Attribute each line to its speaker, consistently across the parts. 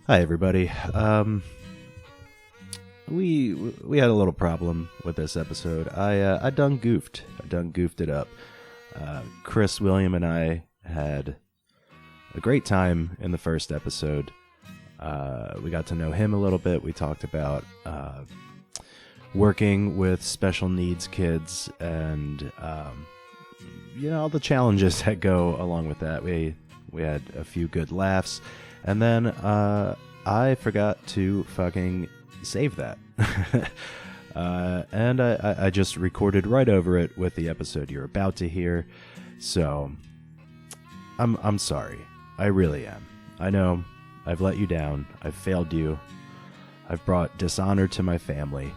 Speaker 1: Hi, everybody. We had a little problem with this episode. I done goofed. I done goofed it up. Chris, William, and I had a great time in the first episode. We got to know him a little bit. We talked about working with special needs kids and all the challenges that go along with that. We had a few good laughs, and then I forgot to fucking save that. And I just recorded right over it with the episode you're about to hear. So I'm sorry. I really am. I know I've let you down. I've failed you. I've brought dishonor to my family.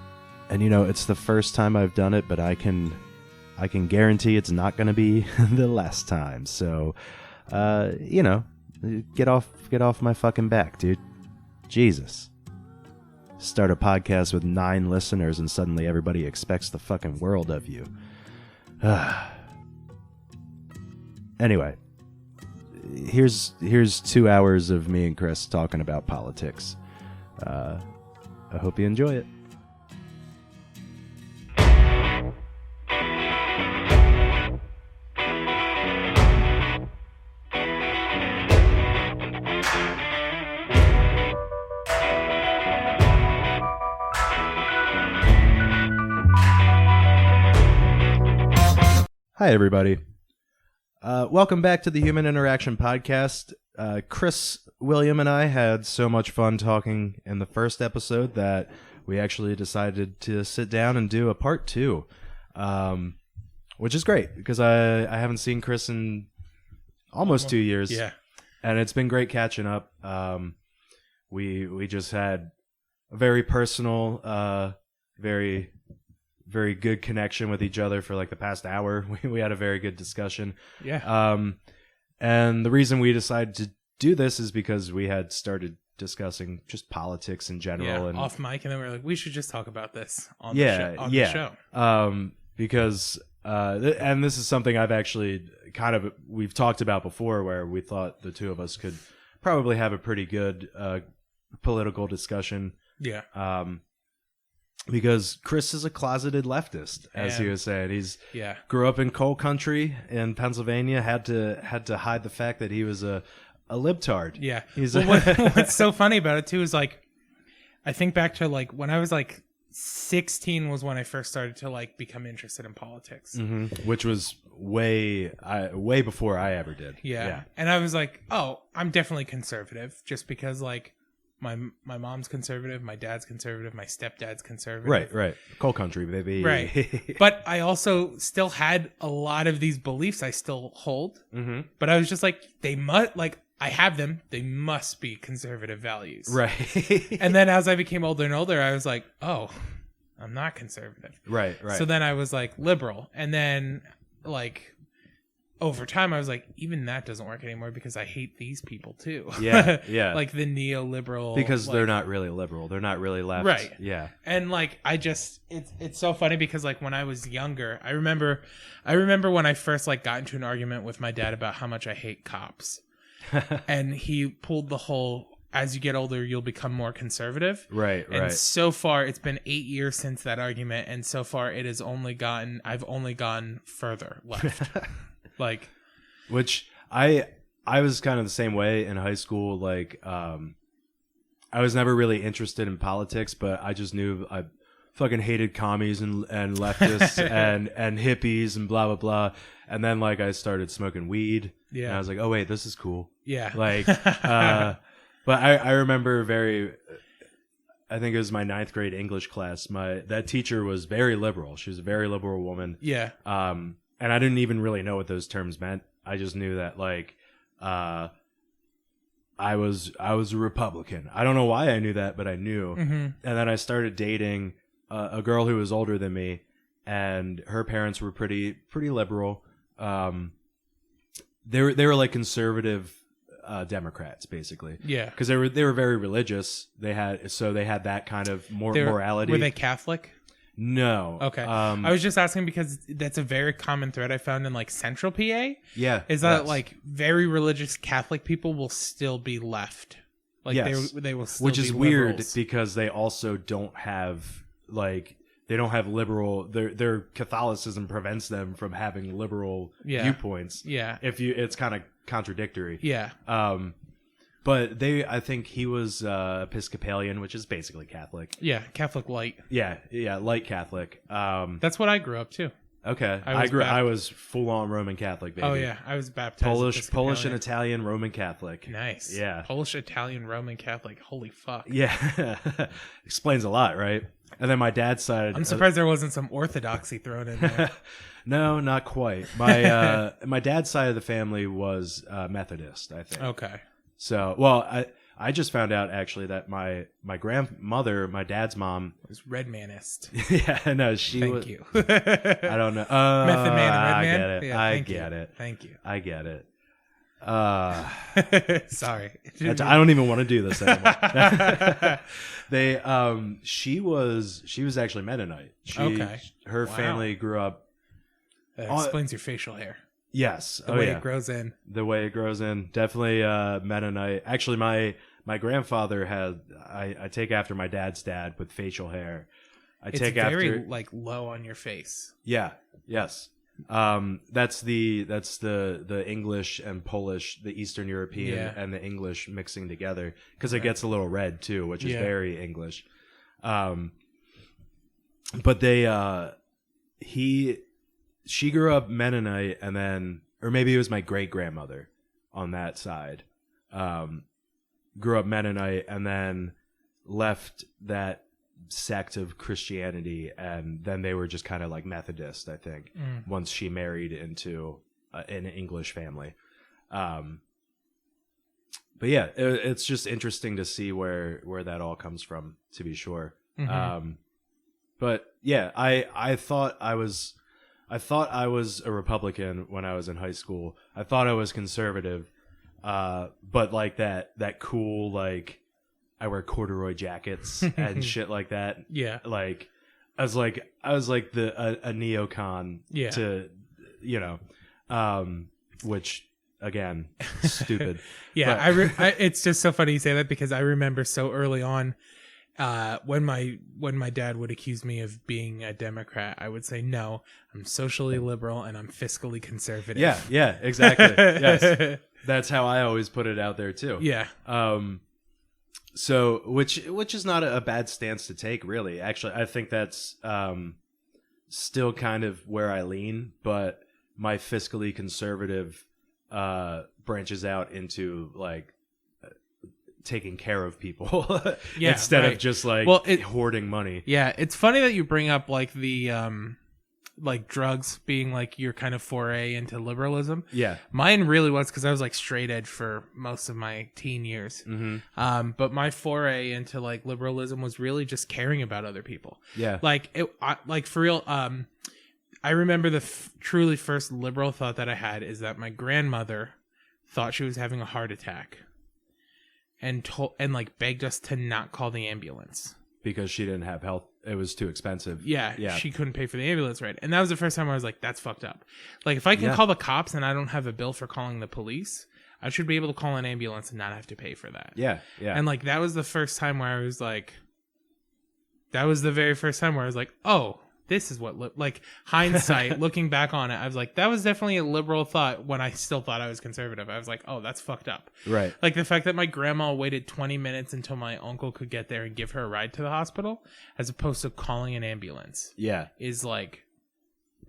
Speaker 1: And it's the first time I've done it, but I can guarantee it's not going to be the last time. So, get off my fucking back, dude. Jesus. Start a podcast with 9 listeners and suddenly everybody expects the fucking world of you. Anyway, here's 2 hours of me and Chris talking about politics. I hope you enjoy it. Hi, everybody. Welcome back to the Human Interaction Podcast. Chris, William, and I had so much fun talking in the first episode that we actually decided to sit down and do a part 2, which is great because I haven't seen Chris in almost 2 years.
Speaker 2: Yeah.
Speaker 1: And it's been great catching up. We just had a very personal, very good connection with each other for like the past hour. We had a very good discussion.
Speaker 2: Yeah.
Speaker 1: And the reason we decided to do this is because we had started discussing just politics in general. And
Speaker 2: off mic, and then we were like, we should just talk about this on the show.
Speaker 1: Because and this is something I've actually we've talked about before, where we thought the two of us could probably have a pretty good political discussion.
Speaker 2: Yeah.
Speaker 1: Because Chris is a closeted leftist, as he was saying. He's grew up in coal country in Pennsylvania, had to hide the fact that he was a libtard.
Speaker 2: Yeah. What's so funny about it too is like, I think back to like when I was like 16 was when I first started to like become interested in politics,
Speaker 1: which was way before I ever did.
Speaker 2: Yeah. And I was like, oh, I'm definitely conservative, just because like my mom's conservative, my dad's conservative, my stepdad's conservative.
Speaker 1: Right. Coal country, baby.
Speaker 2: Right. But I also still had a lot of these beliefs I still hold. Mm-hmm. But I was just like, I have them. They must be conservative values.
Speaker 1: Right.
Speaker 2: And then as I became older and older, I was like, oh, I'm not conservative.
Speaker 1: Right.
Speaker 2: So then I was like liberal. And then like over time, I was like, even that doesn't work anymore because I hate these people too.
Speaker 1: Yeah.
Speaker 2: Like the neoliberal.
Speaker 1: Because they're not really liberal. They're not really left.
Speaker 2: Right.
Speaker 1: Yeah.
Speaker 2: And like, it's so funny because like when I was younger, I remember when I first like got into an argument with my dad about how much I hate cops. And he pulled the whole, as you get older, you'll become more conservative.
Speaker 1: Right.
Speaker 2: And so far, it's been 8 years since that argument. And so far, I've only gone further left. Like,
Speaker 1: which I was kind of the same way in high school. Like, I was never really interested in politics, but I just knew I fucking hated commies and leftists and hippies and blah blah blah. And then like I started smoking weed. Yeah, and I was like, oh wait, this is cool.
Speaker 2: Yeah,
Speaker 1: like, but I remember I think it was my 9th grade English class. That teacher was very liberal. She was a very liberal woman.
Speaker 2: Yeah.
Speaker 1: And I didn't even really know what those terms meant. I just knew that like I was a Republican. I don't know why I knew that, but I knew. Mm-hmm. And then I started dating a girl who was older than me, and her parents were pretty liberal. They were like conservative Democrats, basically.
Speaker 2: Yeah,
Speaker 1: because they were very religious. They had that kind of morality.
Speaker 2: Were they Catholic?
Speaker 1: No.
Speaker 2: Okay. I was just asking because that's a very common thread I found in like Central PA.
Speaker 1: Yeah.
Speaker 2: Is that like very religious Catholic people will still be left. Like
Speaker 1: yes.
Speaker 2: they will still
Speaker 1: which is
Speaker 2: be
Speaker 1: weird
Speaker 2: liberals.
Speaker 1: because they also don't have liberal. Their Catholicism prevents them from having liberal viewpoints.
Speaker 2: Yeah,
Speaker 1: it's kind of contradictory.
Speaker 2: Yeah.
Speaker 1: But I think he was Episcopalian, which is basically Catholic.
Speaker 2: Yeah, Catholic light.
Speaker 1: Yeah, light Catholic.
Speaker 2: That's what I grew up too.
Speaker 1: Okay, I was full on Roman Catholic, baby.
Speaker 2: Oh yeah, I was baptized
Speaker 1: Polish and Italian Roman Catholic.
Speaker 2: Nice.
Speaker 1: Yeah,
Speaker 2: Polish, Italian, Roman Catholic. Holy fuck.
Speaker 1: Yeah, explains a lot, right? And then my dad's side.
Speaker 2: I'm surprised there wasn't some orthodoxy thrown in there.
Speaker 1: No, not quite. My my dad's side of the family was Methodist, I think.
Speaker 2: Okay.
Speaker 1: So, well, I just found out actually that my grandmother, my dad's mom,
Speaker 2: was Redmanist.
Speaker 1: Yeah, no, she was.
Speaker 2: Thank you.
Speaker 1: I don't know.
Speaker 2: Method Man and Redman.
Speaker 1: I get it.
Speaker 2: Yeah,
Speaker 1: I get it.
Speaker 2: Thank you.
Speaker 1: I get it.
Speaker 2: Sorry.
Speaker 1: I don't even want to do this anymore. She was actually Mennonite. Her family grew up.
Speaker 2: That explains your facial hair.
Speaker 1: Yes.
Speaker 2: The way it grows in.
Speaker 1: The way it grows in. Definitely Mennonite. Actually, my grandfather I take after my dad's dad with facial hair.
Speaker 2: It's very like low on your face.
Speaker 1: Yeah. Yes. That's the English and Polish, the Eastern European and the English mixing together, because it gets a little red too, which is very English. But she grew up Mennonite, and then, or maybe it was my great grandmother on that side, grew up Mennonite and then left that sect of Christianity, and then they were just kind of like Methodist, I think, once she married into an English family. But yeah, it's just interesting to see where that all comes from, to be sure. Mm-hmm. But yeah, I thought I was a Republican when I was in high school. I thought I was conservative, but like that cool, like, I wear corduroy jackets and shit like that. Yeah, like I was like a neocon. Yeah, to which again, stupid.
Speaker 2: Yeah, it's just so funny you say that, because I remember so early on. When my dad would accuse me of being a Democrat, I would say, no, I'm socially liberal and I'm fiscally conservative.
Speaker 1: Yeah, exactly. Yes, that's how I always put it out there too. Yeah. So, which is not a bad stance to take, really. Actually, I think that's still kind of where I lean, but my fiscally conservative branches out into like taking care of people instead of just like hoarding money.
Speaker 2: Yeah, it's funny that you bring up like the like drugs being like your kind of foray into liberalism. Yeah, mine really was, because I was like straight edge for most of my teen years. Mm-hmm. But my foray into like liberalism was really just caring about other people. Yeah, like like for real. I remember the truly first liberal thought that I had is that my grandmother thought she was having a heart attack. And like begged us to not call the ambulance
Speaker 1: because she didn't have health. It was too expensive.
Speaker 2: Yeah. She couldn't pay for the ambulance, right? And that was the first time I was like, that's fucked up. Like, if I can call the cops and I don't have a bill for calling the police, I should be able to call an ambulance and not have to pay for that. Yeah. And like, that was the first time where I was like, that was the very first time where I was like, oh, this is what, like, hindsight, looking back on it, I was like, that was definitely a liberal thought when I still thought I was conservative. I was like, oh, that's fucked up. Right. Like, the fact that my grandma waited 20 minutes until my uncle could get there and give her a ride to the hospital, as opposed to calling an ambulance. Yeah. Is, like,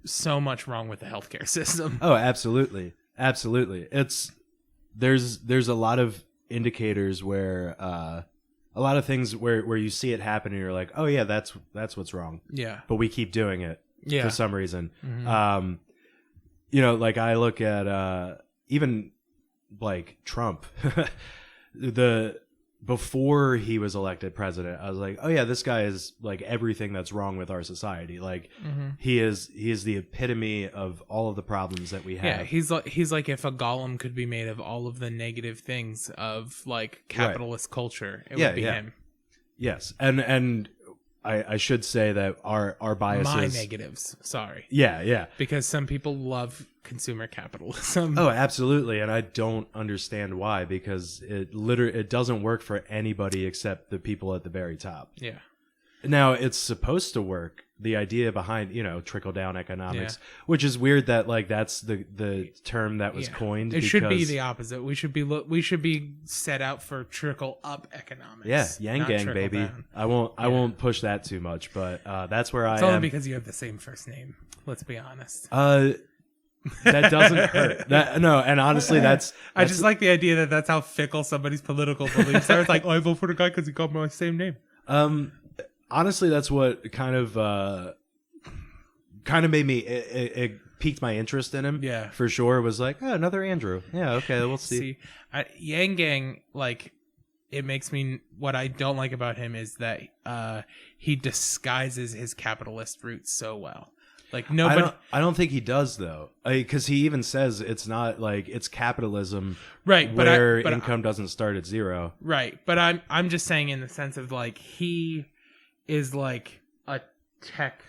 Speaker 2: so much wrong with the healthcare system.
Speaker 1: Oh, absolutely. Absolutely. There's a lot of indicators where, a lot of things where you see it happen and you're like, oh yeah, that's what's wrong. Yeah. But we keep doing it for some reason. Mm-hmm. Like I look at even like Trump, before he was elected president, I was like, oh yeah, this guy is like everything that's wrong with our society. Like he is the epitome of all of the problems that we have.
Speaker 2: Yeah, he's like if a golem could be made of all of the negative things of like capitalist culture, it would be him.
Speaker 1: Yes. And I should say that our biases.
Speaker 2: My negatives. Sorry.
Speaker 1: Yeah.
Speaker 2: Because some people love consumer capitalism.
Speaker 1: Oh, absolutely, and I don't understand why, because it doesn't work for anybody except the people at the very top.
Speaker 2: Yeah.
Speaker 1: Now, it's supposed to work. The idea behind, trickle down economics, which is weird that like that's the term that was coined.
Speaker 2: It should be the opposite. We should be set out for trickle up economics.
Speaker 1: Yeah, yang gang, baby.
Speaker 2: Down.
Speaker 1: I won't push that too much, but that's where
Speaker 2: it's
Speaker 1: I am.
Speaker 2: only because you have the same first name. Let's be honest.
Speaker 1: That doesn't hurt. And honestly, that's
Speaker 2: I just like the idea that that's how fickle somebody's political beliefs are. It's like, I vote for the guy because he got my same name.
Speaker 1: Honestly, that's what kind of made me. It piqued my interest in him.
Speaker 2: Yeah,
Speaker 1: for sure. It was like, another Andrew. Yeah, okay, we'll see.
Speaker 2: Yang Gang, like, it makes me. What I don't like about him is that he disguises his capitalist roots so well. Like nobody.
Speaker 1: I don't think he does though, because he even says it's not like it's capitalism,
Speaker 2: right?
Speaker 1: Where income doesn't start at zero,
Speaker 2: right? But I'm just saying in the sense of like he is like a tech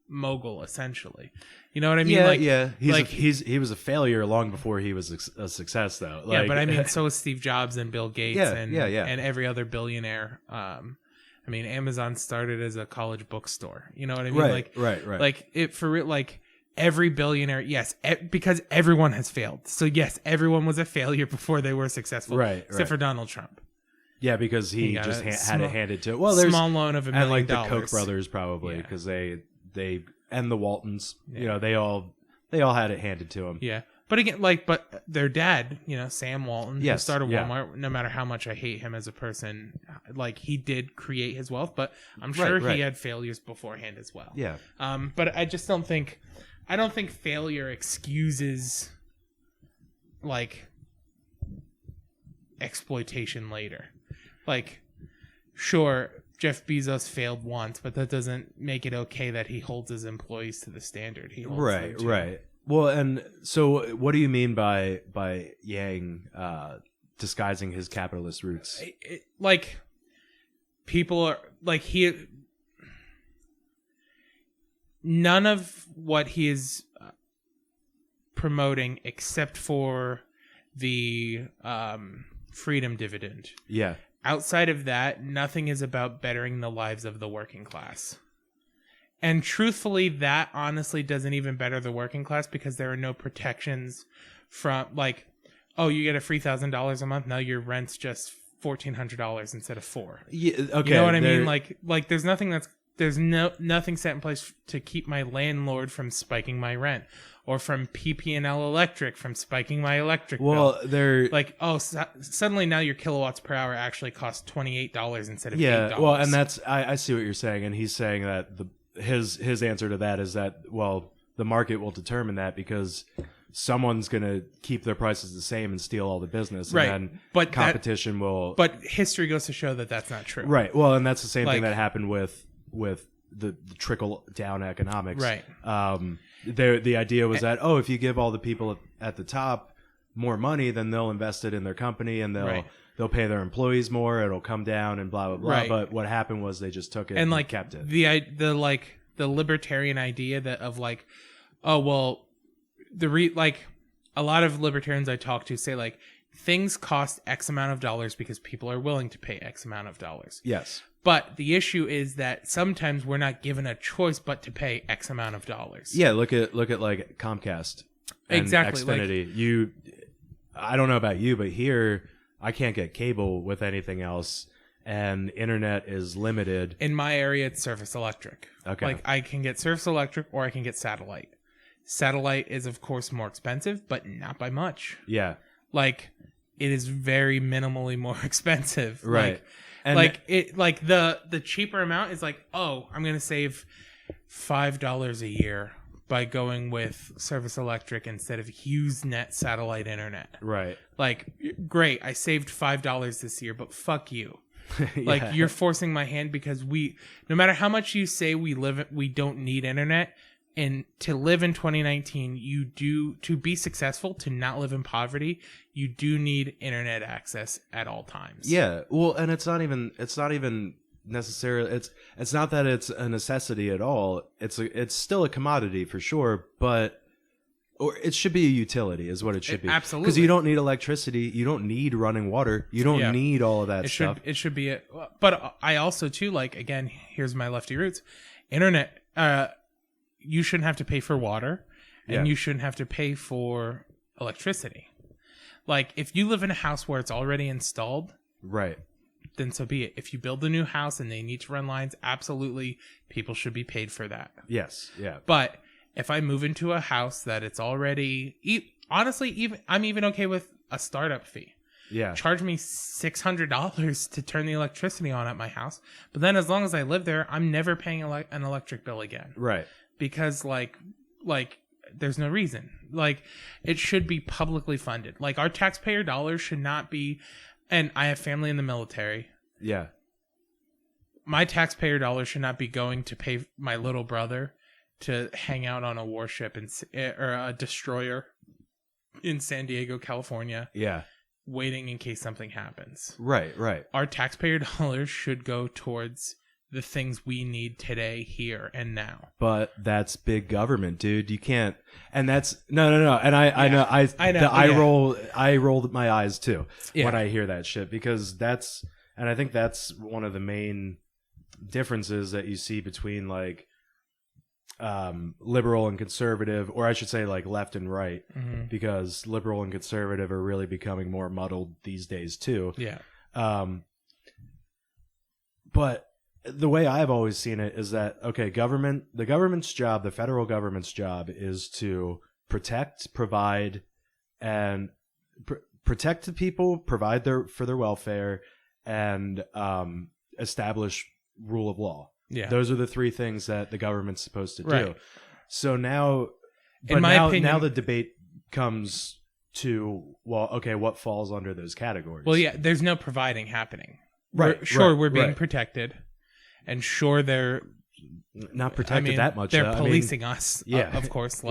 Speaker 2: mogul essentially. You know what I mean?
Speaker 1: Yeah. He was a failure long before he was a success though. Like,
Speaker 2: yeah, but I mean, so is Steve Jobs and Bill Gates and every other billionaire. I mean, Amazon started as a college bookstore. You know what I mean?
Speaker 1: Right.
Speaker 2: Like like every billionaire, yes, because everyone has failed. So yes, everyone was a failure before they were successful.
Speaker 1: Right.
Speaker 2: Except for Donald Trump.
Speaker 1: Yeah, because he just had it handed to him. Well, there's
Speaker 2: small loan of $1 million.
Speaker 1: And like the Koch brothers probably, because they and the Waltons, they all had it handed to them.
Speaker 2: Yeah. But again, but their dad, Sam Walton, who started Walmart, no matter how much I hate him as a person, like he did create his wealth, but I'm sure he had failures beforehand as well.
Speaker 1: Yeah.
Speaker 2: But I just don't think failure excuses like exploitation later. Like, sure, Jeff Bezos failed once, but that doesn't make it okay that he holds his employees to the standard he holds them to.
Speaker 1: Right. Well, and so what do you mean by Yang disguising his capitalist roots?
Speaker 2: Like, people are like none of what he is promoting, except for the freedom dividend.
Speaker 1: Yeah.
Speaker 2: Outside of that, nothing is about bettering the lives of the working class. And truthfully, that honestly doesn't even better the working class, because there are no protections from, like, oh, you get a free $1,000 a month. Now your rent's just $1,400 instead of $400.
Speaker 1: Yeah, okay.
Speaker 2: You know what I mean? Like there's nothing set in place to keep my landlord from spiking my rent, or from PP&L Electric from spiking my electric bill.
Speaker 1: Well, they're
Speaker 2: like, suddenly now your kilowatts per hour actually costs $28 instead of $8.
Speaker 1: Yeah, well, and that's I see what you're saying, and he's saying that his answer to that is that, well, the market will determine that, because someone's going to keep their prices the same and steal all the business,
Speaker 2: right?
Speaker 1: And then
Speaker 2: but
Speaker 1: competition will.
Speaker 2: But history goes to show that that's not true,
Speaker 1: right? Well, and that's the same thing that happened with the trickle down economics,
Speaker 2: right?
Speaker 1: The idea was that, if you give all the people at the top more money, then they'll invest it in their company, and they'll pay their employees more. It'll come down and blah blah blah.
Speaker 2: Right.
Speaker 1: But what happened was they just took it and kept it.
Speaker 2: The libertarian idea that of like, oh well, a lot of libertarians I talk to say like things cost X amount of dollars because people are willing to pay X amount of dollars.
Speaker 1: Yes. But
Speaker 2: the issue is that sometimes we're not given a choice but to pay X amount of dollars.
Speaker 1: Yeah, look at like Comcast and
Speaker 2: exactly.
Speaker 1: Xfinity. I don't know about you, but here I can't get cable with anything else, and internet is limited.
Speaker 2: In my area, it's Surface Electric.
Speaker 1: Okay.
Speaker 2: Like I can get Surface Electric or I can get satellite. Satellite is of course more expensive, but not by much.
Speaker 1: Yeah.
Speaker 2: Like it is very minimally more expensive.
Speaker 1: Right.
Speaker 2: And the cheaper amount is like, oh, I'm going to save $5 a year by going with Surface Electric instead of HughesNet satellite internet.
Speaker 1: Right.
Speaker 2: Like, great, I saved $5 this year, but fuck you.
Speaker 1: Yeah.
Speaker 2: Like, you're forcing my hand because no matter how much you say we don't need internet, and to live in 2019, to be successful, to not live in poverty, you do need internet access at all times.
Speaker 1: Yeah. Well, and it's not even necessarily, it's not that it's a necessity at all. It's still a commodity for sure, but or it should be a utility is what it should be.
Speaker 2: Absolutely.
Speaker 1: Because you don't need electricity, you don't need running water, you don't need all of that stuff.
Speaker 2: It should be but I also too, like, again, here's my lefty roots. Internet, you shouldn't have to pay for water, and you shouldn't have to pay for electricity. Like, if you live in a house where it's already installed,
Speaker 1: right,
Speaker 2: then so be it. If you build a new house and they need to run lines, absolutely, people should be paid for that.
Speaker 1: Yes, yeah.
Speaker 2: But if I move into a house that it's already, honestly, I'm even okay with a startup fee.
Speaker 1: Yeah.
Speaker 2: Charge me $600 to turn the electricity on at my house. But then as long as I live there, I'm never paying an electric bill again.
Speaker 1: Right.
Speaker 2: Because like there's no reason. Like, it should be publicly funded. Like, our taxpayer dollars should not be, and I have family in the military.
Speaker 1: Yeah.
Speaker 2: My taxpayer dollars should not be going to pay my little brother to hang out on a warship or a destroyer in San Diego, California.
Speaker 1: Yeah.
Speaker 2: Waiting in case something happens.
Speaker 1: Right, right.
Speaker 2: Our taxpayer dollars should go towards the things we need today, here, and now.
Speaker 1: But that's big government, dude. You can't. And that's no. And I know. I rolled my eyes too when I hear that shit, because and I think that's one of the main differences that you see between like liberal and conservative, or I should say like left and right, because liberal and conservative are really becoming more muddled these days too.
Speaker 2: Yeah.
Speaker 1: But the way I've always seen it is that, okay, the government's job, the federal government's job is to protect, provide, and protect the people, provide for their welfare, and establish rule of law. Yeah. Those are the three things that the government's supposed to do. Right. So now, now the debate comes to, well, okay, what falls under those categories?
Speaker 2: Well, yeah, there's no providing happening.
Speaker 1: Right.
Speaker 2: We're being protected. And sure, they're
Speaker 1: not protected that much.
Speaker 2: They're policing us, of course,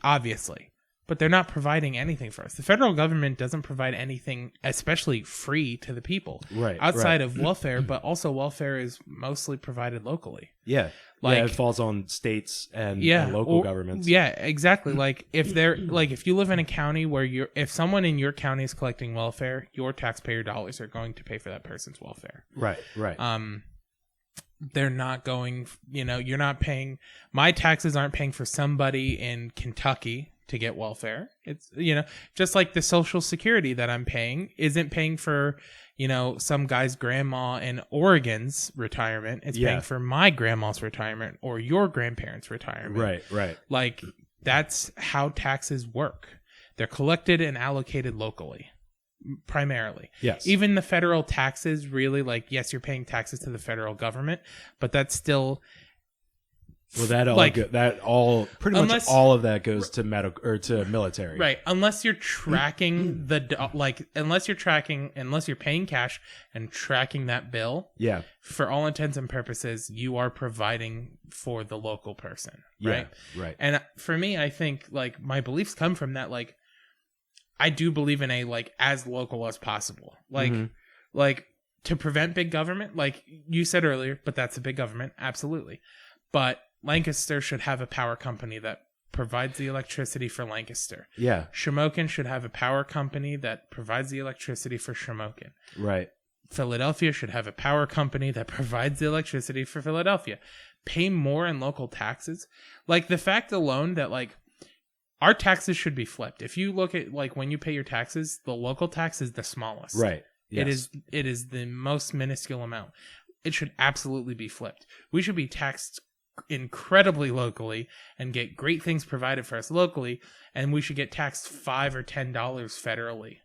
Speaker 2: obviously. But they're not providing anything for us. The federal government doesn't provide anything, especially free, to the people.
Speaker 1: Right.
Speaker 2: Outside of welfare, but also welfare is mostly provided locally.
Speaker 1: Yeah. It falls on states and local governments.
Speaker 2: Yeah, exactly. Like, if you live in a county where if someone in your county is collecting welfare, your taxpayer dollars are going to pay for that person's welfare.
Speaker 1: Right.
Speaker 2: They're not going, you're not paying, my taxes aren't paying for somebody in Kentucky to get welfare. It's, just like the Social Security that I'm paying isn't paying for, some guy's grandma in Oregon's retirement. It's paying for my grandma's retirement or your grandparents' retirement.
Speaker 1: Right.
Speaker 2: Like, that's how taxes work. They're collected and allocated locally, primarily.
Speaker 1: Yes.
Speaker 2: Even the federal taxes, really, like, yes, you're paying taxes to the federal government, but that's still...
Speaker 1: Well, pretty much all of that goes to medical or to military,
Speaker 2: right? Unless you're tracking unless you're paying cash and tracking that bill.
Speaker 1: Yeah.
Speaker 2: For all intents and purposes, you are providing for the local person, right?
Speaker 1: Yeah, right.
Speaker 2: And for me, I think like my beliefs come from that. Like, I do believe in as local as possible. Like to prevent big government, like you said earlier, but that's a big government, absolutely, but. Lancaster should have a power company that provides the electricity for Lancaster.
Speaker 1: Yeah.
Speaker 2: Shamokin should have a power company that provides the electricity for Shamokin.
Speaker 1: Right.
Speaker 2: Philadelphia should have a power company that provides the electricity for Philadelphia. Pay more in local taxes. Like, the fact alone that, like, our taxes should be flipped. If you look at, like, when you pay your taxes, the local tax is the smallest.
Speaker 1: Right. Yes.
Speaker 2: It is the most minuscule amount. It should absolutely be flipped. We should be taxed incredibly locally and get great things provided for us locally, and we should get taxed $5 or $10 federally.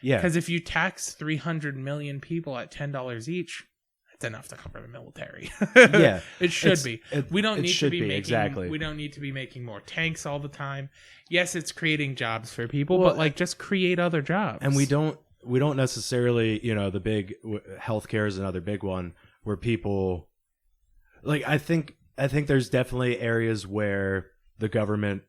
Speaker 1: Yeah,
Speaker 2: because if you tax 300 million people at $10 each, that's enough to cover the military.
Speaker 1: Yeah,
Speaker 2: it should be. We don't need to be making
Speaker 1: exactly.
Speaker 2: We don't need to be making more tanks all the time. Yes, it's creating jobs for people, but like, just create other jobs.
Speaker 1: And we don't necessarily, the big healthcare is another big one where people like. I think there's definitely areas where the government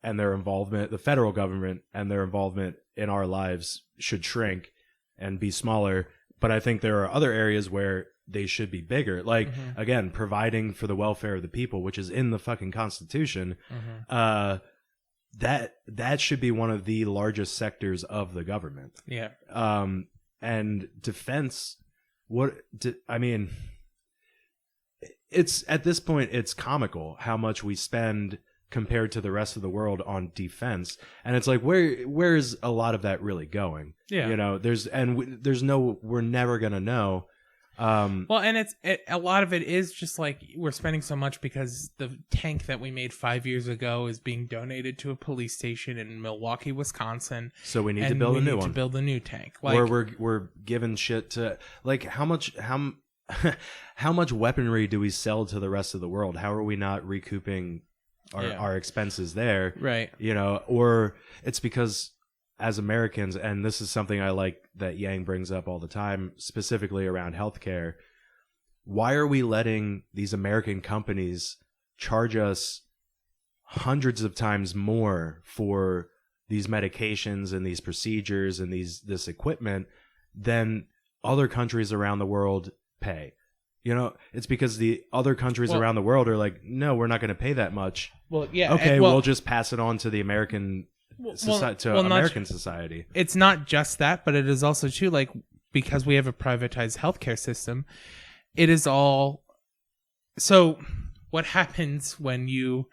Speaker 1: and their involvement, the federal government and their involvement in our lives should shrink and be smaller. But I think there are other areas where they should be bigger. Like, again, providing for the welfare of the people, which is in the fucking Constitution. That should be one of the largest sectors of the government.
Speaker 2: Yeah.
Speaker 1: And defense, it's at this point, it's comical how much we spend compared to the rest of the world on defense. And it's like, where is a lot of that really going?
Speaker 2: Yeah.
Speaker 1: You know, we're never going to know.
Speaker 2: Well, and a lot of it is just like we're spending so much because the tank that we made 5 years ago is being donated to a police station in Milwaukee, Wisconsin.
Speaker 1: So we need to build a new one.
Speaker 2: To build a new tank. Like,
Speaker 1: or we're giving shit to, like, how much weaponry do we sell to the rest of the world? How are we not recouping our expenses there?
Speaker 2: Right.
Speaker 1: You know, or it's because as Americans, and this is something I like that Yang brings up all the time, specifically around healthcare, why are we letting these American companies charge us hundreds of times more for these medications and these procedures and this equipment than other countries around the world pay? You know, it's because the other countries around the world are like, no, we're not going to pay that much.
Speaker 2: Well, yeah.
Speaker 1: Okay, we'll just pass it on to the American American society.
Speaker 2: It's not just that, but it is also too, like, because we have a privatized healthcare system, it is all. So what happens when you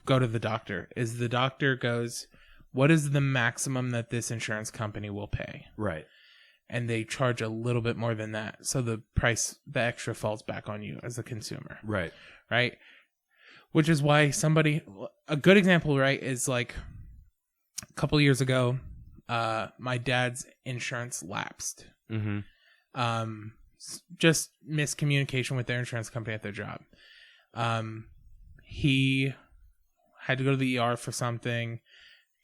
Speaker 2: go to the doctor is the doctor goes, what is the maximum that this insurance company will pay?
Speaker 1: Right.
Speaker 2: And they charge a little bit more than that. So the extra falls back on you as a consumer.
Speaker 1: Right.
Speaker 2: Right. Which is why a good example, right, is like a couple years ago, my dad's insurance lapsed. Just miscommunication with their insurance company at their job. He had to go to the ER for something,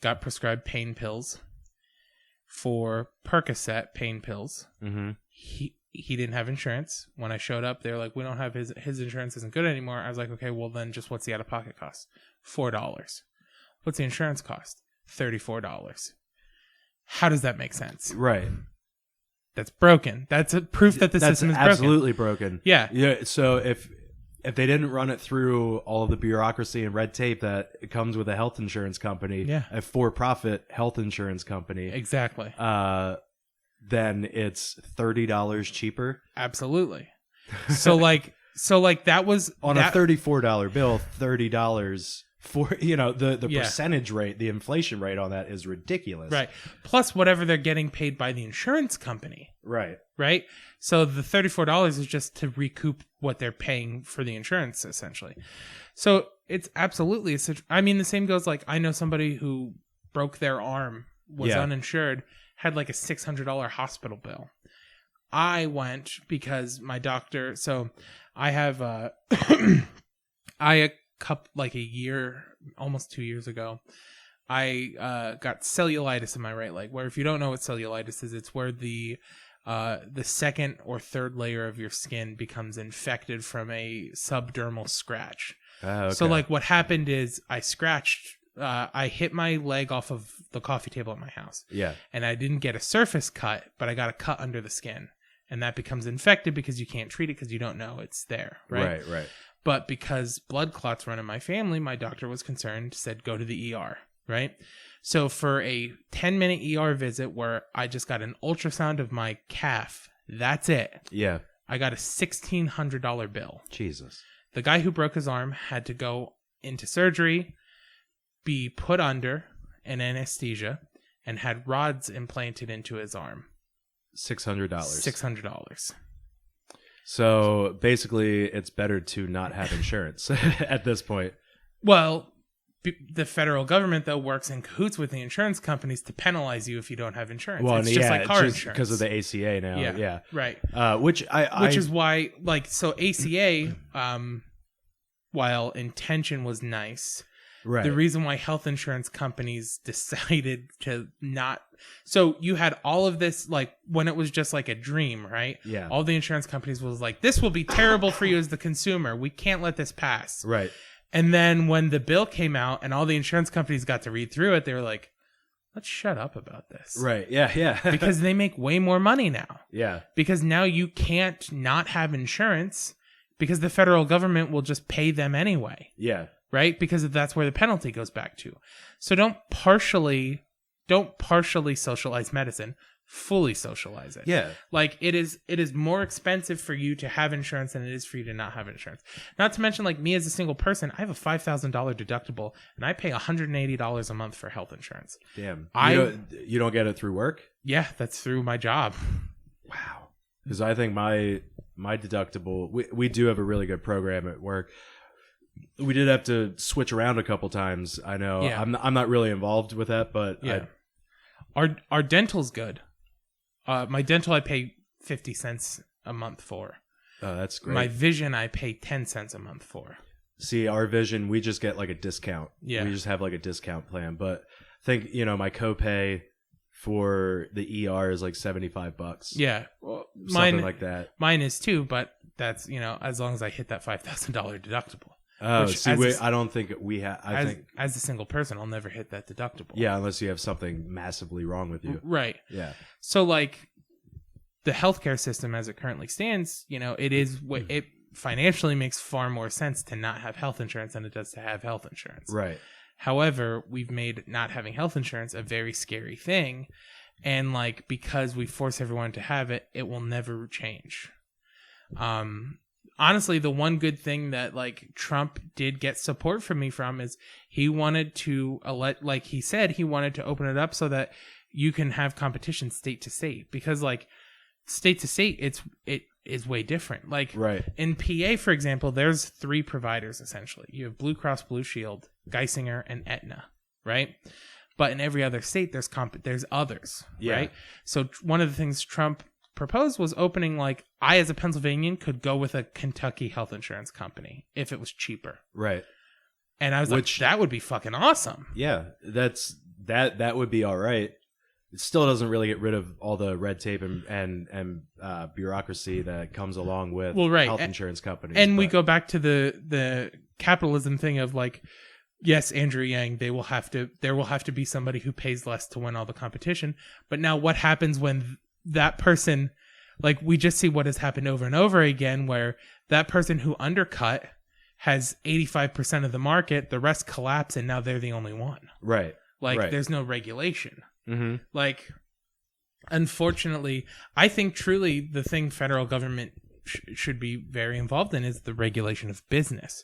Speaker 2: got prescribed pain pills for Percocet pain pills. He didn't have insurance. When I showed up, they were like, we don't have his insurance isn't good anymore. I was like, okay, well then just what's the out-of-pocket cost? $4. What's the insurance cost? $34. How does that make sense?
Speaker 1: Right.
Speaker 2: That's broken. That's a proof that the system is broken. That's
Speaker 1: absolutely broken.
Speaker 2: Yeah.
Speaker 1: Yeah. So if they didn't run it through all of the bureaucracy and red tape that comes with a health insurance company, a for-profit health insurance company.
Speaker 2: Exactly.
Speaker 1: Then it's $30 cheaper.
Speaker 2: Absolutely. So like that was
Speaker 1: on a $34 bill, $30 for, you know, the percentage rate, the inflation rate on that is ridiculous.
Speaker 2: Right. Plus whatever they're getting paid by the insurance company.
Speaker 1: Right.
Speaker 2: Right. So the $34 is just to recoup what they're paying for the insurance, essentially. So it's absolutely, the same goes, like, I know somebody who broke their arm, was uninsured, had like a $600 hospital bill. I went because my doctor, so I have almost 2 years ago, I got cellulitis in my right leg, where if you don't know what cellulitis is, it's where the second or third layer of your skin becomes infected from a subdermal scratch. Okay. So like what happened is I hit my leg off of the coffee table at my house. Yeah. And I didn't get a surface cut, but I got a cut under the skin. And that becomes infected because you can't treat it because you don't know it's there. Right. Right. But because blood clots run in my family, my doctor was concerned, said go to the ER. Right. So for a 10-minute ER visit where I just got an ultrasound of my calf, that's it. Yeah. I got a $1,600 bill. Jesus. The guy who broke his arm had to go into surgery, be put under an anesthesia, and had rods implanted into his arm. $600. $600.
Speaker 1: So basically, it's better to not have insurance at this point.
Speaker 2: Well, the federal government, though, works in cahoots with the insurance companies to penalize you if you don't have insurance. Well, it's just like car insurance.
Speaker 1: Because of the ACA now. Yeah.
Speaker 2: Right.
Speaker 1: Which
Speaker 2: is why, like, so ACA, while intention was nice, right. The reason why health insurance companies decided to not... So you had all of this, like, when it was just like a dream, right? Yeah. All the insurance companies was like, this will be terrible for you as the consumer. We can't let this pass. Right. And then when the bill came out and all the insurance companies got to read through it, they were like, let's shut up about this.
Speaker 1: Right. Yeah. Yeah.
Speaker 2: Because they make way more money now.
Speaker 1: Yeah.
Speaker 2: Because now you can't not have insurance because the federal government will just pay them anyway.
Speaker 1: Yeah.
Speaker 2: Right? Because that's where the penalty goes back to. So don't partially socialize medicine. Fully socialize it.
Speaker 1: Yeah.
Speaker 2: Like it is more expensive for you to have insurance than it is for you to not have insurance. Not to mention, like, me as a single person, I have a $5,000 deductible and I pay $180 a month for health insurance.
Speaker 1: Damn. You don't get it through work?
Speaker 2: Yeah, that's through my job.
Speaker 1: Wow. Because I think my deductible, we do have a really good program at work. We did have to switch around a couple times. I know. Yeah. I'm not really involved with that, but
Speaker 2: yeah. Our dental's good. My dental I pay 50 cents a month for.
Speaker 1: Oh, that's great.
Speaker 2: My vision I pay 10 cents a month for.
Speaker 1: See, our vision, we just get like a discount.
Speaker 2: Yeah.
Speaker 1: We just have like a discount plan. But I think, my copay for the ER is like $75.
Speaker 2: Yeah. Well,
Speaker 1: something like that.
Speaker 2: Mine is too, but that's, as long as I hit that $5,000 deductible.
Speaker 1: Oh, see, I don't think we have.
Speaker 2: As a single person, I'll never hit that deductible.
Speaker 1: Yeah, unless you have something massively wrong with you.
Speaker 2: Right.
Speaker 1: Yeah.
Speaker 2: So, like, the healthcare system as it currently stands, it financially makes far more sense to not have health insurance than it does to have health insurance.
Speaker 1: Right.
Speaker 2: However, we've made not having health insurance a very scary thing, and like because we force everyone to have it, it will never change. Honestly, the one good thing that like Trump did get support from me from is he wanted to like he said he wanted to open it up so that you can have competition state to state, because like state to state it is way different. Like
Speaker 1: right.
Speaker 2: In PA, for example, there's 3 providers essentially. You have Blue Cross Blue Shield, Geisinger, and Aetna, right? But in every other state there's others,
Speaker 1: yeah.
Speaker 2: Right? So one of the things Trump proposed was opening, like, I as a Pennsylvanian could go with a Kentucky health insurance company if it was cheaper.
Speaker 1: Right.
Speaker 2: And I was like, that would be fucking awesome.
Speaker 1: Yeah, that would be all right. It still doesn't really get rid of all the red tape and bureaucracy that comes along with health insurance companies.
Speaker 2: And we go back to the capitalism thing of like, yes, Andrew Yang, there will have to be somebody who pays less to win all the competition. But now what happens when that person, like, we just see what has happened over and over again, where that person who undercut has 85% of the market, the rest collapse, and now they're the only one.
Speaker 1: Right.
Speaker 2: Like,
Speaker 1: right.
Speaker 2: There's no regulation.
Speaker 1: Mm-hmm.
Speaker 2: Like, unfortunately, I think truly the thing federal government should be very involved in is the regulation of business.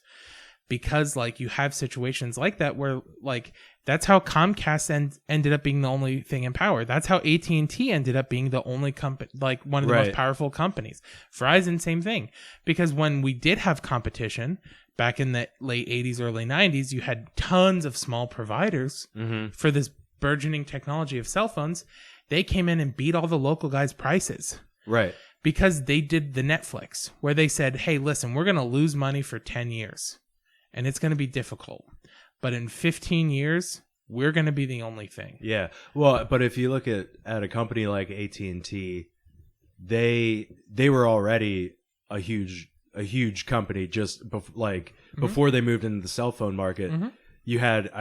Speaker 2: Because, like, you have situations like that where, like, that's how Comcast ended up being the only thing in power. That's how AT&T ended up being the only company, like, one of the most powerful companies. Verizon, same thing. Because when we did have competition back in the late 80s, early 90s, you had tons of small providers for this burgeoning technology of cell phones. They came in and beat all the local guys' prices.
Speaker 1: Right.
Speaker 2: Because they did the Netflix, where they said, hey, listen, we're going to lose money for 10 years. And it's going to be difficult. But in 15 years, we're going to be the only thing. Yeah.
Speaker 1: Well, but if you look at a company like AT&T, they were already a huge company just before they moved into the cell phone market. Mm-hmm. You had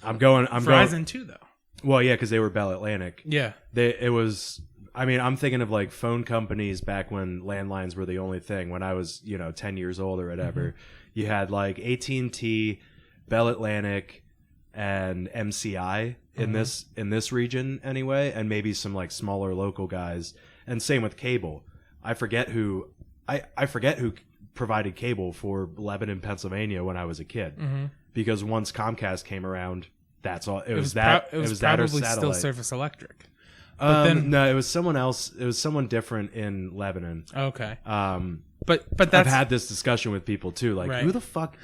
Speaker 2: Verizon too, though.
Speaker 1: Well, yeah, because they were Bell Atlantic.
Speaker 2: Yeah.
Speaker 1: I'm thinking of like phone companies back when landlines were the only thing. When I was 10 years old or whatever. Mm-hmm. You had like AT&T, Bell Atlantic, and MCI in this region anyway, and maybe some like smaller local guys. And same with cable. I forget who provided cable for Lebanon, Pennsylvania when I was a kid. Mm-hmm. Because once Comcast came around, that's all. It was probably
Speaker 2: still Service Electric.
Speaker 1: No, it was someone else. It was someone different in Lebanon.
Speaker 2: Okay.
Speaker 1: But I've had this discussion with people too. Like, Who the fuck?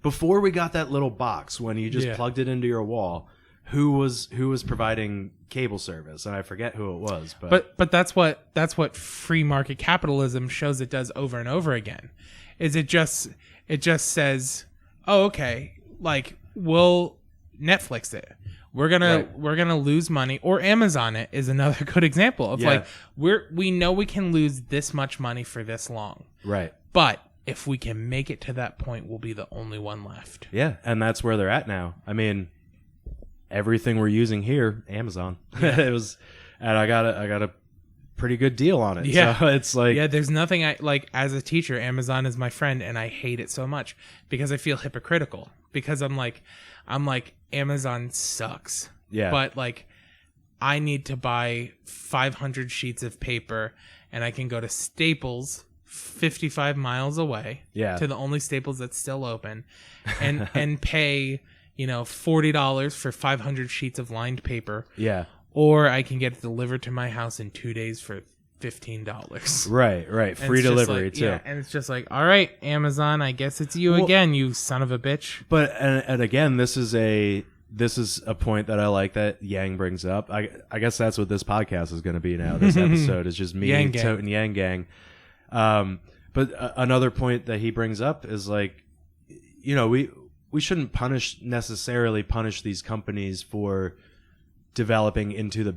Speaker 1: Before we got that little box when you just plugged it into your wall, who was providing cable service? And I forget who it was.
Speaker 2: But that's what free market capitalism shows it does over and over again. Is it just says, oh, okay, like, we'll Netflix it. We're gonna lose money, or Amazon it is another good example of like we know we can lose this much money for this long,
Speaker 1: right?
Speaker 2: But if we can make it to that point, we'll be the only one left.
Speaker 1: Yeah, and that's where they're at now. I mean, everything we're using here, Amazon. It was, and I got a pretty good deal on it.
Speaker 2: Yeah.
Speaker 1: So it's like,
Speaker 2: yeah, there's nothing I like as a teacher. Amazon is my friend, and I hate it so much because I feel hypocritical because I'm like Amazon sucks.
Speaker 1: Yeah.
Speaker 2: But like, I need to buy 500 sheets of paper, and I can go to Staples 55 miles away to the only Staples that's still open and pay, $40 for 500 sheets of lined paper.
Speaker 1: Yeah.
Speaker 2: Or I can get it delivered to my house in 2 days for $15.
Speaker 1: Right. Free delivery too.
Speaker 2: Yeah, and it's just like, all right, Amazon, I guess it's you again, you son of a bitch.
Speaker 1: But and again, this is a point that I like that Yang brings up. I guess that's what this podcast is going to be now. This episode is just me, Tote and Yang Gang. But another point that he brings up is like, we shouldn't necessarily punish these companies for developing into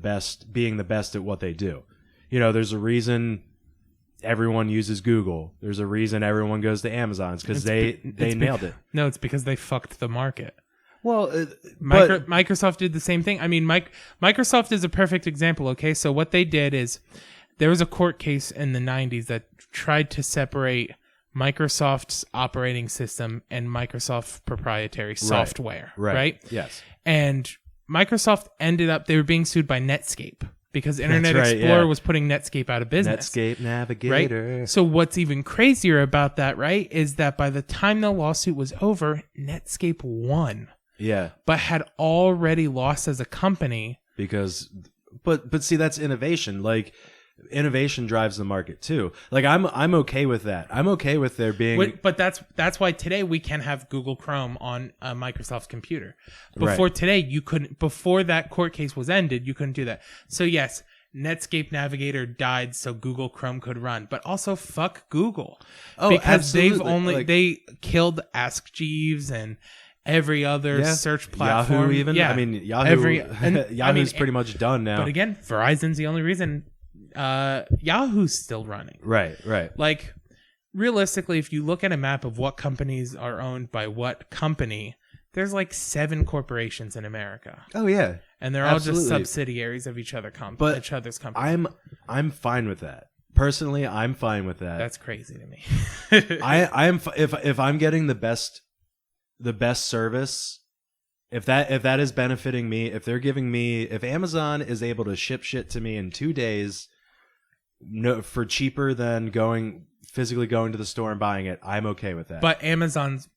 Speaker 1: being the best at what they do. There's a reason everyone uses Google. There's a reason everyone goes to Amazon. It's because they nailed it.
Speaker 2: No, it's because they fucked the market.
Speaker 1: Well,
Speaker 2: Microsoft did the same thing. I mean, Microsoft is a perfect example. Okay, so what they did is there was a court case in the 90s that tried to separate Microsoft's operating system and Microsoft proprietary software. Right?
Speaker 1: Yes.
Speaker 2: And Microsoft they were being sued by Netscape because Internet Explorer was putting Netscape out of business.
Speaker 1: Netscape Navigator.
Speaker 2: Right? So what's even crazier about that, right, is that by the time the lawsuit was over, Netscape won.
Speaker 1: Yeah.
Speaker 2: But had already lost as a company.
Speaker 1: Because, but see, that's innovation. Like, innovation drives the market too. Like, I'm okay with that. I'm okay with there being.
Speaker 2: But that's why today we can have Google Chrome on a Microsoft computer. Before today, you couldn't. Before that court case was ended, you couldn't do that. So yes, Netscape Navigator died so Google Chrome could run, but also fuck Google. Oh, because
Speaker 1: absolutely.
Speaker 2: They killed Ask Jeeves and every other search platform.
Speaker 1: Yahoo even.
Speaker 2: Yeah.
Speaker 1: I mean, Yahoo's pretty much done now.
Speaker 2: But again, Verizon's the only reason Yahoo's still running.
Speaker 1: Right.
Speaker 2: Like, realistically, if you look at a map of what companies are owned by what company, there's like 7 corporations in America.
Speaker 1: Oh yeah.
Speaker 2: And they're all just subsidiaries of each other's companies.
Speaker 1: I'm fine with that. Personally, I'm fine with that.
Speaker 2: That's crazy to me.
Speaker 1: If I'm getting the best service, if that is benefiting me, if Amazon is able to ship shit to me in 2 days, for cheaper than physically going to the store and buying it, I'm okay with that.
Speaker 2: But Amazon's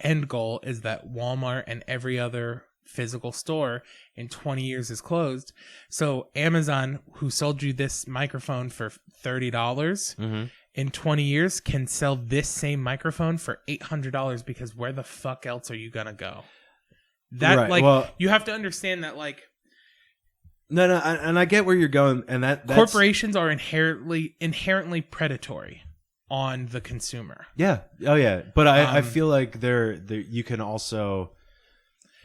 Speaker 2: end goal is that Walmart and every other physical store in 20 years is closed. So Amazon, who sold you this microphone for $30, in 20 years can sell this same microphone for $800 because where the fuck else are you gonna go? You have to understand that, like,
Speaker 1: no, and I get where you're going, and that's
Speaker 2: corporations are inherently predatory on the consumer.
Speaker 1: Yeah. Oh yeah. But I feel like you can also,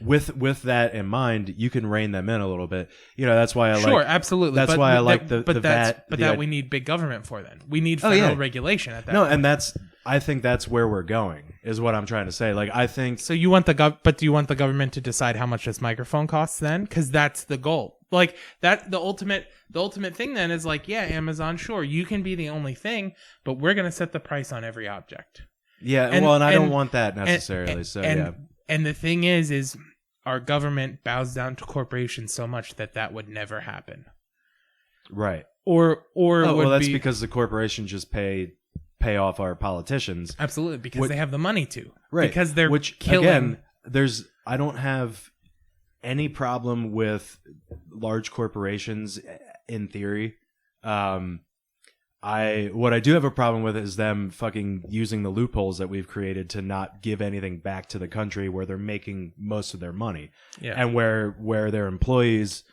Speaker 1: with that in mind, you can rein them in a little bit. That's why
Speaker 2: absolutely.
Speaker 1: That's why I like the VAT.
Speaker 2: But we need big government for then. We need federal regulation at that.
Speaker 1: No,
Speaker 2: point.
Speaker 1: and I think that's where we're going, is what I'm trying to say. Like, I think.
Speaker 2: So you want but do you want the government to decide how much this microphone costs then? Because that's the goal. Like, that the ultimate thing then is like, yeah, Amazon, sure, you can be the only thing, but we're gonna set the price on every object.
Speaker 1: Yeah, and I don't want that necessarily.
Speaker 2: And the thing is our government bows down to corporations so much that would never happen.
Speaker 1: Right.
Speaker 2: That's
Speaker 1: because the corporations just pay off our politicians.
Speaker 2: Absolutely, because they have the money to.
Speaker 1: Right.
Speaker 2: Because they're killing.
Speaker 1: Again, I don't have any problem with large corporations in theory. What I do have a problem with is them fucking using the loopholes that we've created to not give anything back to the country where they're making most of their money. Yeah. And where their employees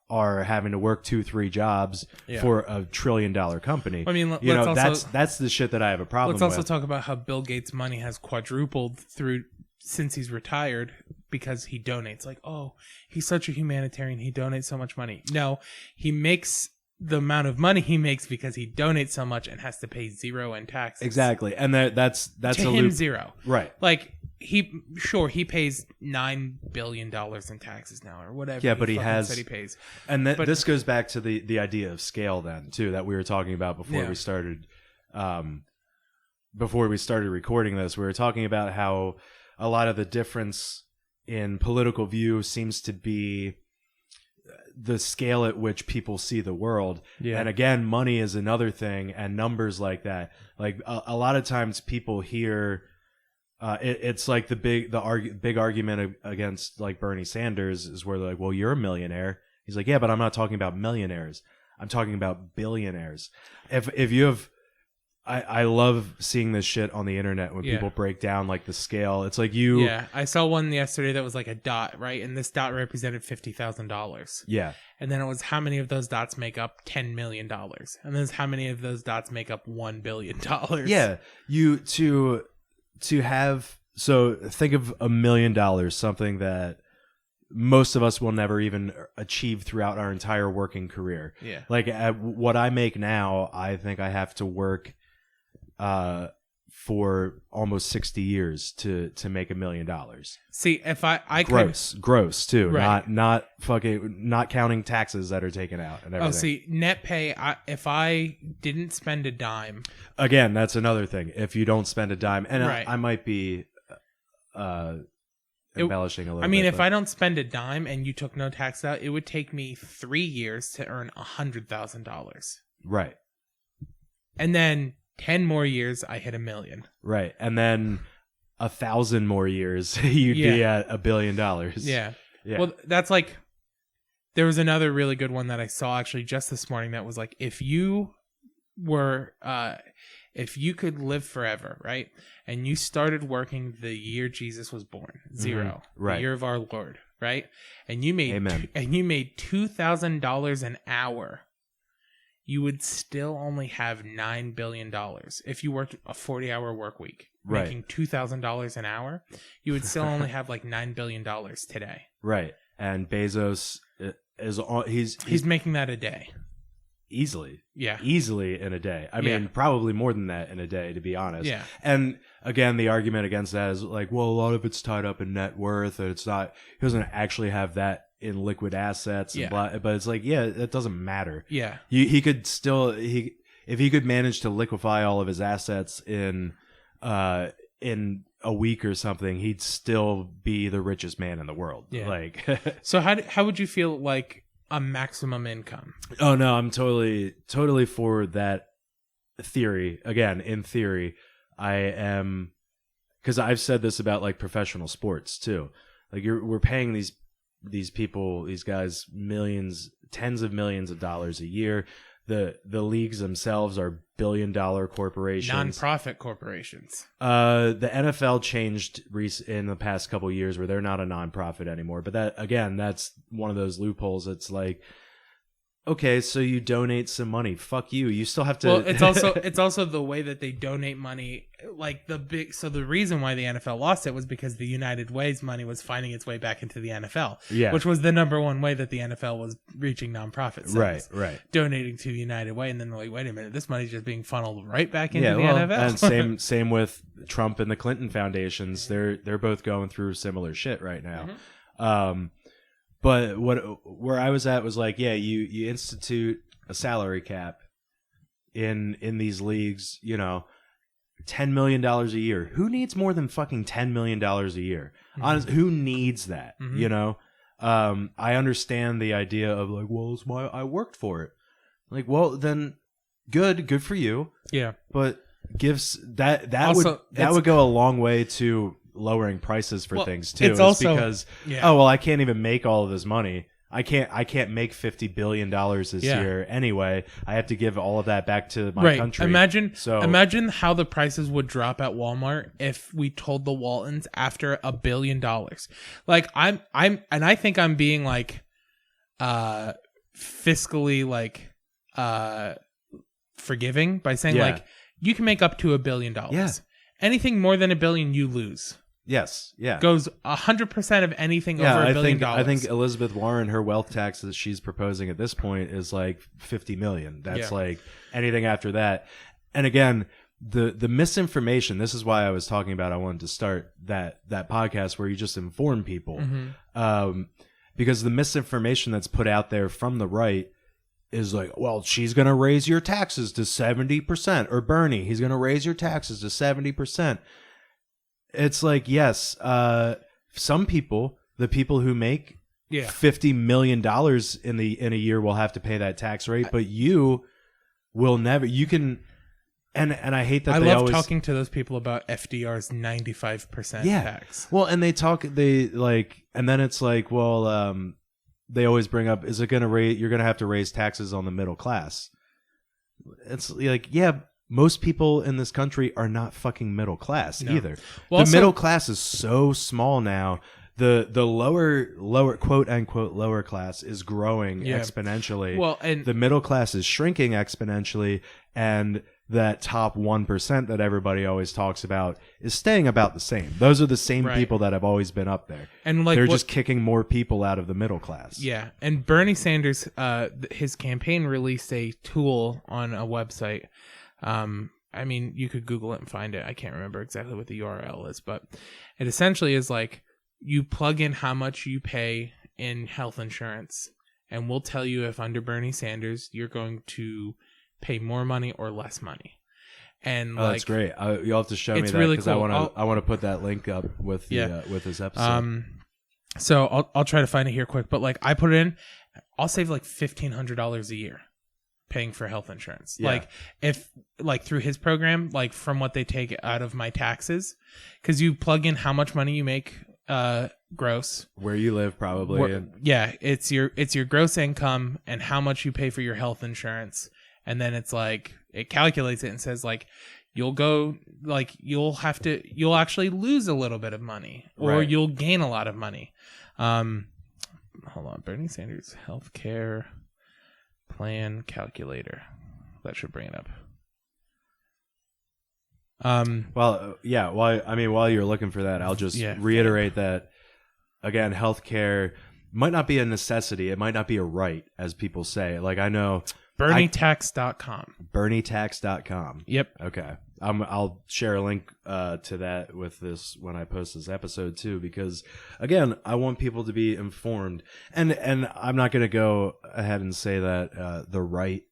Speaker 1: are having to work 2-3 jobs for a $1 trillion company. I mean, that's the shit that I have a problem with.
Speaker 2: Let's also talk about how Bill Gates' money has quadrupled since he's retired because he donates. Like, oh, he's such a humanitarian. He donates so much money. No, he makes the amount of money he makes because he donates so much and has to pay zero in taxes.
Speaker 1: Exactly. And that's
Speaker 2: to him zero.
Speaker 1: Right.
Speaker 2: Like, he pays $9 billion in taxes now or whatever.
Speaker 1: Yeah, but he
Speaker 2: said he pays.
Speaker 1: And this goes back to the idea of scale then too that we were talking about before we started. Before we started recording this, we were talking about how a lot of the difference in political view seems to be the scale at which people see the world. Yeah. And again, money is another thing, and numbers like that. Like a lot of times people hear it's like the big argument against like Bernie Sanders is where they're like, well, you're a millionaire. He's like, yeah, but I'm not talking about millionaires. I'm talking about billionaires. If you have, I love seeing this shit on the internet when people break down like the scale. It's like you.
Speaker 2: Yeah, I saw one yesterday that was like a dot, right? And this dot represented $50,000.
Speaker 1: Yeah. And
Speaker 2: then it was how many of those dots make up $10 million, and then how many of those dots make up $1 billion.
Speaker 1: Yeah, to have, so think of $1 million, something that most of us will never even achieve throughout our entire working career.
Speaker 2: Yeah.
Speaker 1: Like what I make now, I think I have to work for almost 60 years to make $1 million.
Speaker 2: See, if I
Speaker 1: gross too,
Speaker 2: right.
Speaker 1: not counting taxes that are taken out and everything.
Speaker 2: Oh, see, net pay. If I didn't spend a dime,
Speaker 1: again, that's another thing. If you don't spend a dime, and
Speaker 2: right.
Speaker 1: I might be embellishing a little.
Speaker 2: I mean,
Speaker 1: bit,
Speaker 2: if I don't spend a dime and you took no tax out, it would take me 3 years to earn $100,000.
Speaker 1: Right,
Speaker 2: and then 10 more years, I hit $1 million.
Speaker 1: Right. And then 1,000 more years, you'd be at $1 billion.
Speaker 2: Yeah. Well, that's like, there was another really good one that I saw actually just this morning that was like, if you could live forever, right? And you started working the year Jesus was born, 0,
Speaker 1: mm-hmm. Right.
Speaker 2: The year of our Lord, right? And you made
Speaker 1: Amen.
Speaker 2: $2,000 an hour. You would still only have $9 billion. If you worked a 40-hour work week,
Speaker 1: right.
Speaker 2: making $2,000 an hour, you would still only have like $9 billion today.
Speaker 1: Right. And Bezos he's
Speaker 2: making that a day.
Speaker 1: Easily.
Speaker 2: Yeah.
Speaker 1: Easily in a day. I mean, probably more than that in a day, to be honest.
Speaker 2: Yeah.
Speaker 1: And again, the argument against that is like, well, a lot of it's tied up in net worth, and he doesn't actually have that in liquid assets and blah, but it's like, it doesn't matter.
Speaker 2: Yeah.
Speaker 1: He could still, if he could manage to liquefy all of his assets in a week or something, he'd still be the richest man in the world.
Speaker 2: Yeah.
Speaker 1: Like,
Speaker 2: so how would you feel like a maximum income?
Speaker 1: Oh no, I'm totally for that theory. Again, in theory, I am, because I've said this about like professional sports too. Like we're paying these people, these guys, millions, tens of millions of dollars a year. The leagues themselves are billion-dollar corporations,
Speaker 2: non-profit corporations.
Speaker 1: The NFL changed in the past couple of years where they're not a non-profit anymore. But that's one of those loopholes. It's like, okay, so you donate some money. Fuck you. You still have to.
Speaker 2: Well, it's also the way that they donate money. Like the reason why the NFL lost it was because the United Way's money was finding its way back into the NFL.
Speaker 1: Yeah.
Speaker 2: Which was the number one way that the NFL was reaching nonprofit sales.
Speaker 1: Right.
Speaker 2: Donating to United Way, and then they're like, wait a minute, this money's just being funned right back into the NFL.
Speaker 1: And same with Trump and the Clinton foundations. They're both going through similar shit right now. Mm-hmm. But where I was at was like, you institute a salary cap in these leagues, $10 million a year. Who needs more than fucking $10 million a year? Mm-hmm. Honestly, who needs that? Mm-hmm. I understand the idea of like, well, I worked for it. Like, well, then good for you.
Speaker 2: Yeah.
Speaker 1: But that would go a long way to lowering prices for things too.
Speaker 2: It's also
Speaker 1: because I can't even make all of this money. I can't make $50 billion this year anyway. I have to give all of that back to my country.
Speaker 2: Imagine how the prices would drop at Walmart if we told the Waltons after $1 billion. Like I think I'm being like fiscally like forgiving by saying like you can make up to $1 billion.
Speaker 1: Yeah.
Speaker 2: Anything more than $1 billion, you lose.
Speaker 1: Yes, yeah.
Speaker 2: Goes 100% of anything over $1 billion.
Speaker 1: I think Elizabeth Warren, her wealth tax that she's proposing at this point is like $50 million. That's like anything after that. And again, the misinformation. This is why I was talking about I wanted to start that podcast where you just inform people, because the misinformation that's put out there from the right is like, well, she's going to raise your taxes to 70%, or Bernie, he's going to raise your taxes to 70%. It's like, yes, some people, the people who make $50 million in a year will have to pay that tax rate, but you will never. You can, and I hate that. I love
Speaker 2: talking to those people about FDR's 95% tax.
Speaker 1: Well, and and then it's like, well, they always bring up, is it going to raise? You're going to have to raise taxes on the middle class. It's like, yeah. Most people in this country are not fucking middle class either. Well, the middle class is so small now. The lower quote unquote lower class is growing exponentially. Well, and the middle class is shrinking exponentially, and that top 1% that everybody always talks about is staying about the same. Those are the same people that have always been up there. And like, they're just kicking more people out of the middle class.
Speaker 2: Yeah. And Bernie Sanders, his campaign released a tool on a website. I mean, you could Google it and find it. I can't remember exactly what the URL is, but it essentially is like, you plug in how much you pay in health insurance, and we'll tell you if under Bernie Sanders you're going to pay more money or less money. And
Speaker 1: that's great. You'll have to show me that, because cool. I want to put that link up with with this episode.
Speaker 2: So I'll try to find it here quick. But like, I put it in, I'll save like $1,500 a year paying for health insurance. Yeah. Like, if like through his program, like from what they take out of my taxes, because you plug in how much money you make gross,
Speaker 1: where you live, probably.
Speaker 2: It's your gross income and how much you pay for your health insurance, and then it's like it calculates it and says like you'll actually lose a little bit of money, or you'll gain a lot of money. Hold on, Bernie Sanders healthcare plan calculator. That should bring it up.
Speaker 1: While you're looking for that, I'll just reiterate that again, healthcare might not be a necessity. It might not be a right, as people say. Like, I know
Speaker 2: BernieTax.com.
Speaker 1: BernieTax.com.
Speaker 2: Yep.
Speaker 1: Okay. I'll share a link to that with this when I post this episode too, because again, I want people to be informed, and I'm not going to go ahead and say that the right,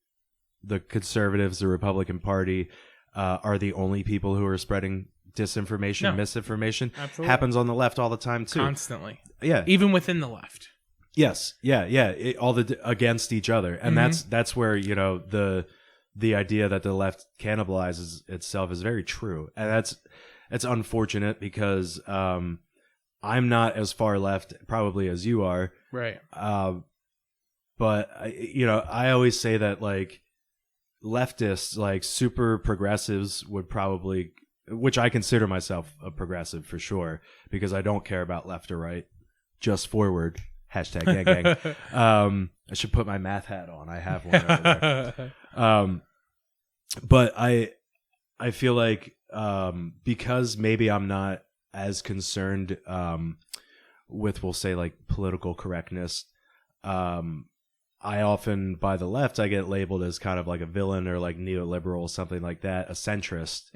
Speaker 1: the conservatives, the Republican Party are the only people who are spreading disinformation, misinformation. Absolutely. Happens on the left all the time too.
Speaker 2: Constantly.
Speaker 1: Yeah.
Speaker 2: Even within the left.
Speaker 1: Yes. Yeah. All against each other. And that's where, the idea that the left cannibalizes itself is very true. And that's unfortunate, because I'm not as far left probably as you are.
Speaker 2: Right.
Speaker 1: But I always say that, like, leftists, like super progressives, would probably, which I consider myself a progressive for sure, because I don't care about left or right, just forward. Hashtag gang gang. I should put my math hat on. I have one over there. But I feel like because maybe I'm not as concerned with, we'll say, like, political correctness, I often, by the left, I get labeled as kind of like a villain, or like neoliberal, something like that, a centrist,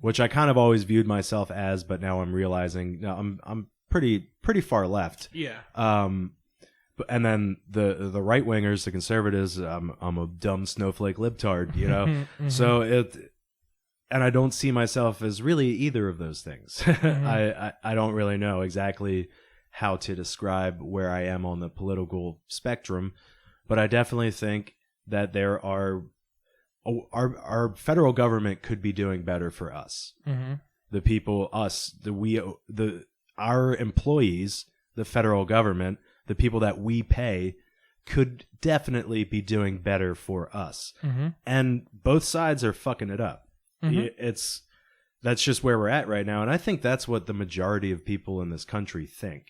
Speaker 1: which I kind of always viewed myself as, but now I'm realizing, no, I'm pretty far left.
Speaker 2: Yeah.
Speaker 1: And then the right wingers, the conservatives, I'm a dumb snowflake libtard, So and I don't see myself as really either of those things. I don't really know exactly how to describe where I am on the political spectrum. But I definitely think that there are our federal government could be doing better for us. The people, us, our employees, the federal government, the people that we pay, could definitely be doing better for us. And both sides are fucking it up. That's just where we're at right now. And I think that's what the majority of people in this country think.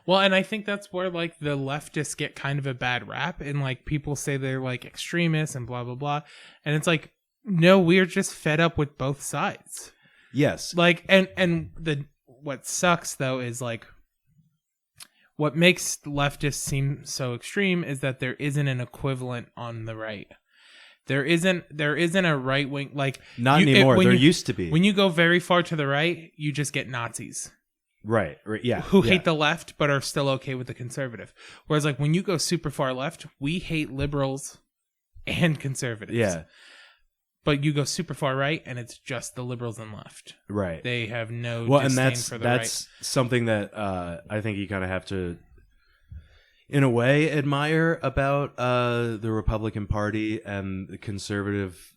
Speaker 2: Well, and I think that's where, like, the leftists get kind of a bad rap, and like people say they're like extremists and blah, blah, blah. And it's like, no, we're just fed up with both sides.
Speaker 1: Yes.
Speaker 2: Like, and what sucks though is, like, what makes leftists seem so extreme is that there isn't an equivalent on the right. There isn't a right wing like
Speaker 1: not anymore. There used to be.
Speaker 2: When you go very far to the right, you just get Nazis.
Speaker 1: Right. Yeah.
Speaker 2: Who hate the left but are still okay with the conservative. Whereas like when you go super far left, we hate liberals and conservatives.
Speaker 1: Yeah.
Speaker 2: But you go super far right and it's just the liberals and left.
Speaker 1: Right.
Speaker 2: They have no
Speaker 1: disdain
Speaker 2: for the
Speaker 1: that's something that I think you kind of have to in a way admire about the Republican Party and the conservative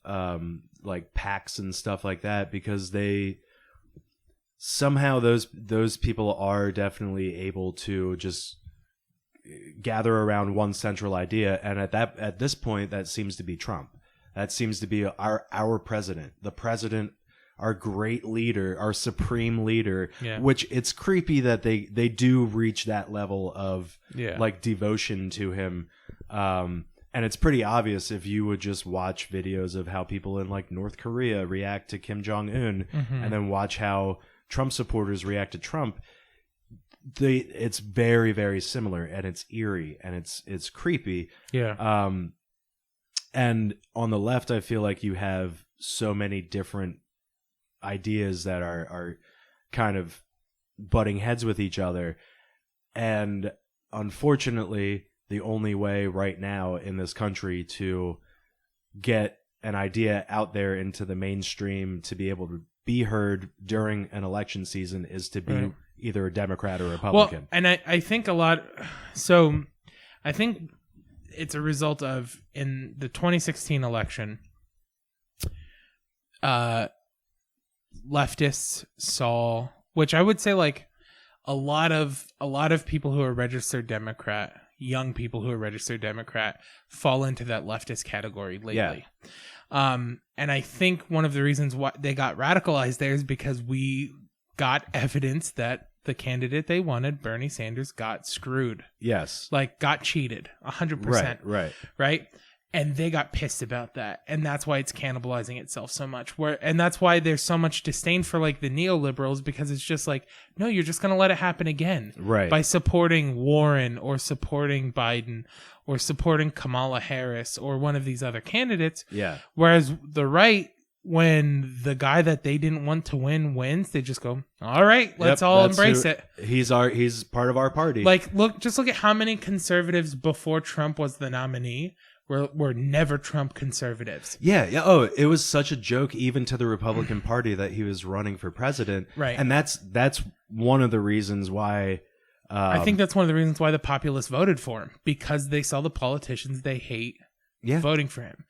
Speaker 1: like PACs and stuff like that, because they somehow those people are definitely able to just gather around one central idea, and at this point that seems to be Trump. That seems to be our president, the president, our great leader, our supreme leader. Yeah. Which it's creepy that they do reach that level of like devotion to him. And it's pretty obvious if you would just watch videos of how people in like North Korea react to Kim Jong-un, and then watch how Trump supporters react to Trump. It's very, very similar, and it's eerie, and it's creepy.
Speaker 2: Yeah.
Speaker 1: And on the left, I feel like you have so many different ideas that are kind of butting heads with each other. And unfortunately, the only way right now in this country to get an idea out there into the mainstream to be able to be heard during an election season is to be either a Democrat or Republican.
Speaker 2: Well, and I think a lot. So I think it's a result of, in the 2016 election, leftists saw, which I would say like a lot of people who are registered Democrat, young people who are registered Democrat, fall into that leftist category lately. Yeah. And I think one of the reasons why they got radicalized there is because we got evidence that the candidate they wanted, Bernie Sanders, got screwed.
Speaker 1: Yes.
Speaker 2: Like got cheated 100%. Right. And they got pissed about that. And that's why it's cannibalizing itself so much. And that's why there's so much disdain for like the neoliberals, because it's just like, no, you're just going to let it happen again.
Speaker 1: Right.
Speaker 2: By supporting Warren or supporting Biden or supporting Kamala Harris or one of these other candidates.
Speaker 1: Yeah.
Speaker 2: Whereas the right, when the guy that they didn't want to win wins, they just go, all right, let's all embrace it.
Speaker 1: He's part of our party.
Speaker 2: Like, look at how many conservatives before Trump was the nominee were never Trump conservatives.
Speaker 1: Yeah. Oh, it was such a joke even to the Republican Party that he was running for president.
Speaker 2: Right.
Speaker 1: And that's one of the reasons why.
Speaker 2: I think that's one of the reasons why the populists voted for him, because they saw the politicians they hate voting for him.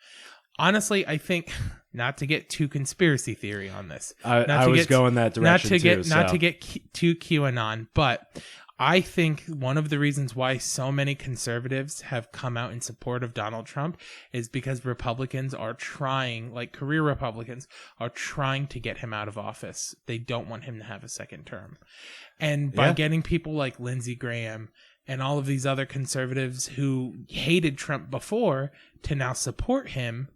Speaker 2: Honestly, I think, not to get too conspiracy theory on this.
Speaker 1: I was going that direction
Speaker 2: not to get too QAnon, but I think one of the reasons why so many conservatives have come out in support of Donald Trump is because Republicans are trying, like career Republicans, are trying to get him out of office. They don't want him to have a second term. And by getting people like Lindsey Graham and all of these other conservatives who hated Trump before to now support him,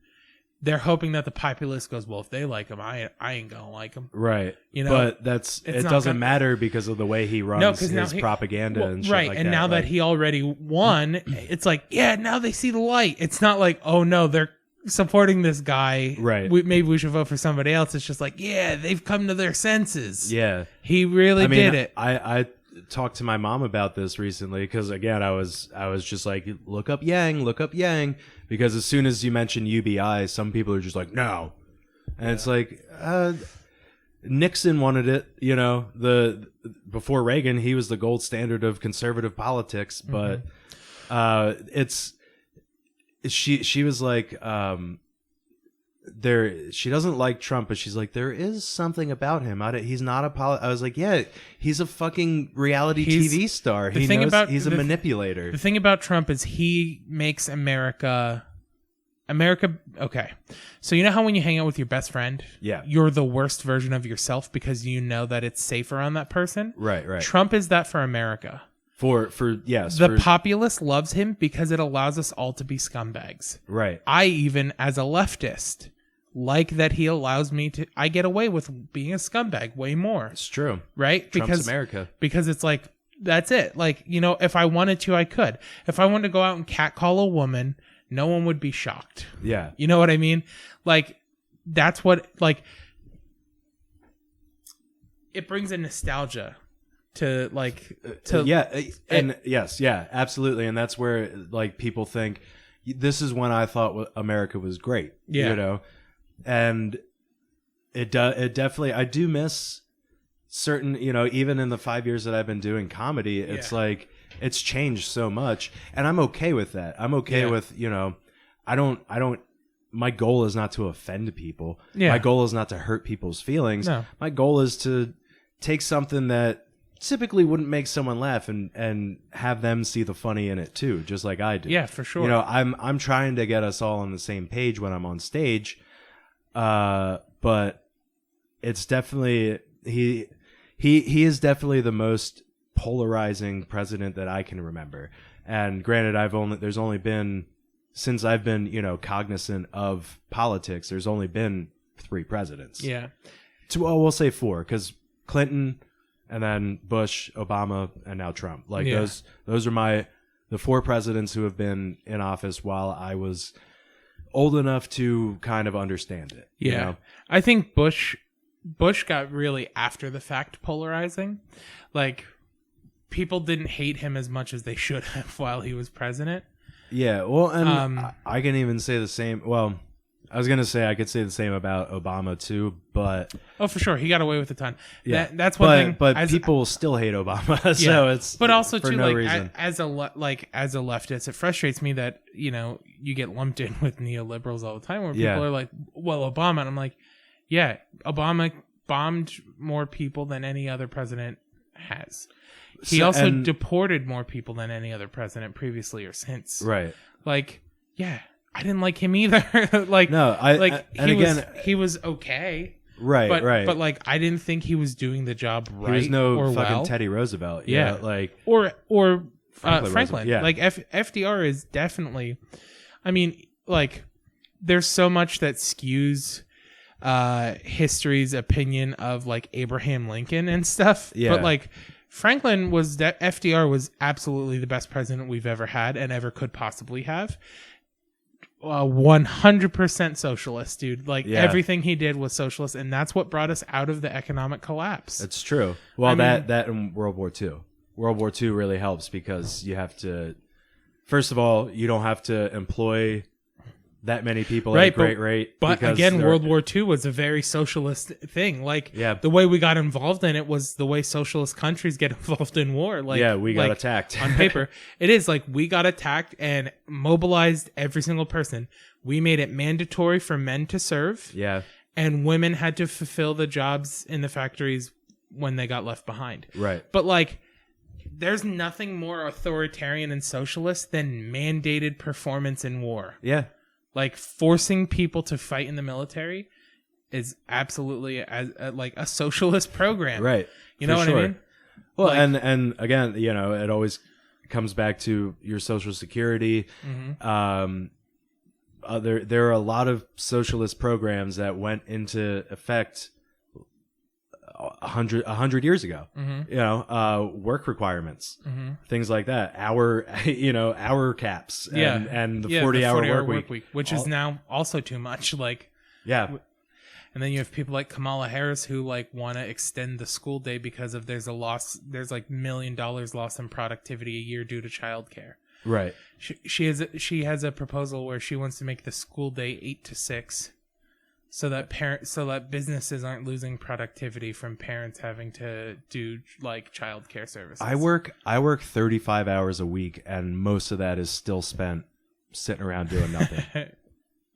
Speaker 2: they're hoping that the populace goes, well, if they like him, I ain't gonna like him.
Speaker 1: Right. You know, but it doesn't matter because of the way he runs his propaganda and shit like that.
Speaker 2: And now that he already won, it's like, now they see the light. It's not like, oh no, they're supporting this guy.
Speaker 1: Right.
Speaker 2: Maybe we should vote for somebody else. It's just like, they've come to their senses.
Speaker 1: Yeah.
Speaker 2: He really did it.
Speaker 1: I talked to my mom about this recently because, again, I was just like, look up Yang, because as soon as you mention UBI, some people are just like, no. And it's like, Nixon wanted it, you know, before Reagan, he was the gold standard of conservative politics, but she was like, she doesn't like Trump, but she's like, there is something about him. He's not I was like, he's a fucking reality TV star. He's a manipulator.
Speaker 2: The thing about Trump is he makes America. Okay. So you know how when you hang out with your best friend, you're the worst version of yourself because you know that it's safe around that person.
Speaker 1: Right.
Speaker 2: Trump is that for America.
Speaker 1: The
Speaker 2: populace loves him because it allows us all to be scumbags.
Speaker 1: Right.
Speaker 2: I even, as a leftist, like that he allows me to. I get away with being a scumbag way more.
Speaker 1: It's true.
Speaker 2: Right?
Speaker 1: Trump's America.
Speaker 2: Because it's like, that's it. Like, you know, if I wanted to, I could. If I wanted to go out and catcall a woman no one would be shocked.
Speaker 1: Yeah.
Speaker 2: You know what I mean? Like, that's what, like, it brings a nostalgia to, like, to
Speaker 1: yes, absolutely. And that's where, like, people think this is when I thought America was great.
Speaker 2: Yeah.
Speaker 1: You know? And it definitely, I do miss certain, you know, even in the 5 years that I've been doing comedy, it's like, it's changed so much, and I'm okay with that. I'm okay with, you know, I don't, my goal is not to offend people.
Speaker 2: Yeah.
Speaker 1: My goal is not to hurt people's feelings.
Speaker 2: No.
Speaker 1: My goal is to take something that typically wouldn't make someone laugh and have them see the funny in it too, just like I do.
Speaker 2: Yeah, for sure.
Speaker 1: You know, I'm trying to get us all on the same page when I'm on stage. But it's definitely, he is definitely the most polarizing president that I can remember. And granted, there's only been, since I've been, you know, cognizant of politics, there's only been 3 presidents.
Speaker 2: Yeah.
Speaker 1: We'll say 4, because Clinton, and then Bush, Obama, and now Trump. Like those are the 4 presidents who have been in office while I was old enough to kind of understand it.
Speaker 2: Yeah.
Speaker 1: You know?
Speaker 2: I think Bush got really after the fact polarizing. Like, people didn't hate him as much as they should have while he was president.
Speaker 1: Yeah, well, and I can even say the same. Well, I was going to say I could say the same about Obama too, but...
Speaker 2: Oh, for sure. He got away with a ton.
Speaker 1: Yeah.
Speaker 2: That's one thing.
Speaker 1: But people still hate Obama, so it's
Speaker 2: but also,
Speaker 1: for
Speaker 2: too,
Speaker 1: no
Speaker 2: like,
Speaker 1: reason.
Speaker 2: as a leftist, it frustrates me that, you know, you get lumped in with neoliberals all the time where people are like, well, Obama. And I'm like, yeah, Obama bombed more people than any other president has. He also deported more people than any other president previously or since.
Speaker 1: Right.
Speaker 2: Like, yeah, I didn't like him either. Like,
Speaker 1: no,
Speaker 2: he was okay.
Speaker 1: Right, right.
Speaker 2: But like, I didn't think he was doing the job right. He was
Speaker 1: no
Speaker 2: or
Speaker 1: fucking
Speaker 2: well.
Speaker 1: Teddy Roosevelt.
Speaker 2: Yeah,
Speaker 1: like
Speaker 2: or
Speaker 1: Franklin.
Speaker 2: Yeah, like FDR is definitely. I mean, like, there's so much that skews history's opinion of like Abraham Lincoln and stuff.
Speaker 1: Yeah,
Speaker 2: but like, Franklin was FDR was absolutely the best president we've ever had and ever could possibly have. 100% socialist, dude. Like, everything he did was socialist, and that's what brought us out of the economic collapse.
Speaker 1: It's true. Well, that and World War II. World War II really helps because you have to, first of all, you don't have to employ that many people at a great rate.
Speaker 2: But again, World War II was a very socialist thing. Like, the way we got involved in it was the way socialist countries get involved in war. Like,
Speaker 1: we got attacked.
Speaker 2: On paper, it is like we got attacked and mobilized every single person. We made it mandatory for men to serve.
Speaker 1: Yeah.
Speaker 2: And women had to fulfill the jobs in the factories when they got left behind.
Speaker 1: Right.
Speaker 2: But like, there's nothing more authoritarian and socialist than mandated performance in war.
Speaker 1: Yeah.
Speaker 2: Like, forcing people to fight in the military is absolutely like a socialist program.
Speaker 1: Right.
Speaker 2: You know what I mean?
Speaker 1: Well, like, and again, you know, it always comes back to your Social Security. Mm-hmm. There are a lot of socialist programs that went into effect 100 years ago. Mm-hmm. You know, work requirements, things like that. Hour caps, and the 40-hour work week,
Speaker 2: which is now also too much. Like,
Speaker 1: yeah.
Speaker 2: And then you have people like Kamala Harris who like want to extend the school day because of there's like $1 million loss in productivity a year due to childcare.
Speaker 1: Right.
Speaker 2: She has a proposal where she wants to make the school day 8 to 6. So that businesses aren't losing productivity from parents having to do like childcare services.
Speaker 1: I work 35 hours a week, and most of that is still spent sitting around doing nothing.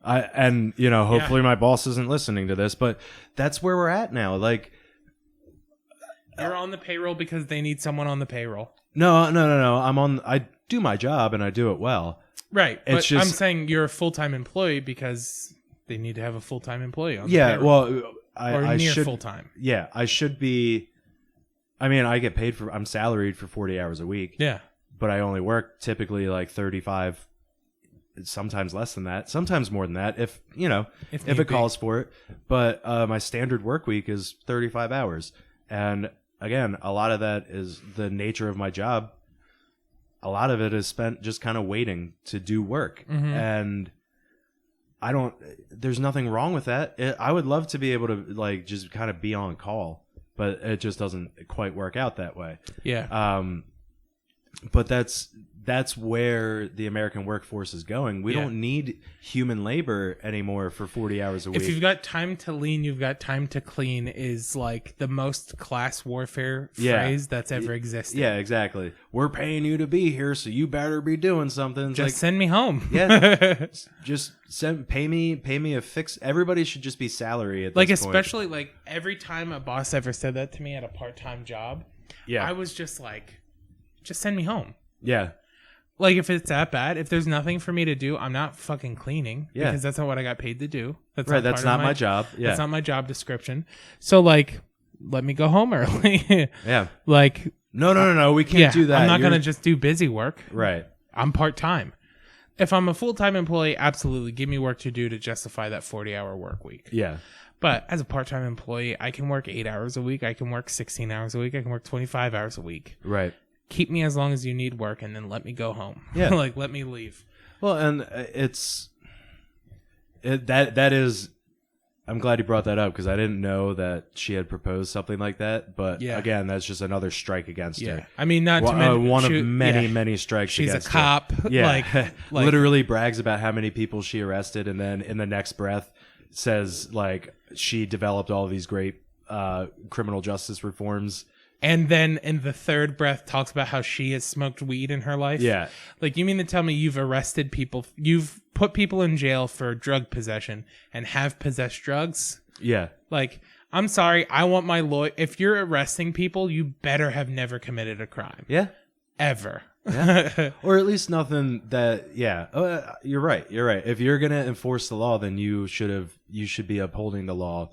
Speaker 1: Hopefully my boss isn't listening to this, but that's where we're at now. Like,
Speaker 2: you're on the payroll because they need someone on the payroll.
Speaker 1: No. I do my job and I do it well.
Speaker 2: Right. But I'm saying you're a full-time employee because they need to have a full-time employee on the payroll.
Speaker 1: Well, I
Speaker 2: near
Speaker 1: should
Speaker 2: full-time.
Speaker 1: Yeah, I should be. I mean, I get paid I'm salaried for 40 hours a week.
Speaker 2: Yeah.
Speaker 1: But I only work typically like 35, sometimes less than that, sometimes more than that if it calls for it. But my standard work week is 35 hours. And again, a lot of that is the nature of my job. a lot of it is spent just kind of waiting to do work.
Speaker 2: Mm-hmm.
Speaker 1: And there's nothing wrong with that. I would love to be able to like just kind of be on call, but it just doesn't quite work out that way.
Speaker 2: Yeah.
Speaker 1: But that's where the American workforce is going. We don't need human labor anymore for 40 hours a week.
Speaker 2: If you've got time to lean, you've got time to clean is like the most class warfare phrase that's ever existed.
Speaker 1: Yeah, exactly. We're paying you to be here, so you better be doing something.
Speaker 2: Just send me home.
Speaker 1: Yeah. Just pay me a fix. Everybody should just be salary at this
Speaker 2: like,
Speaker 1: point.
Speaker 2: especially like every time a boss ever said that to me at a part-time job, I was just like, just send me home.
Speaker 1: Yeah.
Speaker 2: Like, if it's that bad, if there's nothing for me to do, I'm not fucking cleaning.
Speaker 1: Yeah.
Speaker 2: Because that's not what I got paid to do. That's
Speaker 1: right, that's not my job. Yeah.
Speaker 2: That's not my job description. So, like, let me go home early.
Speaker 1: Yeah.
Speaker 2: Like...
Speaker 1: No. We can't do that.
Speaker 2: I'm not going to just do busy work.
Speaker 1: Right.
Speaker 2: I'm part-time. If I'm a full-time employee, absolutely, give me work to do to justify that 40-hour work week.
Speaker 1: Yeah.
Speaker 2: But as a part-time employee, I can work 8 hours a week. I can work 16 hours a week. I can work 25 hours a week.
Speaker 1: Right.
Speaker 2: Keep me as long as you need work, and then let me go home.
Speaker 1: Yeah.
Speaker 2: Like, let me leave.
Speaker 1: Well, and that is, I'm glad you brought that up because I didn't know that she had proposed something like that. But again, that's just another strike against her.
Speaker 2: I mean, not to mention
Speaker 1: one of many strikes
Speaker 2: she's
Speaker 1: against
Speaker 2: a cop.
Speaker 1: her. Yeah.
Speaker 2: like
Speaker 1: literally brags about how many people she arrested, and then in the next breath says like she developed all these great criminal justice reforms.
Speaker 2: And then in the third breath talks about how she has smoked weed in her life.
Speaker 1: Yeah.
Speaker 2: Like, you mean to tell me you've arrested people, you've put people in jail for drug possession and have possessed drugs?
Speaker 1: Yeah.
Speaker 2: Like, I'm sorry, I want my lawyer. If you're arresting people, you better have never committed a crime.
Speaker 1: Yeah.
Speaker 2: Ever.
Speaker 1: Yeah. Or at least nothing that, you're right. If you're going to enforce the law, then you should be upholding the law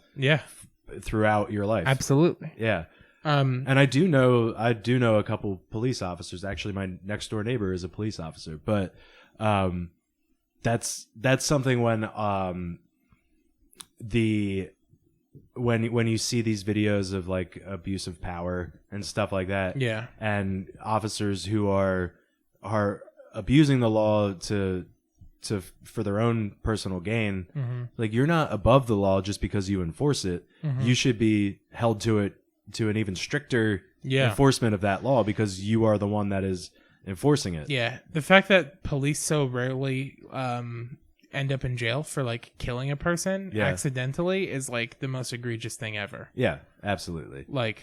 Speaker 1: throughout your life.
Speaker 2: Absolutely.
Speaker 1: Yeah. And I do know a couple police officers. Actually, my next door neighbor is a police officer. But that's something when when you see these videos of like abuse of power and stuff like that.
Speaker 2: Yeah.
Speaker 1: And officers who are abusing the law for their own personal gain. Mm-hmm. Like, you're not above the law just because you enforce it. Mm-hmm. You should be held to an even stricter enforcement of that law because you are the one that is enforcing it.
Speaker 2: Yeah. The fact that police so rarely end up in jail for like killing a person accidentally is like the most egregious thing ever.
Speaker 1: Yeah, absolutely.
Speaker 2: Like,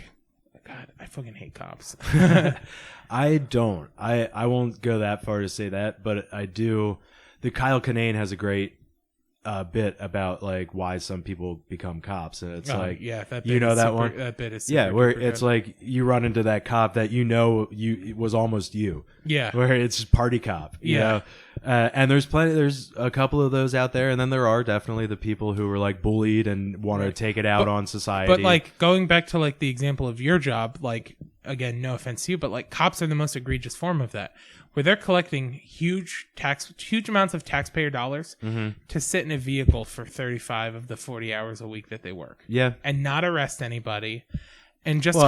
Speaker 2: God, I fucking hate cops.
Speaker 1: I don't. I won't go that far to say that, but I do. The Kyle Kinane has a great bit about like why some people become cops, and it's that bit you know that super, one that bit is super
Speaker 2: where
Speaker 1: it's good. Like you run into that cop that it was almost you, where it's party cop, you know. And there's a couple of those out there, and then there are definitely the people who are like bullied and want to take it out on society.
Speaker 2: But like going back to like the example of your job, like again, no offense to you, but like cops are the most egregious form of that, where they're collecting huge amounts of taxpayer dollars to sit in a vehicle for 35 of the 40 hours a week that they work. Yeah. And not arrest anybody and just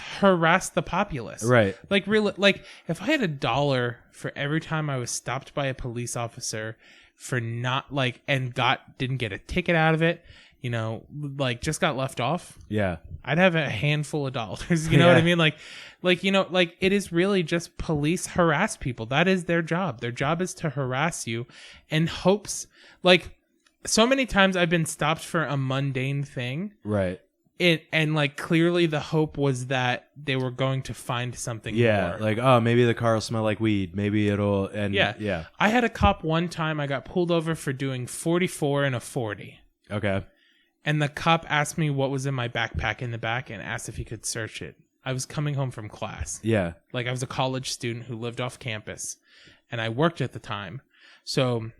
Speaker 2: harass the populace. Right. Like really, like if I had $1 for every time I was stopped by a police officer for not like didn't get a ticket out of it, you know, like just got left off. Yeah. I'd have a handful of dollars. You know what I mean? Like, you know, like it is really just police harass people. That is their job. Their job is to harass you in hopes, like so many times I've been stopped for a mundane thing. Right. And like clearly the hope was that they were going to find something more.
Speaker 1: Like, oh, maybe the car will smell like weed. Maybe it'll, and yeah.
Speaker 2: I had a cop one time, I got pulled over for doing 44 and a 40. Okay. And the cop asked me what was in my backpack in the back and asked if he could search it. I was coming home from class. Yeah. Like I was a college student who lived off campus and I worked at the time. So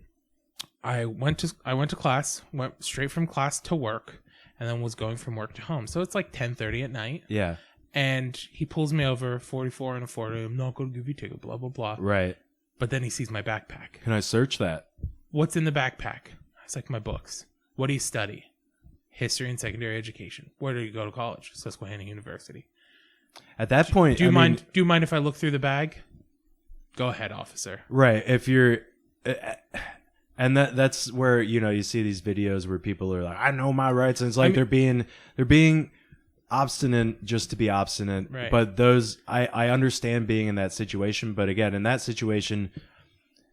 Speaker 2: I went to class, went straight from class to work, and then was going from work to home. So it's like 10:30 at night. Yeah. And he pulls me over, 44 and a 40. I'm not going to give you a ticket, blah, blah, blah. Right. But then he sees my backpack.
Speaker 1: Can I search that?
Speaker 2: What's in the backpack? It's like my books. What do you study? History and secondary education. Where do you go to college? Susquehanna University.
Speaker 1: At that point,
Speaker 2: do you mind if I look through the bag? Go ahead, officer.
Speaker 1: Right. If you're, and that's where, you see these videos where people are like, I know my rights. And it's like, they're being obstinate just to be obstinate.
Speaker 2: Right.
Speaker 1: But I understand being in that situation. But again, in that situation,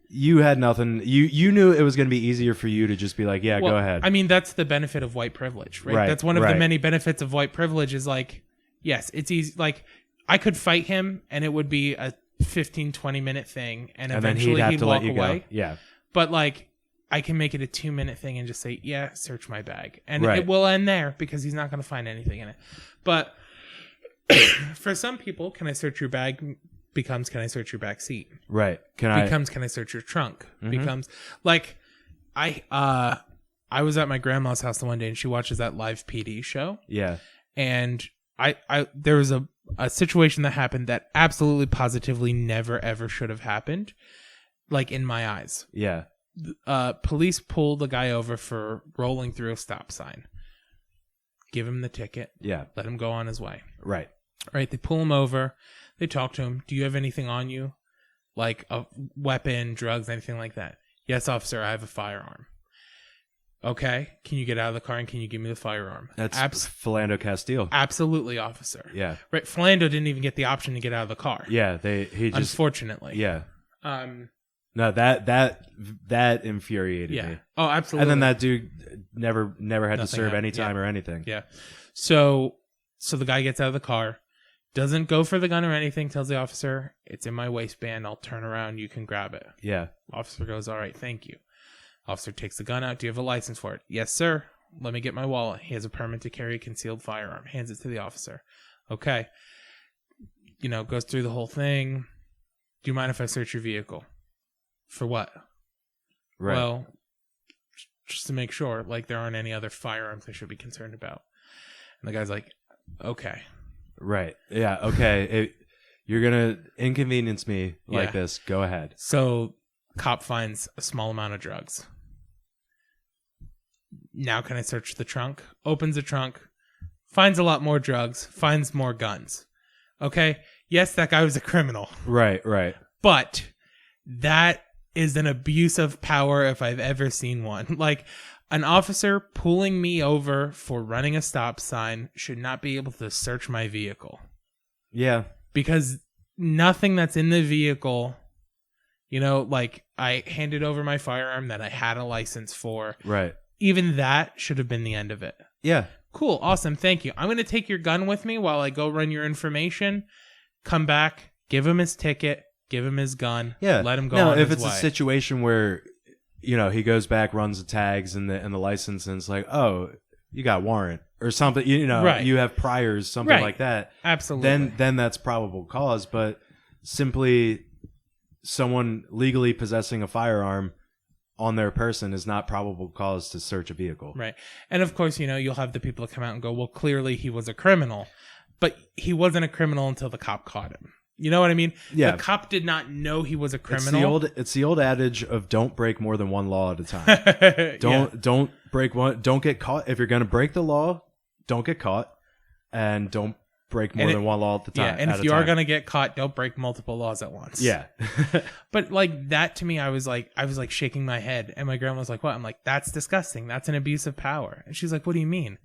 Speaker 1: you had nothing. You knew it was going to be easier for you to just be like, yeah, go ahead.
Speaker 2: I mean, that's the benefit of white privilege, right? That's one of the many benefits of white privilege is like, yes, it's easy. Like, I could fight him and it would be a 15-20 minute thing, and eventually he'd walk away.
Speaker 1: Yeah.
Speaker 2: But like, I can make it a 2-minute thing and just say, yeah, search my bag. And it will end there because he's not going to find anything in it. But for some people, can I search your bag becomes, can I search your back seat?
Speaker 1: Right. Can
Speaker 2: I search your trunk? Becomes like, I was at my grandma's house the one day and she watches that live PD show.
Speaker 1: Yeah.
Speaker 2: And there was a situation that happened that absolutely positively never ever should have happened, like in my eyes.
Speaker 1: Yeah.
Speaker 2: Police pull the guy over for rolling through a stop sign. Give him the ticket.
Speaker 1: Yeah.
Speaker 2: Let him go on his way.
Speaker 1: Right.
Speaker 2: Right. They pull him over. They talk to him. Do you have anything on you? Like a weapon, drugs, anything like that? Yes, officer, I have a firearm. Okay. Can you get out of the car and can you give me the firearm?
Speaker 1: That's Philando Castile.
Speaker 2: Absolutely, officer.
Speaker 1: Yeah.
Speaker 2: Right. Philando didn't even get the option to get out of the car.
Speaker 1: Yeah. He just,
Speaker 2: unfortunately.
Speaker 1: Yeah. No, that infuriated me.
Speaker 2: Oh, absolutely.
Speaker 1: And then that dude never had to serve any time or anything.
Speaker 2: Yeah. So the guy gets out of the car, doesn't go for the gun or anything, tells the officer, it's in my waistband, I'll turn around, you can grab it.
Speaker 1: Yeah.
Speaker 2: Officer goes, all right, thank you. Officer takes the gun out. Do you have a license for it? Yes, sir. Let me get my wallet. He has a permit to carry a concealed firearm. Hands it to the officer. Okay. Goes through the whole thing. Do you mind if I search your vehicle? For what?
Speaker 1: Right.
Speaker 2: Well, just to make sure, like, there aren't any other firearms I should be concerned about. And the guy's like, okay.
Speaker 1: Right. Yeah. Okay. You're going to inconvenience me like this. Go ahead.
Speaker 2: So cop finds a small amount of drugs. Now can I search the trunk? Opens the trunk, finds a lot more drugs, finds more guns. Okay? Yes, that guy was a criminal.
Speaker 1: Right.
Speaker 2: But that is an abuse of power if I've ever seen one. Like, an officer pulling me over for running a stop sign should not be able to search my vehicle.
Speaker 1: Yeah.
Speaker 2: Because nothing that's in the vehicle, like, I handed over my firearm that I had a license for.
Speaker 1: Right.
Speaker 2: Even that should have been the end of it.
Speaker 1: Yeah.
Speaker 2: Cool. Awesome. Thank you. I'm going to take your gun with me while I go run your information. Come back. Give him his ticket. Give him his gun.
Speaker 1: Yeah.
Speaker 2: Let him go on his way.
Speaker 1: If it's a situation where, he goes back, runs the tags and the license, and it's like, oh, you got warrant or something,
Speaker 2: right.
Speaker 1: You have priors, something like that.
Speaker 2: Absolutely.
Speaker 1: Then that's probable cause. But simply someone legally possessing a firearm on their person is not probable cause to search a vehicle.
Speaker 2: Right. And of course, you'll have the people that come out and go, well, clearly he was a criminal. But he wasn't a criminal until the cop caught him. You know what I mean?
Speaker 1: Yeah.
Speaker 2: The cop did not know he was a criminal.
Speaker 1: It's the old adage of don't break more than one law at a time. Don't break one. Don't get caught. If you're going to break the law, don't get caught, and don't break more than one law at the time.
Speaker 2: Yeah, and if you are going to get caught, don't break multiple laws at once.
Speaker 1: Yeah.
Speaker 2: But like that to me, I was like shaking my head, and my grandma was like, "What?" I'm like, "That's disgusting. That's an abuse of power." And she's like, "What do you mean?"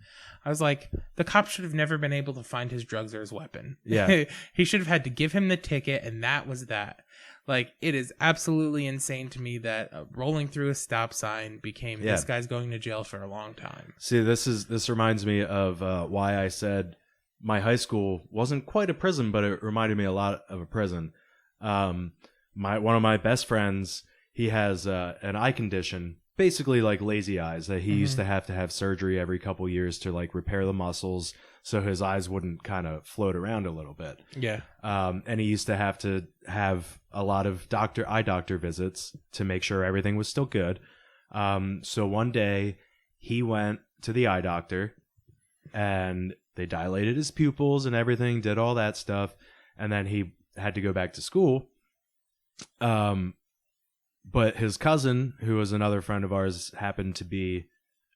Speaker 2: I was like, the cop should have never been able to find his drugs or his weapon.
Speaker 1: Yeah.
Speaker 2: He should have had to give him the ticket, and that was that. Like, it is absolutely insane to me that rolling through a stop sign became this guy's going to jail for a long time.
Speaker 1: See, this reminds me of why I said my high school wasn't quite a prison, but it reminded me a lot of a prison. One of my best friends, he has an eye condition. Basically like lazy eyes that he used to have surgery every couple years to like repair the muscles so his eyes wouldn't kind of float around a little bit.
Speaker 2: Yeah.
Speaker 1: And he used to have a lot of eye doctor visits to make sure everything was still good. So one day he went to the eye doctor and they dilated his pupils and everything, did all that stuff. And then he had to go back to school. But his cousin, who was another friend of ours, happened to be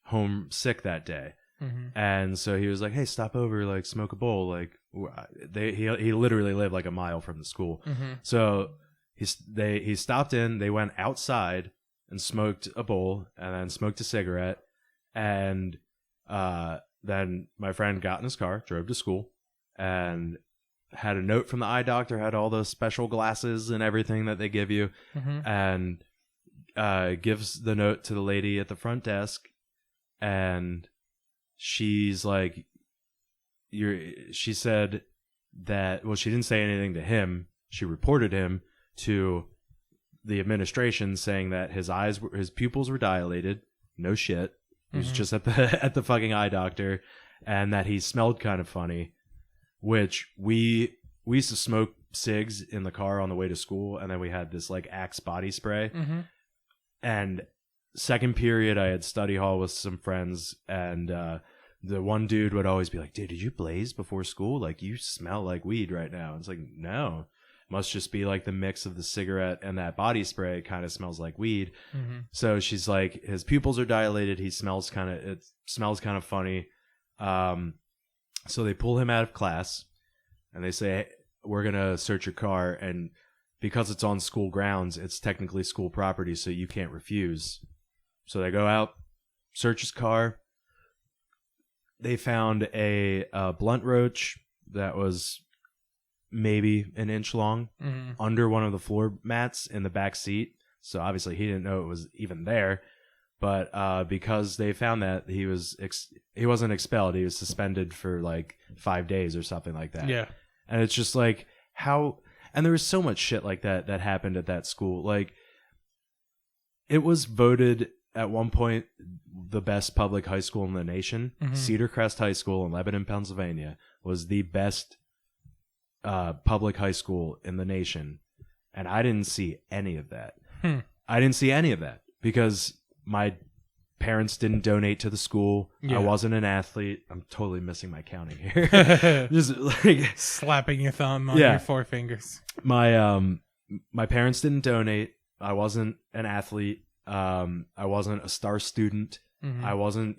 Speaker 1: home sick that day. Mm-hmm. And so he was like, hey, stop over, like, smoke a bowl. Like, he literally lived like a mile from the school. Mm-hmm. So he stopped in. They went outside and smoked a bowl, and then smoked a cigarette, and then my friend got in his car, drove to school, and had a note from the eye doctor, had all the special glasses and everything that they give you, and gives the note to the lady at the front desk, and she's like, she said that, well, she didn't say anything to him. She reported him to the administration, saying that his pupils were dilated. No shit. He was just at the fucking eye doctor, and that he smelled kind of funny, which we used to smoke cigs in the car on the way to school, and then we had this like Axe body spray. And second period, I had study hall with some friends, and the one dude would always be like, dude, did you blaze before school? Like, you smell like weed right now. It's like, no. Must just be like the mix of the cigarette and that body spray kind of smells like weed. So she's like, his pupils are dilated. It smells kind of funny. So they pull him out of class, and they say, hey, we're going to search your car. And because it's on school grounds, it's technically school property, so you can't refuse. So they go out, search his car. They found a blunt roach that was maybe an inch long under one of the floor mats in the back seat. So obviously he didn't know it was even there. But because they found that, he wasn't expelled. He was suspended for like 5 days or something like that.
Speaker 2: Yeah.
Speaker 1: And it's just like, how... And there was so much shit like that happened at that school. Like, it was voted at one point the best public high school in the nation. Cedar Crest High School in Lebanon, Pennsylvania was the best public high school in the nation. And I didn't see any of that. I didn't see any of that because my parents didn't donate to the school. I wasn't an athlete. I'm totally missing my counting here. Just like
Speaker 2: slapping your thumb on your four fingers.
Speaker 1: My parents didn't donate. I wasn't an athlete. I wasn't a star student. I wasn't,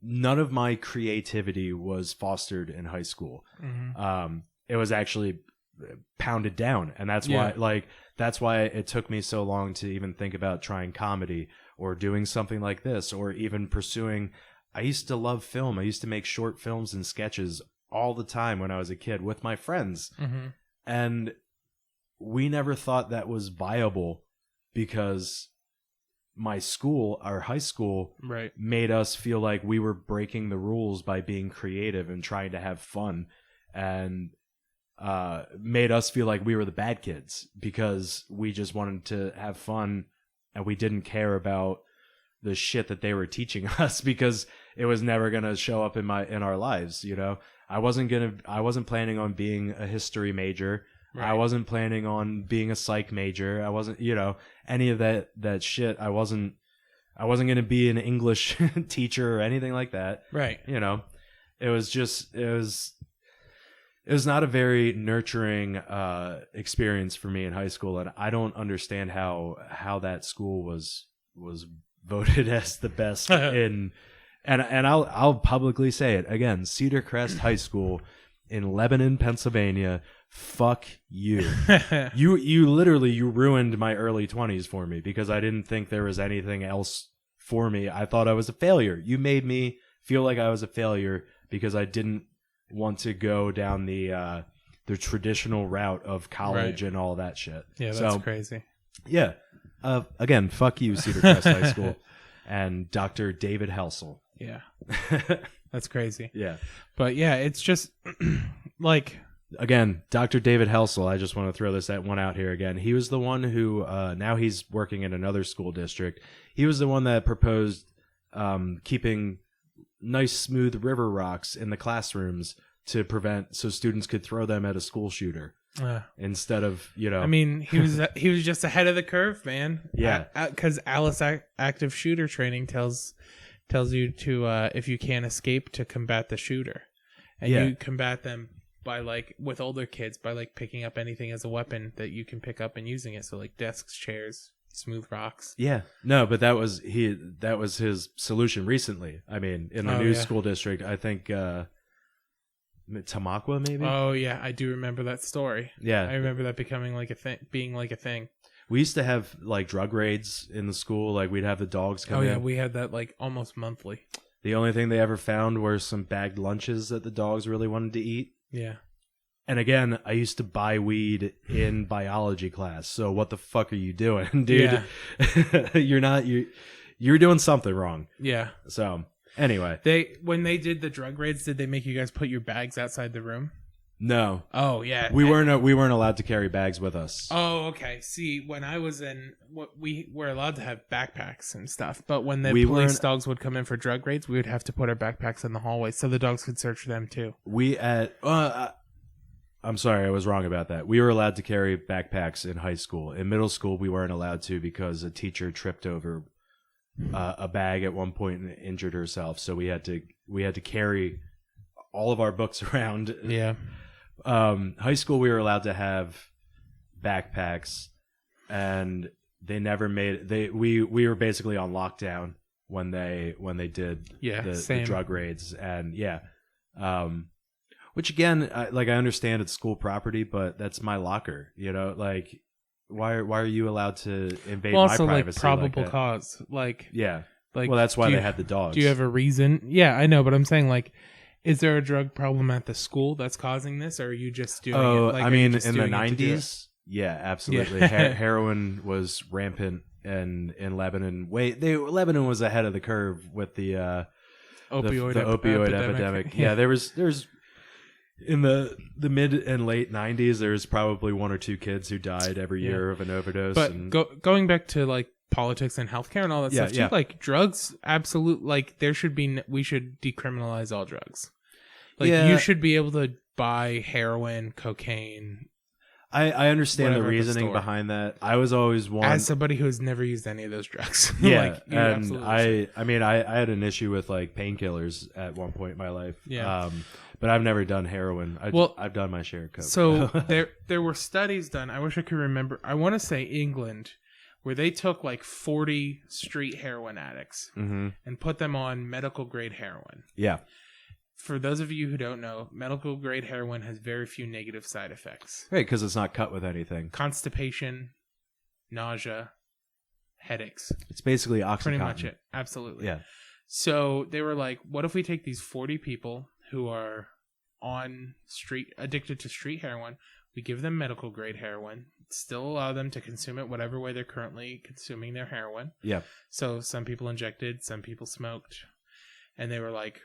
Speaker 1: none of my creativity was fostered in high school. It was actually pounded down, and that's why it took me so long to even think about trying comedy or doing something like this, or even pursuing. I used to love film. I used to make short films and sketches all the time when I was a kid with my friends, and we never thought that was viable because my school, our high school, made us feel like we were breaking the rules by being creative and trying to have fun, and made us feel like we were the bad kids because we just wanted to have fun and we didn't care about the shit that they were teaching us because it was never going to show up in our lives. I wasn't planning on being a history major. I wasn't planning on being a psych major. I wasn't, any of that shit. I wasn't going to be an English teacher or anything like that. Right. It was not a very nurturing experience for me in high school, and I don't understand how that school was voted as the best in. And I'll publicly say it again: Cedar Crest High School in Lebanon, Pennsylvania. Fuck you. You literally ruined my early 20s for me because I didn't think there was anything else for me. I thought I was a failure. You made me feel like I was a failure because I didn't want to go down the traditional route of college and all that shit.
Speaker 2: Yeah, that's crazy.
Speaker 1: Yeah. Again, fuck you, Cedar Crest High School, and Dr. David Helsel.
Speaker 2: Yeah. That's crazy.
Speaker 1: Yeah.
Speaker 2: But yeah, it's just like...
Speaker 1: Again, Dr. David Helsel, I just want to throw that one out here again. He was the one who, now he's working in another school district. He was the one that proposed keeping nice smooth river rocks in the classrooms so students could throw them at a school shooter instead of I
Speaker 2: mean, he was just ahead of the curve, man.
Speaker 1: Yeah,
Speaker 2: because Alice active shooter training tells you to if you can't escape, to combat the shooter, and you combat them by with older kids by picking up anything as a weapon that you can pick up and using it. So desks, chairs, smooth rocks.
Speaker 1: Yeah. No, but that was his solution recently. I mean, in the new school district, I think Tamaqua, maybe.
Speaker 2: Oh yeah, I do remember that story.
Speaker 1: Yeah,
Speaker 2: I remember that becoming like a thing, being like a thing.
Speaker 1: We used to have like drug raids in the school. Like we'd have the dogs come in.
Speaker 2: Oh yeah, we had that like almost monthly.
Speaker 1: The only thing they ever found were some bagged lunches that the dogs really wanted to eat.
Speaker 2: Yeah.
Speaker 1: And again, I used to buy weed in biology class. So what the fuck are you doing, dude?
Speaker 2: Yeah.
Speaker 1: You're doing something wrong.
Speaker 2: Yeah.
Speaker 1: So anyway,
Speaker 2: when they did the drug raids, did they make you guys put your bags outside the room?
Speaker 1: no.
Speaker 2: Oh yeah.
Speaker 1: We weren't allowed to carry bags with us.
Speaker 2: Oh okay. See, when I was in, we were allowed to have backpacks and stuff, but when the
Speaker 1: We
Speaker 2: police
Speaker 1: weren't-
Speaker 2: dogs would come in for drug raids, we would have to put our backpacks in the hallway so the dogs could search them too.
Speaker 1: I'm sorry, I was wrong about that. We were allowed to carry backpacks in high school. In middle school, we weren't allowed to because a teacher tripped over a bag at one point and injured herself. So we had to carry all of our books around.
Speaker 2: Yeah.
Speaker 1: High school, we were allowed to have backpacks, and they never made it. We were basically on lockdown when they did the drug raids, and which again, I understand it's school property, but that's my locker. You know, like why are you allowed to invade my privacy?
Speaker 2: Also, like probable
Speaker 1: that?
Speaker 2: cause, like
Speaker 1: well, that's why they had the dogs.
Speaker 2: Do you have a reason? Yeah, I know, but I'm saying like, is there a drug problem at the school that's causing this, or are you just doing it? Like,
Speaker 1: I mean, in the 90s, yeah, absolutely.
Speaker 2: Yeah.
Speaker 1: Heroin was rampant in Lebanon. Lebanon was ahead of the curve with the opioid epidemic. Yeah, there was in the mid and late 90s, there's probably one or two kids who died every year of an overdose.
Speaker 2: But going back to like politics and healthcare and all that stuff too, like drugs, absolute, like we should decriminalize all drugs. Like you should be able to buy heroin, cocaine.
Speaker 1: I understand the reasoning behind that. I was always one
Speaker 2: as somebody who has never used any of those drugs.
Speaker 1: Yeah, and I had an issue with like painkillers at one point in my life.
Speaker 2: Yeah.
Speaker 1: But I've never done heroin. I've done my share of coke.
Speaker 2: So there were studies done. I wish I could remember. I want to say England, where they took like 40 street heroin addicts and put them on medical grade heroin.
Speaker 1: Yeah.
Speaker 2: For those of you who don't know, medical grade heroin has very few negative side effects.
Speaker 1: Right, because it's not cut with anything.
Speaker 2: Constipation, nausea, headaches.
Speaker 1: It's basically Oxycontin.
Speaker 2: Pretty much it. Absolutely.
Speaker 1: Yeah.
Speaker 2: So they were like, what if we take these 40 people who are addicted to street heroin, we give them medical grade heroin, still allow them to consume it whatever way they're currently consuming their heroin.
Speaker 1: Yeah.
Speaker 2: So some people injected, some people smoked, and they were like,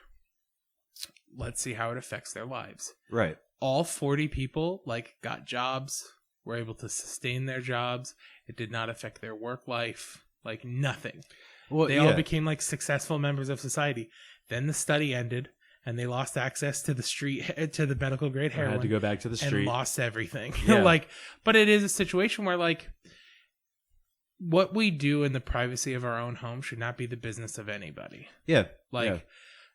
Speaker 2: let's see how it affects their lives.
Speaker 1: Right.
Speaker 2: All 40 people like got jobs, were able to sustain their jobs. It did not affect their work life, like nothing. Well, they all became like successful members of society. Then the study ended, and they lost access to the medical grade heroin.
Speaker 1: Had to go back to the street
Speaker 2: and lost everything.
Speaker 1: Yeah.
Speaker 2: But it is a situation where like what we do in the privacy of our own home should not be the business of anybody.
Speaker 1: Yeah.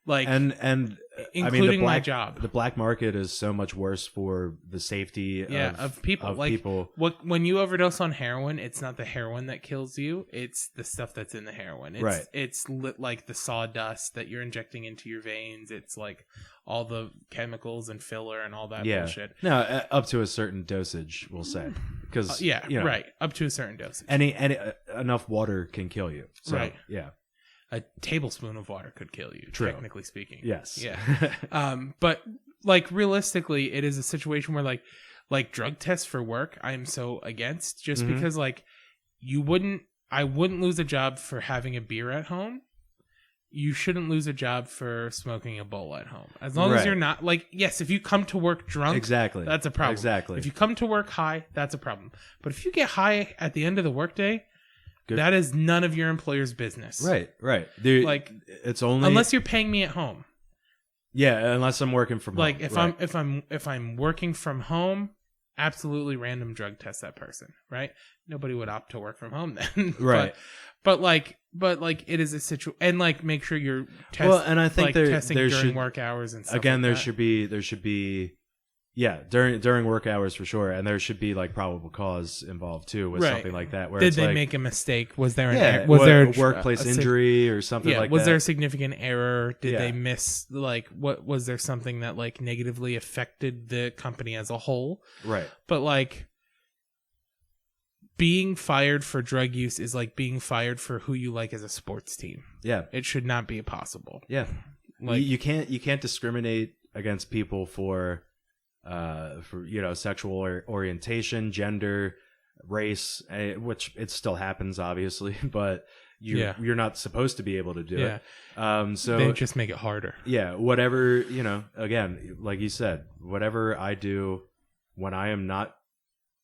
Speaker 2: And including my job.
Speaker 1: The black market is so much worse for the safety
Speaker 2: of people. When you overdose on heroin, it's not the heroin that kills you, it's the stuff that's in the heroin. It's like the sawdust that you're injecting into your veins. It's like all the chemicals and filler and all that bullshit.
Speaker 1: No, up to a certain dosage, we'll say. Because
Speaker 2: right, up to a certain dosage.
Speaker 1: Any enough water can kill you. So,
Speaker 2: right.
Speaker 1: Yeah.
Speaker 2: A tablespoon of water could kill you, technically speaking.
Speaker 1: Yes.
Speaker 2: Yeah. But like realistically, it is a situation where like drug tests for work, I'm so against, just because like I wouldn't lose a job for having a beer at home. You shouldn't lose a job for smoking a bowl at home. As long as you're not like, yes, if you come to work drunk,
Speaker 1: exactly,
Speaker 2: that's a problem.
Speaker 1: Exactly.
Speaker 2: If you come to work high, that's a problem. But if you get high at the end of the workday, that is none of your employer's business.
Speaker 1: Right. Dude,
Speaker 2: like
Speaker 1: it's only
Speaker 2: unless you're paying me at home.
Speaker 1: Yeah, unless I'm working from home.
Speaker 2: Like if I'm working from home, absolutely random drug test that person, right? Nobody would opt to work from home then.
Speaker 1: Right.
Speaker 2: But it is a situation, and like make sure you're
Speaker 1: and I think
Speaker 2: testing
Speaker 1: there
Speaker 2: during
Speaker 1: should,
Speaker 2: work hours and stuff.
Speaker 1: Again,
Speaker 2: like
Speaker 1: there should be Yeah, during work hours for sure, and there should be like probable cause involved too with something like that. Where
Speaker 2: did
Speaker 1: it's
Speaker 2: they
Speaker 1: like,
Speaker 2: make a mistake? Was there
Speaker 1: a workplace injury or something like that?
Speaker 2: Was there a significant error? Did they
Speaker 1: Yeah.
Speaker 2: miss like what was there something that like negatively affected the company as a whole?
Speaker 1: Right.
Speaker 2: But like being fired for drug use is like being fired for who you like as a sports team.
Speaker 1: Yeah.
Speaker 2: It should not be possible.
Speaker 1: Yeah.
Speaker 2: Like
Speaker 1: you can't discriminate against people for sexual orientation, gender, race, which it still happens obviously, but you're not supposed to be able to do it. So
Speaker 2: they just make it harder.
Speaker 1: Yeah, whatever, again, like you said, whatever I do when I am not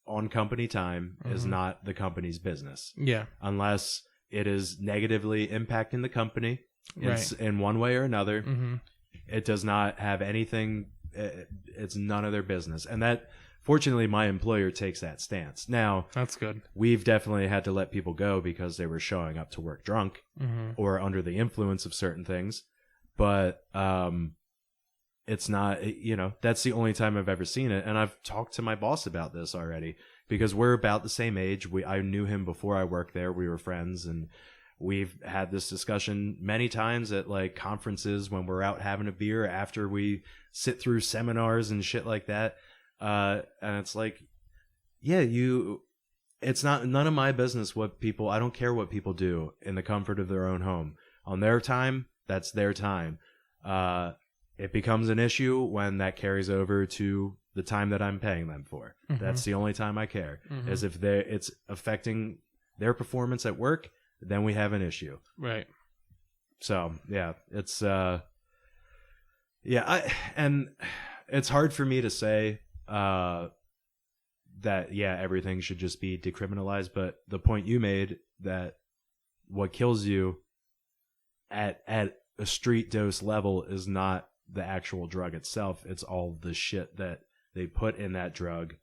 Speaker 1: on company time is not the company's business.
Speaker 2: Yeah.
Speaker 1: Unless it is negatively impacting the company in one way or another.
Speaker 2: Mm-hmm.
Speaker 1: It does not have anything. It's none of their business. And that, fortunately, my employer takes that stance. Now,
Speaker 2: that's good.
Speaker 1: We've definitely had to let people go because they were showing up to work drunk or under the influence of certain things. But it's not, that's the only time I've ever seen it. And I've talked to my boss about this already because we're about the same age. I knew him before I worked there. We were friends, and we've had this discussion many times at like conferences when we're out having a beer after we sit through seminars and shit like that. And it's like, it's not none of my business what people, I don't care what people do in the comfort of their own home. On their time, that's their time. It becomes an issue when that carries over to the time that I'm paying them for. That's the only time I care, is if it's affecting their performance at work, then we have an issue. Right. So, yeah, it's, and it's hard for me to say, that, everything should just be decriminalized. But the point you made that what kills you at a street dose level is not the actual drug itself. It's all the shit that they put in that drug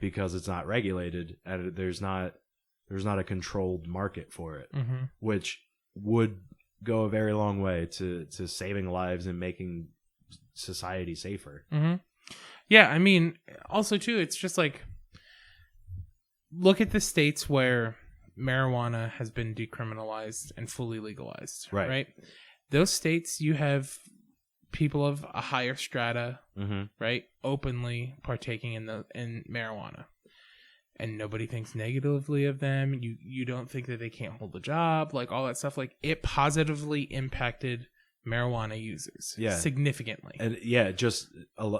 Speaker 1: because it's not regulated and there's not a controlled market for it, which would go a very long way to saving lives and making society safer.
Speaker 2: Yeah, I mean, also too, it's just like, look at the states where marijuana has been decriminalized and fully legalized, right? Those states, you have people of a higher strata, right, openly partaking in marijuana. And nobody thinks negatively of them. You don't think that they can't hold a job, like all that stuff. Like, it positively impacted marijuana users significantly. And
Speaker 1: just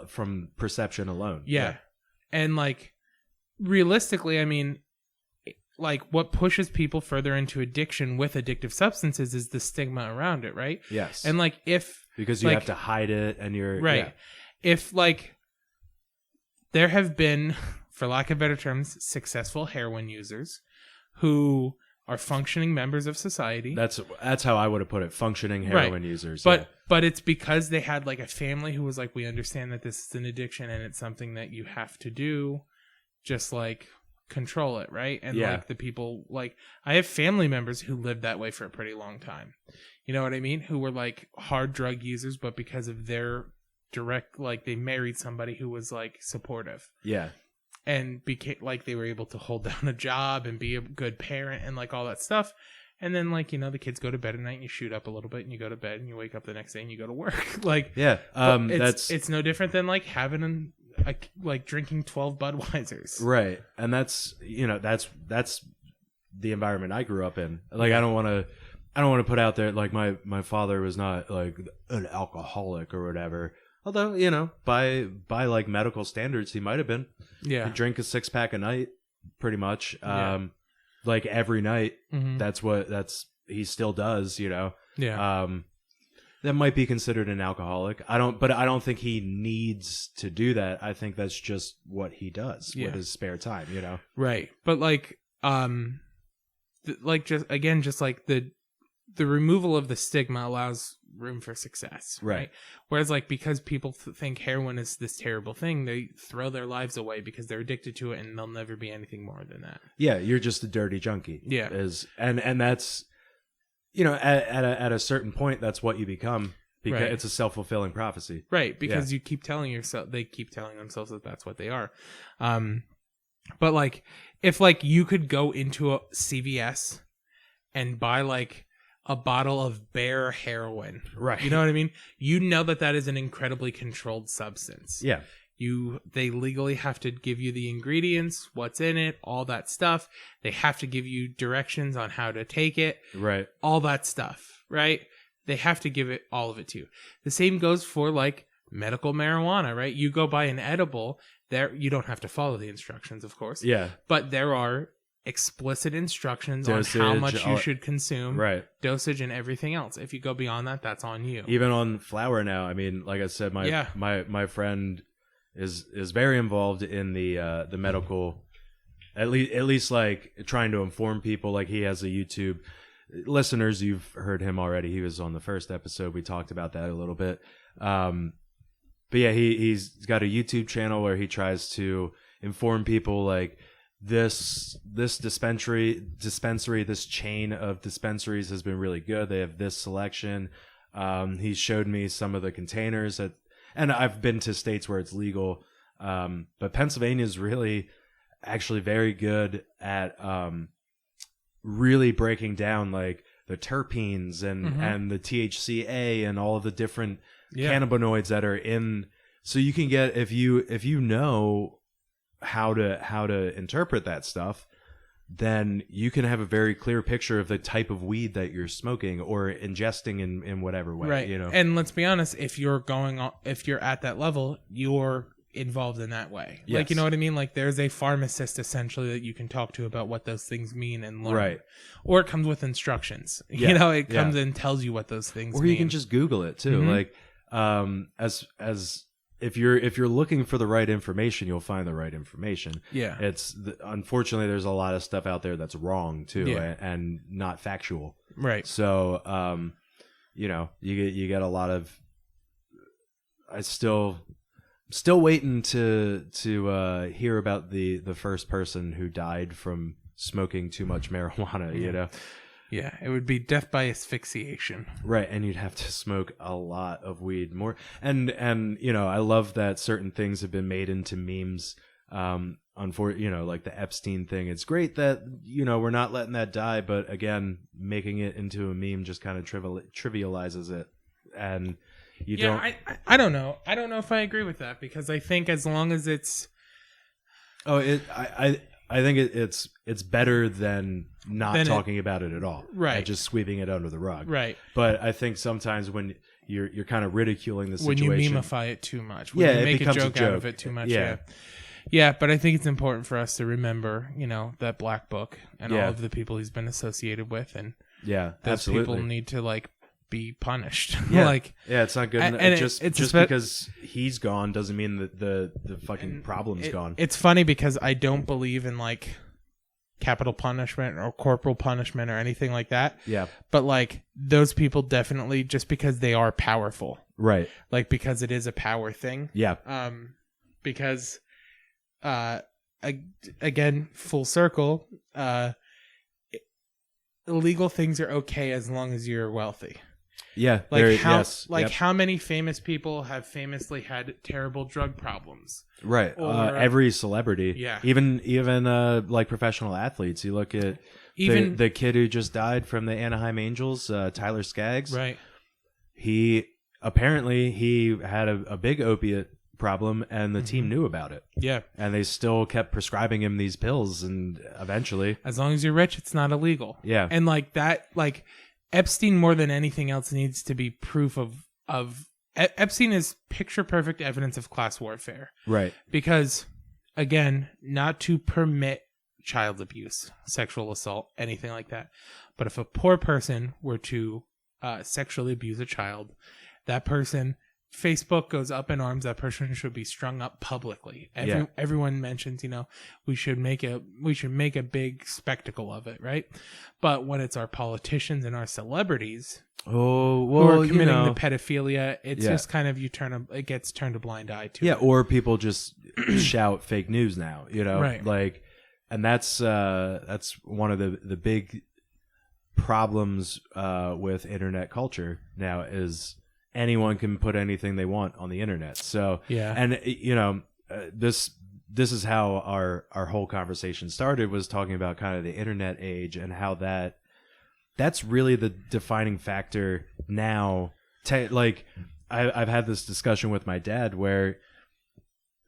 Speaker 1: from perception alone.
Speaker 2: And like, realistically, I mean, like, what pushes people further into addiction with addictive substances is the stigma around it, right?
Speaker 1: Yes.
Speaker 2: And like,
Speaker 1: because you have to hide it and you're
Speaker 2: if like there have been, for lack of better terms, successful heroin users who are functioning members of society.
Speaker 1: That's how I would have put it. Functioning heroin users.
Speaker 2: But it's because they had like a family who was like, we understand that this is an addiction and it's something that you have to do, just like control it, right? And like the people, like, I have family members who lived that way for a pretty long time. You know what I mean? Who were like hard drug users, but because of their direct, like, they married somebody who was like supportive. And became like, they were able to hold down a job and be a good parent and like all that stuff. And then, like, the kids go to bed at night and you shoot up a little bit and you go to bed and you wake up the next day and you go to work. Like, it's no different than like having like drinking 12 Budweisers.
Speaker 1: Right. And that's the environment I grew up in. Like, I don't want to put out there like my father was not like an alcoholic or whatever. Although, by like medical standards, he might have been. He'd drink a 6-pack a night, pretty much. Like every night. He still does, that might be considered an alcoholic. I don't think he needs to do that. I think that's just what he does with his spare time,
Speaker 2: Right. But like, just like the removal of the stigma allows room for success, right? Whereas like, because people think heroin is this terrible thing, they throw their lives away because they're addicted to it and they'll never be anything more than that.
Speaker 1: You're just a dirty junkie. And that's, at a certain point, that's what you become. because
Speaker 2: Right.
Speaker 1: it's a self-fulfilling prophecy.
Speaker 2: Right, because you keep telling yourself, they keep telling themselves that that's what they are. But like, if like you could go into a CVS and buy like a bottle of bare heroin,
Speaker 1: Right.
Speaker 2: you know what I mean? You know that that is an incredibly controlled substance.
Speaker 1: Yeah.
Speaker 2: They legally have to give you the ingredients, what's in it, all that stuff. They have to give you directions on how to take it.
Speaker 1: Right.
Speaker 2: All that stuff, right? They have to give it all of it to you. The same goes for like medical marijuana, right? You go buy an edible, there you don't have to follow the instructions, of course.
Speaker 1: Yeah.
Speaker 2: But there are explicit instructions
Speaker 1: Dosage,
Speaker 2: on how much you should consume,
Speaker 1: right?
Speaker 2: Dosage and everything else. If you go beyond that, that's on you.
Speaker 1: Even on flour now. I mean, like I said, my friend is very involved in the medical, at least like trying to inform people. Like he has a YouTube. Listeners, you've heard him already. He was on the first episode. We talked about that a little bit. But yeah, he's got a YouTube channel where he tries to inform people like this dispensary, this chain of dispensaries has been really good. They have this selection. He showed me some of the containers and I've been to states where it's legal. But Pennsylvania is really actually very good at really breaking down like the terpenes and the THCA and all of the different cannabinoids that are in. So you can get, if you know how to interpret that stuff, then you can have a very clear picture of the type of weed that you're smoking or ingesting in whatever way,
Speaker 2: right?
Speaker 1: You know.
Speaker 2: And let's be honest, if you're at that level, you're involved in that way.
Speaker 1: Yes.
Speaker 2: Like, you know what I mean? Like there's a pharmacist essentially that you can talk to about what those things mean and learn.
Speaker 1: Right.
Speaker 2: Or it comes with instructions.
Speaker 1: Yeah.
Speaker 2: You know, it comes and tells you what those things
Speaker 1: mean. Or you can just Google it too. Like as if you're looking for the right information, you'll find the right information.
Speaker 2: Yeah.
Speaker 1: Unfortunately there's a lot of stuff out there that's wrong too and not factual.
Speaker 2: Right.
Speaker 1: So you know, you get a lot of I still waiting to hear about the first person who died from smoking too much marijuana, you know.
Speaker 2: Yeah, it would be death by asphyxiation.
Speaker 1: Right, and you'd have to smoke a lot of weed more. And you know, I love that certain things have been made into memes. You know, like the Epstein thing. It's great that, you know, we're not letting that die, but again, making it into a meme just kind of trivializes it. And you don't.
Speaker 2: I don't know. I don't know if I agree with that, because I think as long as it's
Speaker 1: I think it's better than not talking about it at all,
Speaker 2: right?
Speaker 1: And just sweeping it under the rug,
Speaker 2: right?
Speaker 1: But I think sometimes when you're kind of ridiculing the situation,
Speaker 2: when you memify it too much, when you make a joke out of it too much, yeah. But I think it's important for us to remember, you know, that Black Book and all of the people he's been associated with, and those
Speaker 1: absolutely.
Speaker 2: people need to like be punished.
Speaker 1: Yeah, it's not good.
Speaker 2: And
Speaker 1: just because he's gone doesn't mean that the fucking problem's gone.
Speaker 2: It's funny because I don't believe in like capital punishment or corporal punishment or anything like that.
Speaker 1: Yeah.
Speaker 2: But like those people definitely, just because they are powerful,
Speaker 1: right? Like
Speaker 2: because it is a power thing.
Speaker 1: Yeah.
Speaker 2: Because again, full circle, illegal things are okay as long as you're wealthy.
Speaker 1: Yeah,
Speaker 2: like how many famous people have famously had terrible drug problems?
Speaker 1: Right. Or, every celebrity.
Speaker 2: Yeah.
Speaker 1: Even like professional athletes. You look at the kid who just died from the Anaheim Angels, Tyler Skaggs.
Speaker 2: Right.
Speaker 1: He had a big opiate problem, and the team knew about it.
Speaker 2: Yeah.
Speaker 1: And they still kept prescribing him these pills, and eventually,
Speaker 2: as long as you're rich, it's not illegal.
Speaker 1: Yeah.
Speaker 2: And like that, like Epstein more than anything else needs to be proof of Epstein is picture perfect evidence of class warfare.
Speaker 1: Right.
Speaker 2: Because again, not to permit child abuse, sexual assault, anything like that. But if a poor person were to sexually abuse a child, that person, Facebook goes up in arms. That person should be strung up publicly. Everyone mentions, you know, we should make a big spectacle of it, right? But when it's our politicians and our celebrities who are committing the pedophilia, it's just kind of it gets turned a blind eye to.
Speaker 1: Yeah, or people just shout fake news now, you know,
Speaker 2: right?
Speaker 1: Like, and that's one of the big problems with internet culture now is anyone can put anything they want on the internet. So,
Speaker 2: Yeah.
Speaker 1: and this is how our whole conversation started, was talking about kind of the internet age and how that's really the defining factor now. Like I've had this discussion with my dad where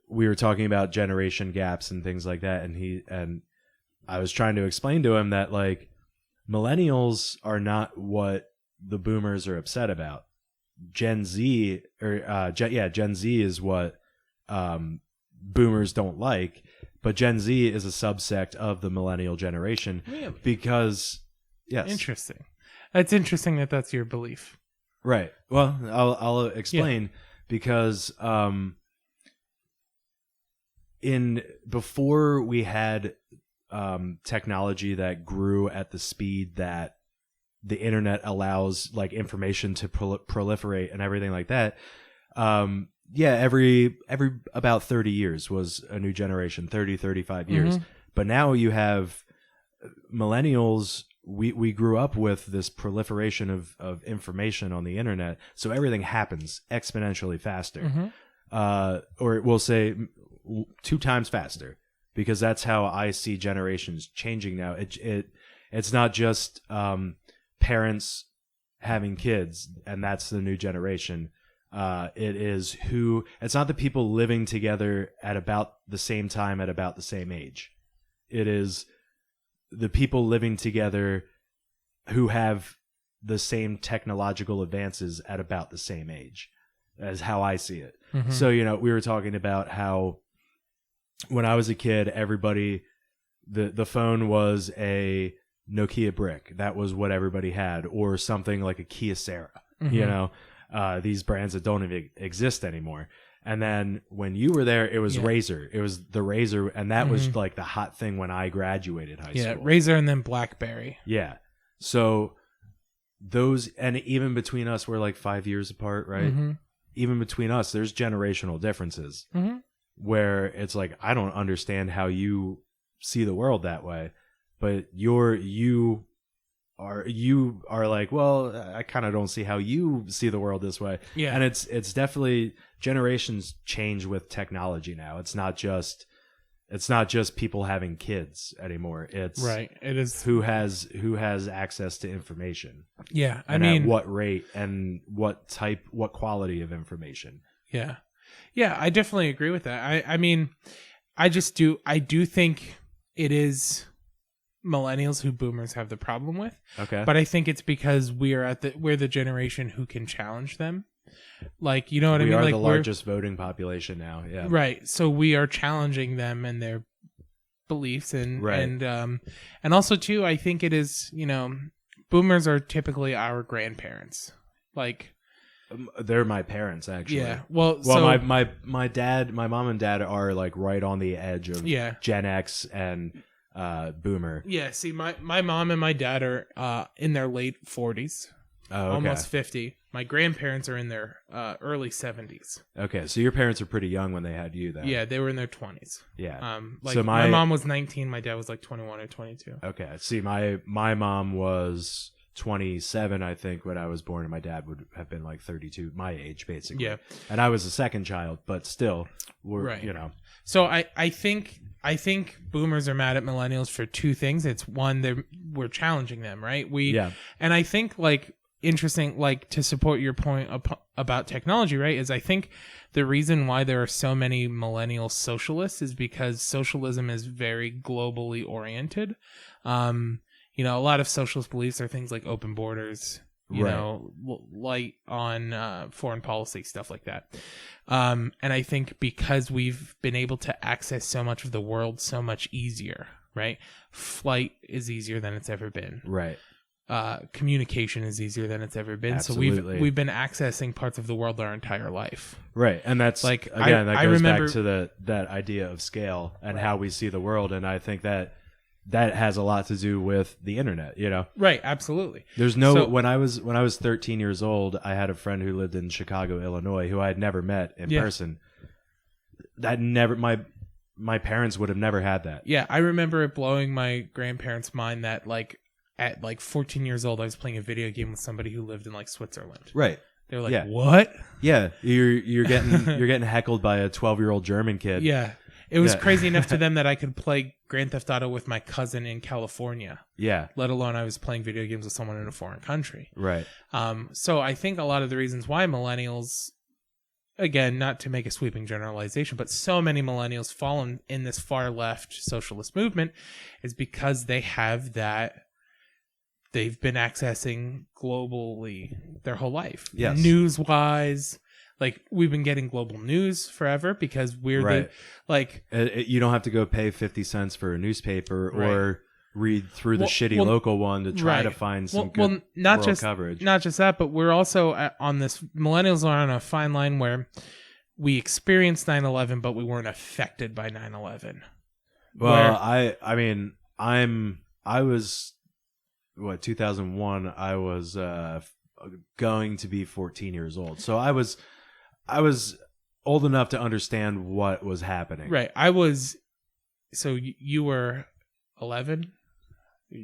Speaker 1: we were talking about generation gaps and things like that, and I was trying to explain to him that like millennials are not what the boomers are upset about. Gen Z Gen Z is what boomers don't like, but Gen Z is a subsect of the millennial generation.
Speaker 2: Really?
Speaker 1: Because yes.
Speaker 2: Interesting. It's interesting that that's your belief.
Speaker 1: Right. Well, I'll explain because before we had technology that grew at the speed that the internet allows like information to proliferate and everything like that. Every about 30 years was a new generation, 30, 35 years.
Speaker 2: Mm-hmm.
Speaker 1: But now you have millennials. We grew up with this proliferation of information on the internet. So everything happens exponentially faster.
Speaker 2: Mm-hmm.
Speaker 1: Or we'll say 2 times faster, because that's how I see generations changing now. It's not just parents having kids and that's the new generation. It's not the people living together at about the same time at about the same age. It is the people living together who have the same technological advances at about the same age, as how I see it.
Speaker 2: Mm-hmm.
Speaker 1: So, we were talking about how when I was a kid, everybody, the phone was a Nokia brick. That was what everybody had, or something like a Kyocera,
Speaker 2: Mm-hmm.
Speaker 1: these brands that don't even exist anymore. And then when you were there, it was Razor. It was the Razor, and that was like the hot thing when I graduated high school.
Speaker 2: Yeah, Razor and then BlackBerry.
Speaker 1: Yeah. So those, and even between us, we're like 5 years apart, right?
Speaker 2: Mm-hmm.
Speaker 1: Even between us, there's generational differences
Speaker 2: Mm-hmm.
Speaker 1: where it's like, I don't understand how you see the world that way, but you are like, well, I kind of don't see how you see the world this way.
Speaker 2: Yeah.
Speaker 1: And it's definitely, generations change with technology now. It's not just people having kids anymore. It's
Speaker 2: right. It is
Speaker 1: who has access to information.
Speaker 2: Yeah.
Speaker 1: And at what rate and what quality of information.
Speaker 2: Yeah. Yeah, I definitely agree with that. I mean, I do think it is millennials who boomers have the problem with.
Speaker 1: Okay.
Speaker 2: But I think it's because we're the generation who can challenge them. Like, you know what I mean?
Speaker 1: We are
Speaker 2: like
Speaker 1: the largest voting population now. Yeah.
Speaker 2: Right. So we are challenging them and their beliefs and also too, I think it is, boomers are typically our grandparents. Like,
Speaker 1: they're my parents, actually.
Speaker 2: Yeah.
Speaker 1: My dad, my mom and dad are like right on the edge of Gen X and boomer.
Speaker 2: Yeah. See, my mom and my dad are in their late 40s, almost 50. My grandparents are in their early 70s.
Speaker 1: Okay, so your parents are pretty young when they had you, then.
Speaker 2: Yeah, they were in their 20s.
Speaker 1: Yeah.
Speaker 2: So my mom was 19. My dad was like 21 or 22.
Speaker 1: Okay. See, my mom was 27, I think, when I was born, and my dad would have been like 32, my age, basically.
Speaker 2: Yeah.
Speaker 1: And I was the second child, but still,
Speaker 2: So I think boomers are mad at millennials for 2 things. It's one, we're challenging them, right? And I think, like, interesting, like, to support your point about technology, right, is I think the reason why there are so many millennial socialists is because socialism is very globally oriented. A lot of socialist beliefs are things like open borders, light on foreign policy, stuff like that. And I think because we've been able to access so much of the world so much easier, right? Flight is easier than it's ever been.
Speaker 1: Right.
Speaker 2: Communication is easier than it's ever been.
Speaker 1: Absolutely.
Speaker 2: So we've been accessing parts of the world our entire life.
Speaker 1: Right. And that's
Speaker 2: like,
Speaker 1: again, that goes back to that idea of scale and how we see the world. And I think that has a lot to do with the internet,
Speaker 2: Right, absolutely.
Speaker 1: There's when I was 13 years old, I had a friend who lived in Chicago, Illinois, who I had never met in person. My parents would have never had that.
Speaker 2: Yeah, I remember it blowing my grandparents' mind that, like, at like 14 years old, I was playing a video game with somebody who lived in like Switzerland.
Speaker 1: Right.
Speaker 2: They were like,
Speaker 1: Yeah.
Speaker 2: what?
Speaker 1: Yeah, you're getting heckled by a 12-year-old German kid.
Speaker 2: Yeah. It was
Speaker 1: Yeah.
Speaker 2: crazy enough to them that I could play Grand Theft Auto with my cousin in California,
Speaker 1: Yeah,
Speaker 2: let alone I was playing video games with someone in a foreign country.
Speaker 1: right.
Speaker 2: So I think a lot of the reasons why millennials, again, not to make a sweeping generalization, but so many millennials fall in this far left socialist movement is because they have that. They've been accessing globally their whole life.
Speaker 1: Yes.
Speaker 2: News-wise, like we've been getting global news forever because we're
Speaker 1: Right.
Speaker 2: like
Speaker 1: You don't have to go pay 50 cents for a newspaper or read through the shitty
Speaker 2: well,
Speaker 1: local one to try
Speaker 2: right.
Speaker 1: to find some good
Speaker 2: not
Speaker 1: world
Speaker 2: just
Speaker 1: coverage.
Speaker 2: Not just that, but we're also on this. Millennials are on a fine line where we experienced 9/11, but we weren't affected by 9/11.
Speaker 1: Well, I mean, I was 2001. I was going to be 14 years old, so I was old enough to understand what was happening.
Speaker 2: Right. I was. So you were 11.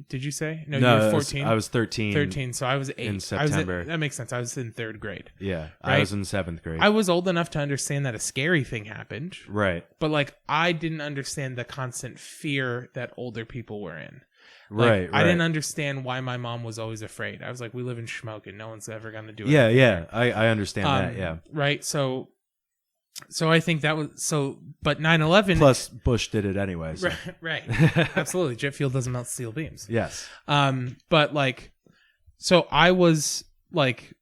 Speaker 2: Did you say? No, you were 14.
Speaker 1: I was 13.
Speaker 2: 13. So I was 8
Speaker 1: in September.
Speaker 2: That makes sense. I was in 3rd grade.
Speaker 1: Yeah,
Speaker 2: Right?
Speaker 1: I was in 7th grade.
Speaker 2: I was old enough to understand that a scary thing happened,
Speaker 1: Right.
Speaker 2: but like I didn't understand the constant fear that older people were in. Like,
Speaker 1: Right.
Speaker 2: I didn't understand why my mom was always afraid. I was like, we live in Schmoke and no one's ever going to do it.
Speaker 1: Yeah. I understand that. Yeah.
Speaker 2: Right. So I think that was so, but 9/11.
Speaker 1: Plus, Bush did it anyway. So.
Speaker 2: Right. Absolutely. Jet fuel doesn't melt steel beams.
Speaker 1: Yes.
Speaker 2: But like, so I was like,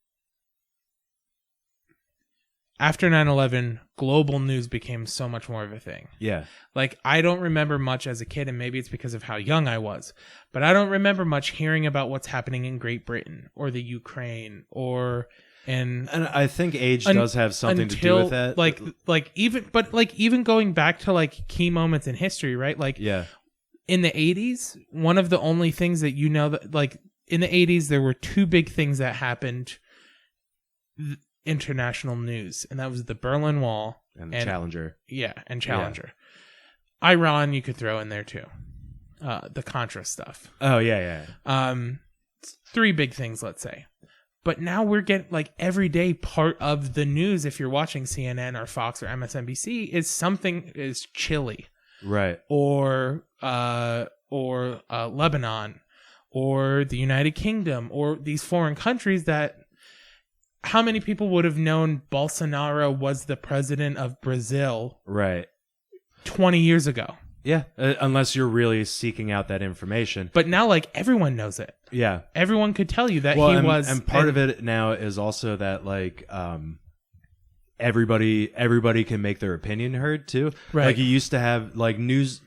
Speaker 2: after 9/11, global news became so much more of a thing.
Speaker 1: Yeah.
Speaker 2: Like, I don't remember much as a kid, and maybe it's because of how young I was, but I don't remember much hearing about what's happening in Great Britain or the Ukraine or in.
Speaker 1: And I think age does have something to do with that.
Speaker 2: Even going back to like key moments in history, right? Like,
Speaker 1: yeah.
Speaker 2: in the 80s, one of the only things that you know that like in the 80s, there were 2 big things that happened. International news, and that was the Berlin Wall
Speaker 1: And the Challenger.
Speaker 2: Yeah, and Challenger. Iran, you could throw in there too. The Contra stuff.
Speaker 1: Oh yeah.
Speaker 2: 3 big things, let's say. But now we're getting like every day part of the news. If you're watching CNN or Fox or MSNBC, is something is Chile,
Speaker 1: Right.
Speaker 2: or Lebanon, or the United Kingdom, or these foreign countries that. How many people would have known Bolsonaro was the president of Brazil
Speaker 1: Right.
Speaker 2: 20 years ago?
Speaker 1: Yeah. Unless you're really seeking out that information.
Speaker 2: But now, like, everyone knows it.
Speaker 1: Yeah.
Speaker 2: Everyone could tell you that he was.
Speaker 1: And part of it now is also that like everybody can make their opinion heard too.
Speaker 2: Right.
Speaker 1: Like you used to have like news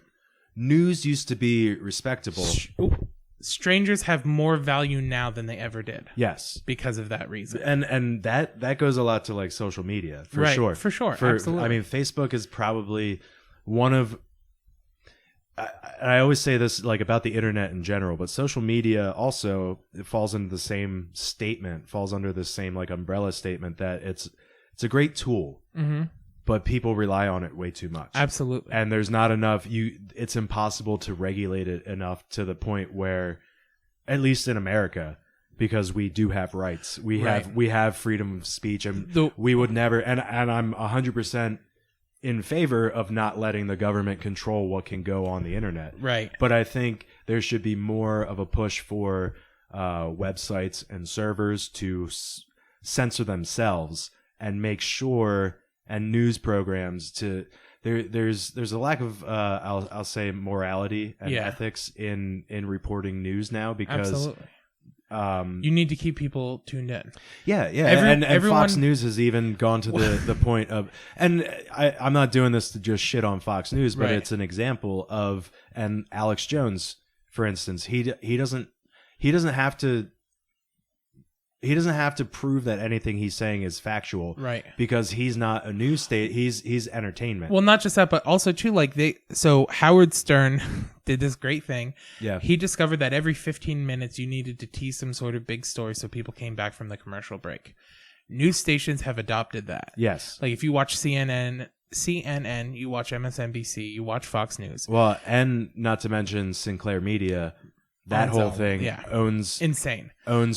Speaker 1: used to be respectable.
Speaker 2: Strangers have more value now than they ever did.
Speaker 1: Yes.
Speaker 2: Because of that reason.
Speaker 1: And that goes a lot to like social media for
Speaker 2: Right,
Speaker 1: sure.
Speaker 2: for sure, absolutely.
Speaker 1: I mean, Facebook is probably one of. I always say this like about the internet in general, but social media also it falls into the same statement, falls under the same like umbrella statement that it's a great tool, but people rely on it way too much.
Speaker 2: Absolutely.
Speaker 1: And there's not enough. It's impossible to regulate it enough to the point where, at least in America, because we do have rights, we have freedom of speech, and we would never. And I'm 100% in favor of not letting the government control what can go on the internet.
Speaker 2: Right.
Speaker 1: But I think there should be more of a push for websites and servers to censor themselves and make sure, and news programs to there's a lack of I'll say morality and ethics in reporting news now, because
Speaker 2: absolutely. You need to keep people tuned in.
Speaker 1: Yeah. And Fox News has even gone to the point of, and I'm not doing this to just shit on Fox News, but it's an example of, and Alex Jones, for instance, he doesn't have to prove that anything he's saying is factual,
Speaker 2: right?
Speaker 1: Because he's not a news state. He's entertainment.
Speaker 2: Well, not just that, but also too, like so Howard Stern did this great thing.
Speaker 1: Yeah. He
Speaker 2: discovered that every 15 minutes you needed to tease some sort of big story so people came back from the commercial break. News stations have adopted that.
Speaker 1: Yes.
Speaker 2: Like if you watch CNN, you watch MSNBC, you watch Fox News.
Speaker 1: Well, and not to mention Sinclair Media. That whole thing owns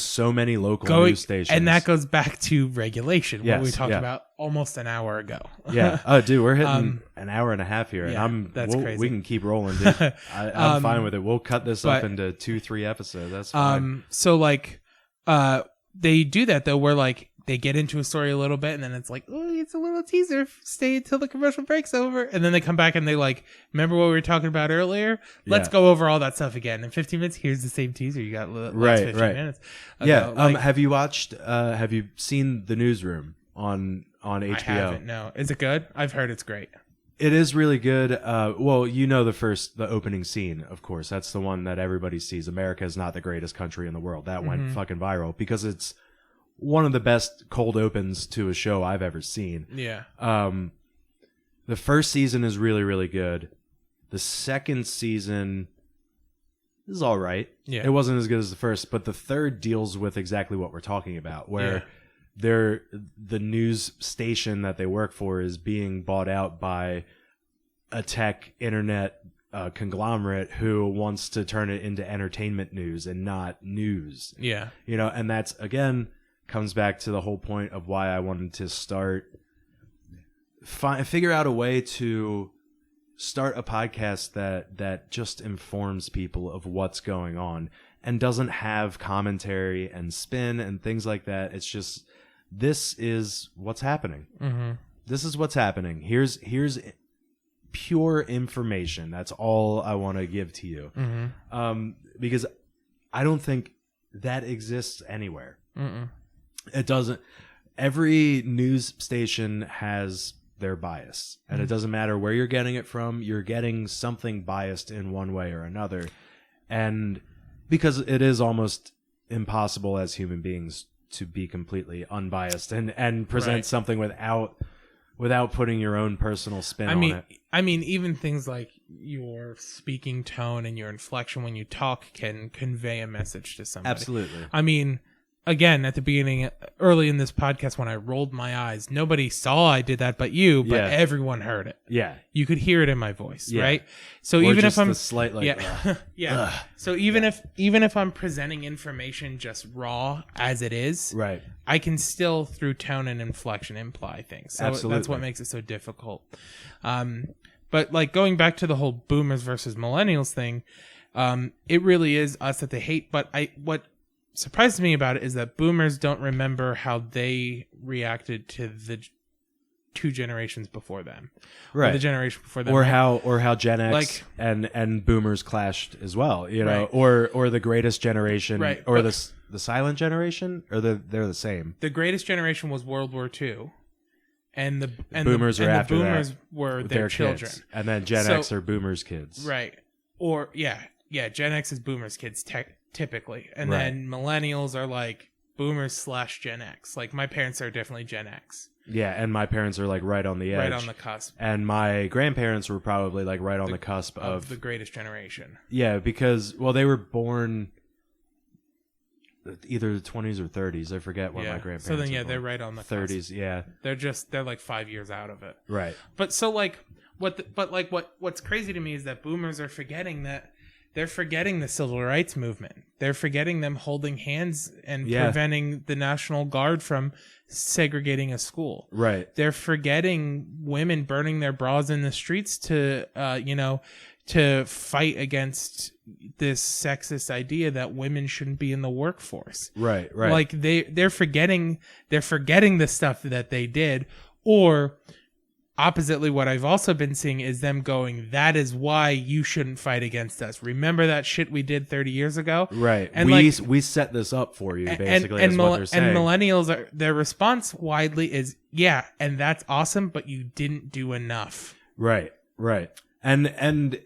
Speaker 1: so many local news stations.
Speaker 2: And that goes back to regulation, what we talked about almost an hour ago.
Speaker 1: Yeah. Oh, dude, we're hitting an hour and a half here.
Speaker 2: Yeah,
Speaker 1: and
Speaker 2: that's crazy.
Speaker 1: We can keep rolling, dude. I'm fine with it. We'll cut this up into 2-3 episodes. That's fine.
Speaker 2: So, like, they do that, though, where, like, they get into a story a little bit, and then it's like, oh, it's a little teaser. Stay until the commercial break's over. And then they come back and they like, remember what we were talking about earlier? Let's go over all that stuff again. In 15 minutes, here's the same teaser. You got last 15 minutes.
Speaker 1: Have you watched, have you seen The Newsroom on HBO?
Speaker 2: I haven't, no. Is it good? I've heard it's great.
Speaker 1: It is really good. Well, you know the opening scene, of course. That's the one that everybody sees. America is not the greatest country in the world. That went fucking viral because it's one of the best cold opens to a show I've ever seen.
Speaker 2: Yeah.
Speaker 1: The first season is really, really good. The second season is all right.
Speaker 2: Yeah.
Speaker 1: It wasn't as good as the first, but the third deals with exactly what we're talking about, where the news station that they work for is being bought out by a tech internet conglomerate who wants to turn it into entertainment news and not news.
Speaker 2: Yeah.
Speaker 1: You know, and that's, again, comes back to the whole point of why I wanted to figure out a way to start a podcast that just informs people of what's going on and doesn't have commentary and spin and things like that. It's just, this is what's happening.
Speaker 2: Mm-hmm.
Speaker 1: This is what's happening. Here's pure information. That's all I want to give to you.
Speaker 2: Mm-hmm.
Speaker 1: Because I don't think that exists anywhere.
Speaker 2: Mm-mm.
Speaker 1: It doesn't. Every news station has their bias, and it doesn't matter where you're getting it from. You're getting something biased in one way or another, and because it is almost impossible as human beings to be completely unbiased and present something without putting your own personal spin on it.
Speaker 2: I mean, even things like your speaking tone and your inflection when you talk can convey a message to somebody.
Speaker 1: Absolutely.
Speaker 2: I mean, again, at the beginning, early in this podcast, when I rolled my eyes, nobody saw I did that but you, but everyone heard it.
Speaker 1: Yeah.
Speaker 2: You could hear it in my voice, right? So or even if I'm
Speaker 1: slight, like,
Speaker 2: yeah. So even if I'm presenting information just raw as it is,
Speaker 1: right,
Speaker 2: I can still, through tone and inflection, imply things. So
Speaker 1: absolutely. That's
Speaker 2: what makes it so difficult. But like going back to the whole boomers versus millennials thing, it really is us that they hate. But what surprises me about it is that boomers don't remember how they reacted to the two generations before them,
Speaker 1: right?
Speaker 2: Or the generation before them,
Speaker 1: or how Gen X and boomers clashed as well, you know,
Speaker 2: right.
Speaker 1: or the greatest generation,
Speaker 2: right?
Speaker 1: Or the silent generation, or they're the same.
Speaker 2: The greatest generation was World War II, and the
Speaker 1: boomers
Speaker 2: were their children,
Speaker 1: kids. And then Gen X are boomers' kids,
Speaker 2: right? Or Gen X is boomers' kids typically, and then millennials are like boomers / Gen X. Like my parents are definitely Gen X.
Speaker 1: Yeah, and my parents are like right on the edge.
Speaker 2: Right on the cusp.
Speaker 1: And my grandparents were probably like right on the cusp of
Speaker 2: the greatest generation.
Speaker 1: Yeah, because, well, they were born either the 20s or 30s. I forget what my grandparents
Speaker 2: So then,
Speaker 1: were
Speaker 2: they're right on the
Speaker 1: 30s,
Speaker 2: cusp.
Speaker 1: yeah.
Speaker 2: They're like 5 years out of it.
Speaker 1: Right.
Speaker 2: But so like, what's crazy to me is that boomers are forgetting that they're forgetting the civil rights movement. They're forgetting them holding hands and preventing the National Guard from segregating a school.
Speaker 1: Right.
Speaker 2: They're forgetting women burning their bras in the streets to fight against this sexist idea that women shouldn't be in the workforce.
Speaker 1: Right.
Speaker 2: Like they're forgetting the stuff that they did, or oppositely, what I've also been seeing is them going, that is why you shouldn't fight against us. Remember that shit we did 30 years ago?
Speaker 1: Right.
Speaker 2: And
Speaker 1: we set this up for you, basically, is what they're saying.
Speaker 2: And millennials, their response widely is, yeah, and that's awesome, but you didn't do enough.
Speaker 1: Right. And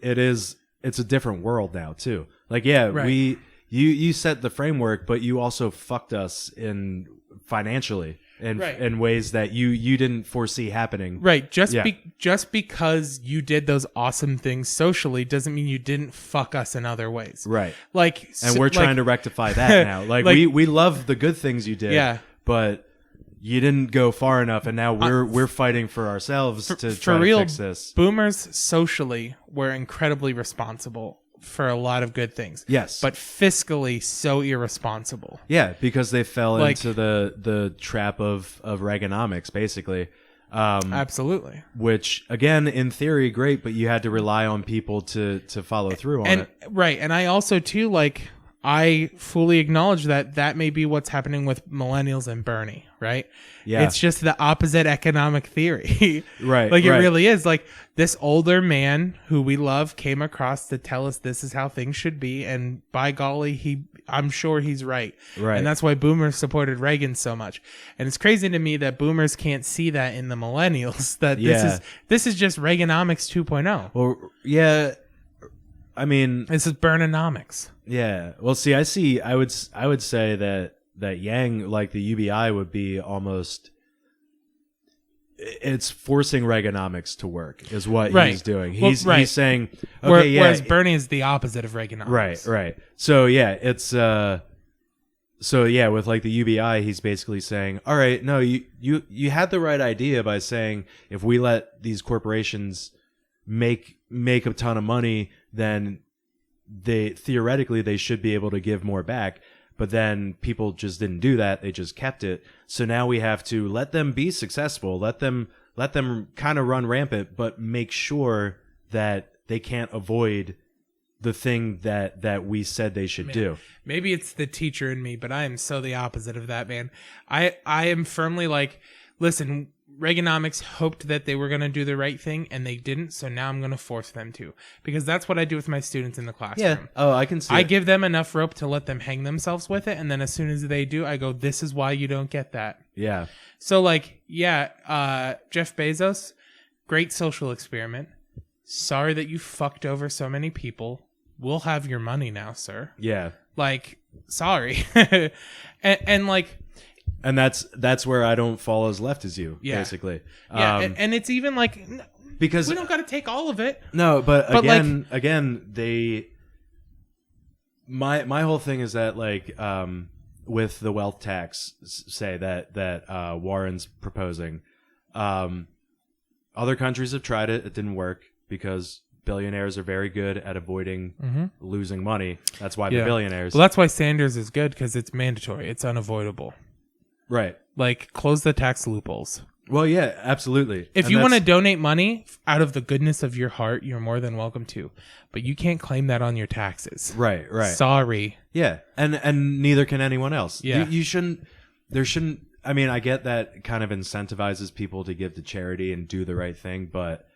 Speaker 1: it's a different world now, too. Like, you set the framework, but you also fucked us in financially. In ways that you didn't foresee happening.
Speaker 2: Right. Just because you did those awesome things socially doesn't mean you didn't fuck us in other ways.
Speaker 1: Right.
Speaker 2: And
Speaker 1: we're trying to rectify that now. We love the good things you did, but you didn't go far enough, and now we're fighting for ourselves to try to fix this.
Speaker 2: Boomers socially were incredibly responsible for a lot of good things.
Speaker 1: Yes.
Speaker 2: But fiscally so irresponsible.
Speaker 1: Yeah, because they fell
Speaker 2: Like-
Speaker 1: into the trap of Reaganomics, basically.
Speaker 2: Absolutely.
Speaker 1: Which, again, in theory, great, but you had to rely on people to follow through on it.
Speaker 2: Right. And I also, too, like, I fully acknowledge that may be what's happening with millennials and Bernie, right?
Speaker 1: Yeah.
Speaker 2: It's just the opposite economic theory.
Speaker 1: Right.
Speaker 2: Like, it
Speaker 1: right.
Speaker 2: really is. Like, this older man who we love came across to tell us this is how things should be. And by golly, I'm sure he's right.
Speaker 1: Right.
Speaker 2: And that's why boomers supported Reagan so much. And it's crazy to me that boomers can't see that in the millennials, that this is just Reaganomics 2.0.
Speaker 1: Well, yeah, I mean...
Speaker 2: This is Burnonomics.
Speaker 1: Yeah. Well, see, I would say that Yang, like the UBI, would be almost... It's forcing Reaganomics to work, is what he's doing. He's saying, okay,
Speaker 2: Whereas Bernie is the opposite of Reaganomics.
Speaker 1: Right. So yeah, it's with like the UBI, he's basically saying, all right, no, you had the right idea by saying if we let these corporations make a ton of money, then theoretically they should be able to give more back. But then people just didn't do that. They just kept it. So now we have to let them be successful. Let them kind of run rampant, but make sure that they can't avoid the thing that we said they should do.
Speaker 2: Maybe it's the teacher in me, but I am so the opposite of that, man. I am firmly like, listen, Reaganomics hoped that they were going to do the right thing, and they didn't, so now I'm going to force them to. Because that's what I do with my students in the classroom.
Speaker 1: Yeah. Oh, I can see
Speaker 2: I
Speaker 1: it.
Speaker 2: give them enough rope to let them hang themselves with it, and then as soon as they do, I go, this is why you don't get that.
Speaker 1: Yeah.
Speaker 2: So, like, Jeff Bezos, great social experiment. Sorry that you fucked over so many people. We'll have your money now, sir.
Speaker 1: Yeah.
Speaker 2: Like, sorry. and like...
Speaker 1: And that's where I don't fall as left as you, basically.
Speaker 2: Yeah, and it's even like,
Speaker 1: because
Speaker 2: we don't got to take all of it.
Speaker 1: No, but again,
Speaker 2: like,
Speaker 1: they. My whole thing is that, like, with the wealth tax, say that Warren's proposing, other countries have tried it. It didn't work because billionaires are very good at avoiding losing money. That's why they're billionaires.
Speaker 2: Well, that's why Sanders is good, because it's mandatory. It's unavoidable.
Speaker 1: Right.
Speaker 2: Like, close the tax loopholes.
Speaker 1: Well, yeah, absolutely.
Speaker 2: If you want to donate money out of the goodness of your heart, you're more than welcome to. But you can't claim that on your taxes.
Speaker 1: Right.
Speaker 2: Sorry.
Speaker 1: Yeah, and neither can anyone else.
Speaker 2: Yeah.
Speaker 1: You shouldn't... There shouldn't... I mean, I get that kind of incentivizes people to give to charity and do the right thing, but...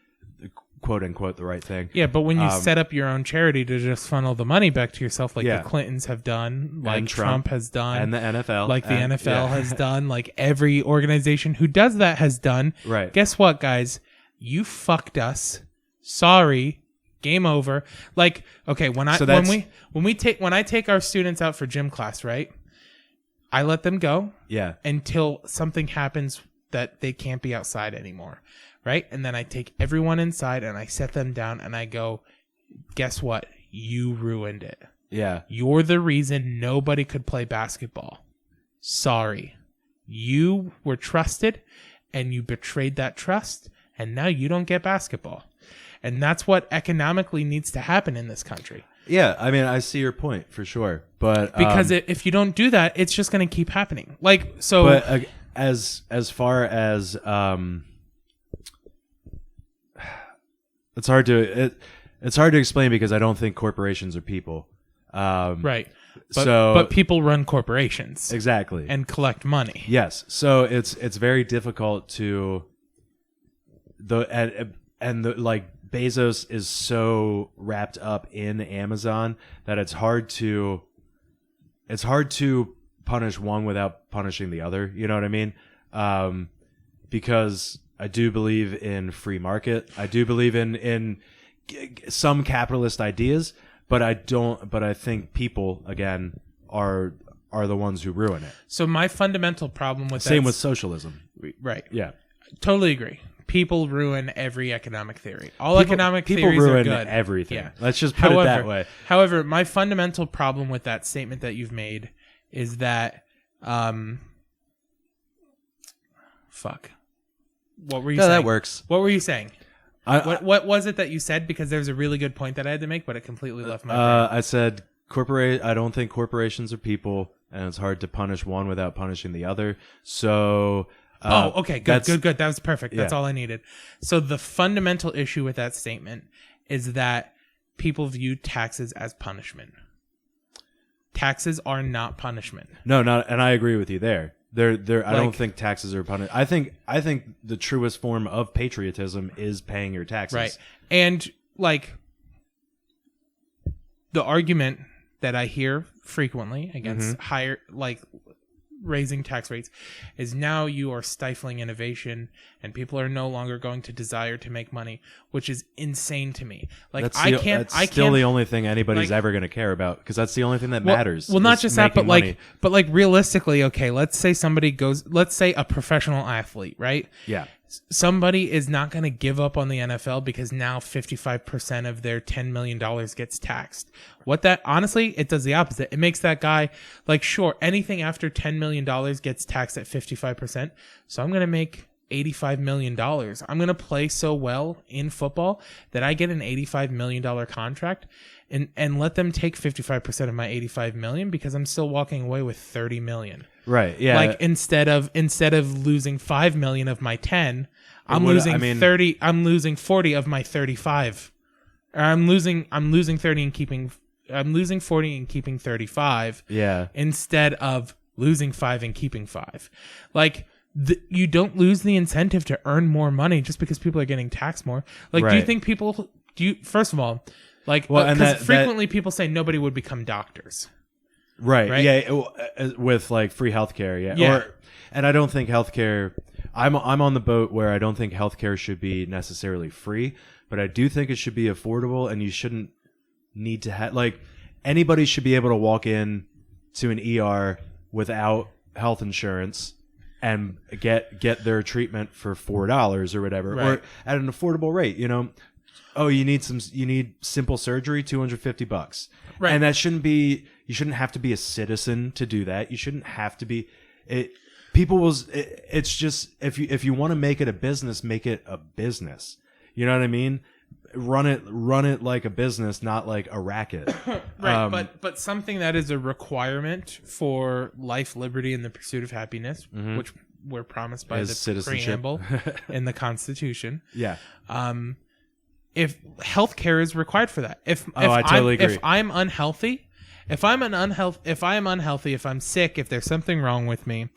Speaker 1: quote unquote the right thing.
Speaker 2: Yeah, but when you set up your own charity to just funnel the money back to yourself, like the Clintons have done, like Trump has done,
Speaker 1: and the NFL,
Speaker 2: like the NFL has done, like every organization who does that has done.
Speaker 1: Right.
Speaker 2: Guess what, guys? You fucked us. Sorry. Game over. Like, okay, when I take our students out for gym class, right? I let them go.
Speaker 1: Yeah.
Speaker 2: Until something happens that they can't be outside anymore. Right? And then I take everyone inside and I set them down and I go, guess what? You ruined it.
Speaker 1: Yeah.
Speaker 2: You're the reason nobody could play basketball. Sorry. You were trusted and you betrayed that trust, and now you don't get basketball. And that's what economically needs to happen in this country.
Speaker 1: Yeah, I mean, I see your point for sure, but
Speaker 2: because if you don't do that, it's just going to keep happening. Like, so,
Speaker 1: but as far as it's hard to explain because I don't think corporations are people.
Speaker 2: Right. But people run corporations.
Speaker 1: Exactly.
Speaker 2: And collect money.
Speaker 1: Yes. So it's very difficult to like Bezos is so wrapped up in Amazon that it's hard to punish one without punishing the other. You know what I mean? Because I do believe in free market. I do believe in some capitalist ideas, but I don't. But I think people again are the ones who ruin it.
Speaker 2: So my fundamental problem with
Speaker 1: same with socialism.
Speaker 2: Right.
Speaker 1: Yeah.
Speaker 2: Totally agree. People ruin every economic theory. Economic theories
Speaker 1: ruin
Speaker 2: are good.
Speaker 1: Everything.
Speaker 2: Yeah.
Speaker 1: Let's just put it that way.
Speaker 2: However, my fundamental problem with that statement that you've made is that, fuck. What were you saying?
Speaker 1: That works.
Speaker 2: What were you saying? What was it that you said? Because there was a really good point that I had to make, but it completely left my brain.
Speaker 1: I said I don't think corporations are people, and it's hard to punish one without punishing the other. So
Speaker 2: okay, good. That was perfect. That's all I needed. So the fundamental issue with that statement is that people view taxes as punishment. Taxes are not punishment.
Speaker 1: No, and I agree with you there. I don't think taxes are punishment. I think the truest form of patriotism is paying your taxes.
Speaker 2: Right. And like the argument that I hear frequently against higher, like raising tax rates, is now you are stifling innovation and people are no longer going to desire to make money, which is insane to me. Like that's still
Speaker 1: the only thing anybody's ever going to care about, because that's the only thing that matters.
Speaker 2: Well, not just that, but money. like realistically, okay, let's say a professional athlete, right?
Speaker 1: Yeah.
Speaker 2: Somebody is not going to give up on the NFL because now 55% of their $10 million gets taxed. Honestly, it does the opposite. It makes that guy, like, sure, anything after $10 million gets taxed at 55%. So I'm going to make $85 million. I'm going to play so well in football that I get an $85 million contract and let them take 55% of my $85 million because I'm still walking away with $30 million. Right. Yeah. Like instead of losing $5 million of my 10, I'm losing 40 of my 35. Or I'm losing 30 and keeping. I'm losing 40 and keeping 35. Yeah. Instead of losing 5 and keeping 5. Like you don't lose the incentive to earn more money just because people are getting taxed more. Like, right. Do you think people? First of all, like, because frequently people say nobody would become doctors. Right. Yeah.
Speaker 1: With like free healthcare. Yeah. Yeah. And I don't think healthcare. I'm on the boat where I don't think healthcare should be necessarily free, but I do think it should be affordable, and you shouldn't need to have like anybody should be able to walk in to an ER without health insurance and get their treatment for $4 or whatever, right. Or at an affordable rate. You know, you need simple surgery, $250, right? And that shouldn't be. You shouldn't have to be a citizen to do that. You shouldn't have to be. It's just if you want to make it a business, make it a business. You know what I mean? Run it like a business, not like a racket.
Speaker 2: Right, but something that is a requirement for life, liberty, and the pursuit of happiness, which we're promised by the preamble in the Constitution. Yeah. If healthcare is required for that, I totally agree. If I'm unhealthy, if I am unhealthy, if I'm sick, if there's something wrong with me,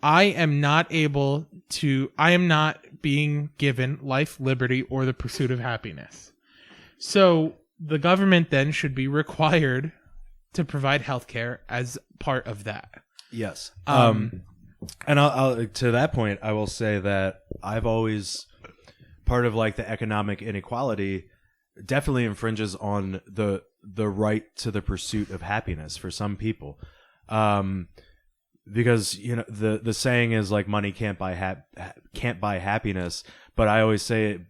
Speaker 2: I am not being given life, liberty, or the pursuit of happiness. So the government then should be required to provide healthcare as part of that.
Speaker 1: Yes. And I'll to that point, I will say that I've always part of like the economic inequality definitely infringes on the right to the pursuit of happiness for some people. Because you know the saying is like money can't buy happiness, but I always say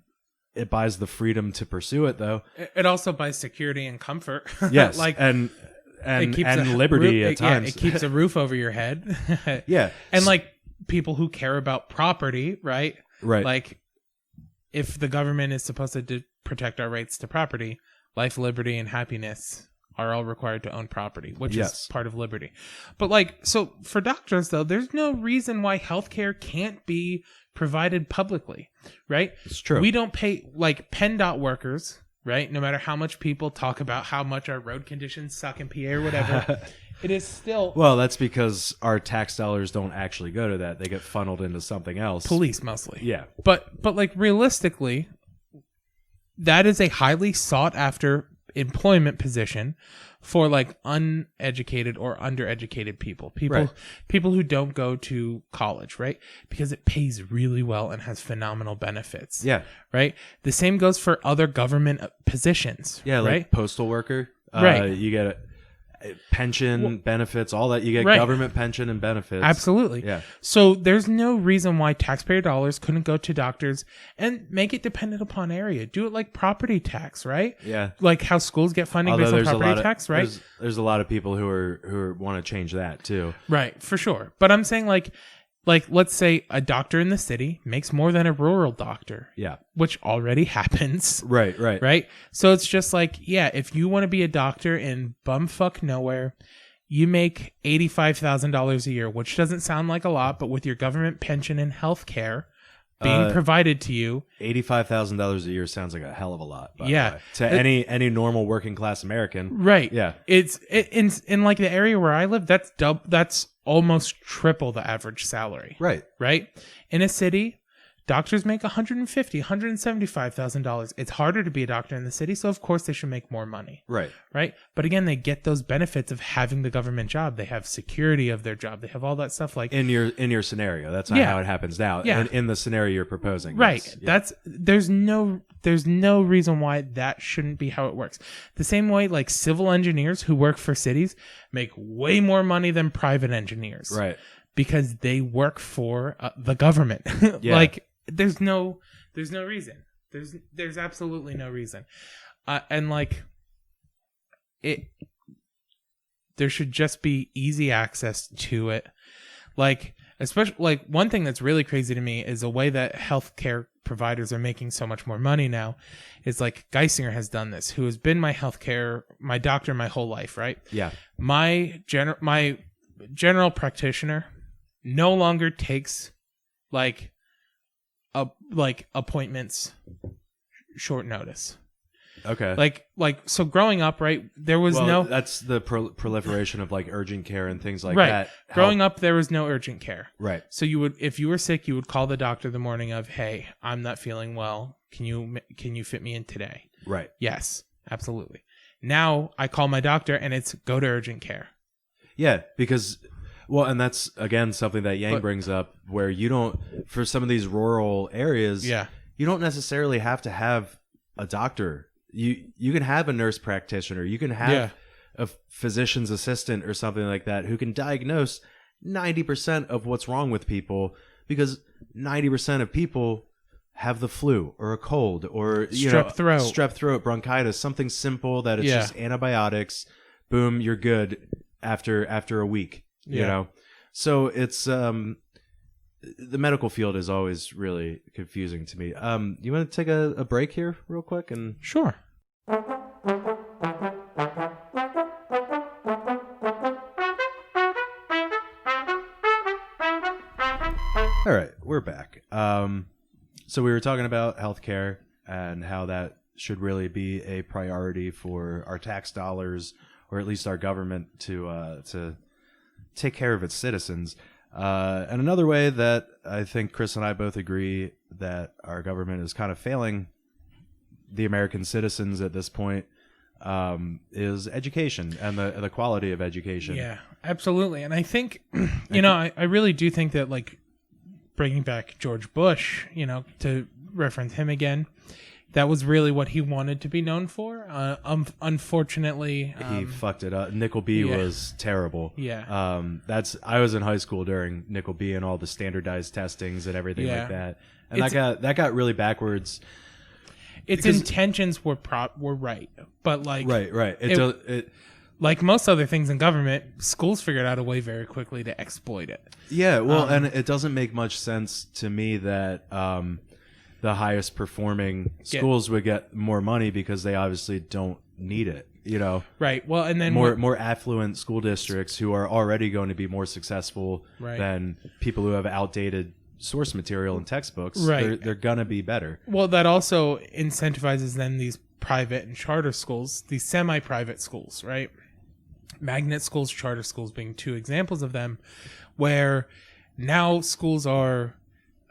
Speaker 1: it buys the freedom to pursue it though.
Speaker 2: It also buys security and comfort.
Speaker 1: Yes, like and liberty at times.
Speaker 2: Yeah, it keeps a roof over your head. Yeah, and like people who care about property, right? Right. Like if the government is supposed to protect our rights to property, life, liberty, and happiness are all required to own property, which is part of liberty. But like, so for doctors though, there's no reason why healthcare can't be provided publicly, right?
Speaker 1: It's true.
Speaker 2: We don't pay like PennDOT workers, right? No matter how much people talk about how much our road conditions suck in PA or whatever, it is still...
Speaker 1: Well, that's because our tax dollars don't actually go to that. They get funneled into something else.
Speaker 2: Police mostly.
Speaker 1: Yeah.
Speaker 2: But like realistically, that is a highly sought after employment position for like uneducated or undereducated people who don't go to college, right? Because it pays really well and has phenomenal benefits.
Speaker 1: Yeah.
Speaker 2: Right. The same goes for other government positions.
Speaker 1: Yeah. Like
Speaker 2: right?
Speaker 1: Postal worker.
Speaker 2: Right.
Speaker 1: You get pension benefits, all that. You get government pension and benefits.
Speaker 2: Absolutely. Yeah. So there's no reason why taxpayer dollars couldn't go to doctors and make it dependent upon area. Do it like property tax, right?
Speaker 1: Yeah.
Speaker 2: Like how schools get funding based on property tax, right?
Speaker 1: There's a lot of people who want to change that too.
Speaker 2: Right, for sure. But I'm saying like like, let's say a doctor in the city makes more than a rural doctor.
Speaker 1: Yeah.
Speaker 2: Which already happens.
Speaker 1: Right.
Speaker 2: Right? So it's just like, yeah, if you want to be a doctor in bumfuck nowhere, you make $85,000 a year, which doesn't sound like a lot, but with your government pension and health care being provided to you,
Speaker 1: $85,000 a year sounds like a hell of a lot. By
Speaker 2: yeah,
Speaker 1: the way. To any normal working class American,
Speaker 2: right?
Speaker 1: Yeah,
Speaker 2: it's in like the area where I live. That's almost triple the average salary.
Speaker 1: Right.
Speaker 2: In a city, doctors make $150,000, $175,000. It's harder to be a doctor in the city, so of course they should make more money.
Speaker 1: Right.
Speaker 2: But again, they get those benefits of having the government job. They have security of their job. They have all that stuff. Like
Speaker 1: in your scenario, that's not how it happens now.
Speaker 2: Yeah.
Speaker 1: In the scenario you're proposing,
Speaker 2: right?
Speaker 1: Yes. Yeah.
Speaker 2: There's no reason why that shouldn't be how it works. The same way, like civil engineers who work for cities make way more money than private engineers,
Speaker 1: right?
Speaker 2: Because they work for the government.
Speaker 1: Yeah.
Speaker 2: Like there's no reason. There's absolutely no reason. And like there should just be easy access to it. Like, especially like one thing that's really crazy to me is the way that healthcare providers are making so much more money now is like Geisinger has done this, who has been my doctor my whole life, right?
Speaker 1: Yeah.
Speaker 2: My general practitioner no longer takes like appointments short notice.
Speaker 1: Okay.
Speaker 2: Like so growing up, right, there was
Speaker 1: that's the proliferation of like urgent care and things like
Speaker 2: right.
Speaker 1: that.
Speaker 2: Growing up, there was no urgent care.
Speaker 1: Right.
Speaker 2: So you would, if you were sick, you would call the doctor the morning of, hey, I'm not feeling well. Can you fit me in today?
Speaker 1: Right.
Speaker 2: Yes, absolutely. Now I call my doctor and it's go to urgent care.
Speaker 1: Yeah, because and that's again something that Yang brings up, where you don't, for some of these rural areas, you don't necessarily have to have a doctor. You can have a nurse practitioner. You can have a physician's assistant or something like that who can diagnose 90% of what's wrong with people, because 90% of people have the flu or a cold or strep throat, bronchitis, something simple that it's just antibiotics. Boom, you're good after a week. You know, so it's the medical field is always really confusing to me. You want to take a break here real quick? And
Speaker 2: sure.
Speaker 1: All right, we're back. So we were talking about healthcare and how that should really be a priority for our tax dollars, or at least our government to take care of its citizens. And another way that I think Chris and I both agree that our government is kind of failing the American citizens at this point is education and the quality of education.
Speaker 2: Yeah, absolutely. And I think, I really do think that, like, bringing back George Bush, to reference him again, that was really what he wanted to be known for. Unfortunately,
Speaker 1: he fucked it up. Nickel B was terrible.
Speaker 2: Yeah.
Speaker 1: I was in high school during Nickel B and all the standardized testings and everything like that. And that got really backwards.
Speaker 2: Its intentions were right, but like
Speaker 1: right. It
Speaker 2: like most other things in government, schools figured out a way very quickly to exploit it.
Speaker 1: Yeah, well, and it doesn't make much sense to me that the highest performing schools would get more money because they obviously don't need it.
Speaker 2: Right. Well, and then
Speaker 1: more affluent school districts who are already going to be more successful than people who have outdated source material and textbooks.
Speaker 2: Right.
Speaker 1: They're gonna be better.
Speaker 2: Well, that also incentivizes then these private and charter schools, these semi-private schools, right? Magnet schools, charter schools being two examples of them, where now schools are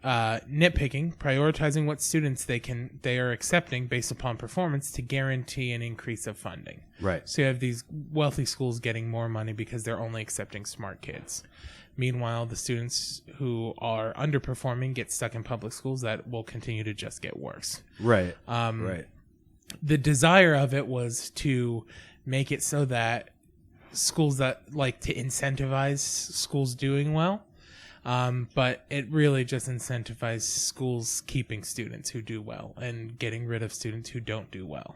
Speaker 2: nitpicking, prioritizing what students they are accepting based upon performance to guarantee an increase of funding.
Speaker 1: Right.
Speaker 2: So you have these wealthy schools getting more money because they're only accepting smart kids. Meanwhile, the students who are underperforming get stuck in public schools that will continue to just get worse.
Speaker 1: Right. Right.
Speaker 2: The desire of it was to make it so that schools that like to incentivize schools doing well, but it really just incentivized schools keeping students who do well and getting rid of students who don't do well.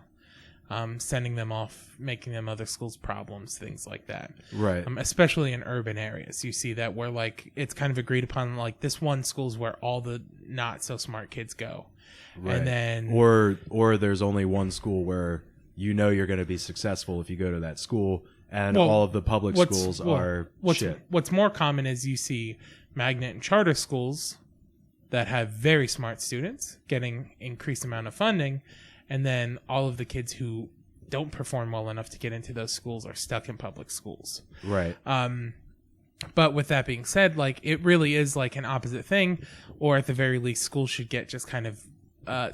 Speaker 2: sending them off, making them other schools' problems, things like that.
Speaker 1: Right.
Speaker 2: Especially in urban areas, you see that where like it's kind of agreed upon, like this one school's where all the not so smart kids go,
Speaker 1: Right.
Speaker 2: and then
Speaker 1: or there's only one school where you're going to be successful if you go to that school, and all of the public schools are shit.
Speaker 2: What's more common is you see magnet and charter schools that have very smart students getting increased amount of funding, and then all of the kids who don't perform well enough to get into those schools are stuck in public schools.
Speaker 1: Right.
Speaker 2: But with that being said, like it really is like an opposite thing, or at the very least, schools should get just kind of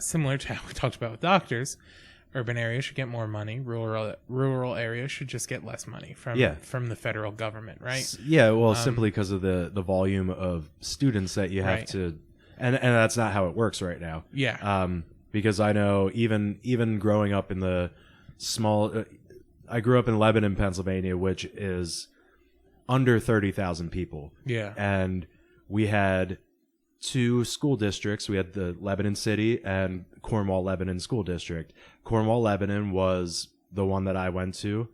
Speaker 2: similar to how we talked about with doctors. Urban areas should get more money. Rural areas should just get less money from the federal government, right?
Speaker 1: Yeah, well, simply because of the volume of students that you have to, and that's not how it works right now.
Speaker 2: Yeah.
Speaker 1: Because I know even growing up in the small, I grew up in Lebanon, Pennsylvania, which is under 30,000 people.
Speaker 2: Yeah.
Speaker 1: And we had 2 school districts. We had the Lebanon City and Cornwall Lebanon School District. Cornwall Lebanon was the one that I went to.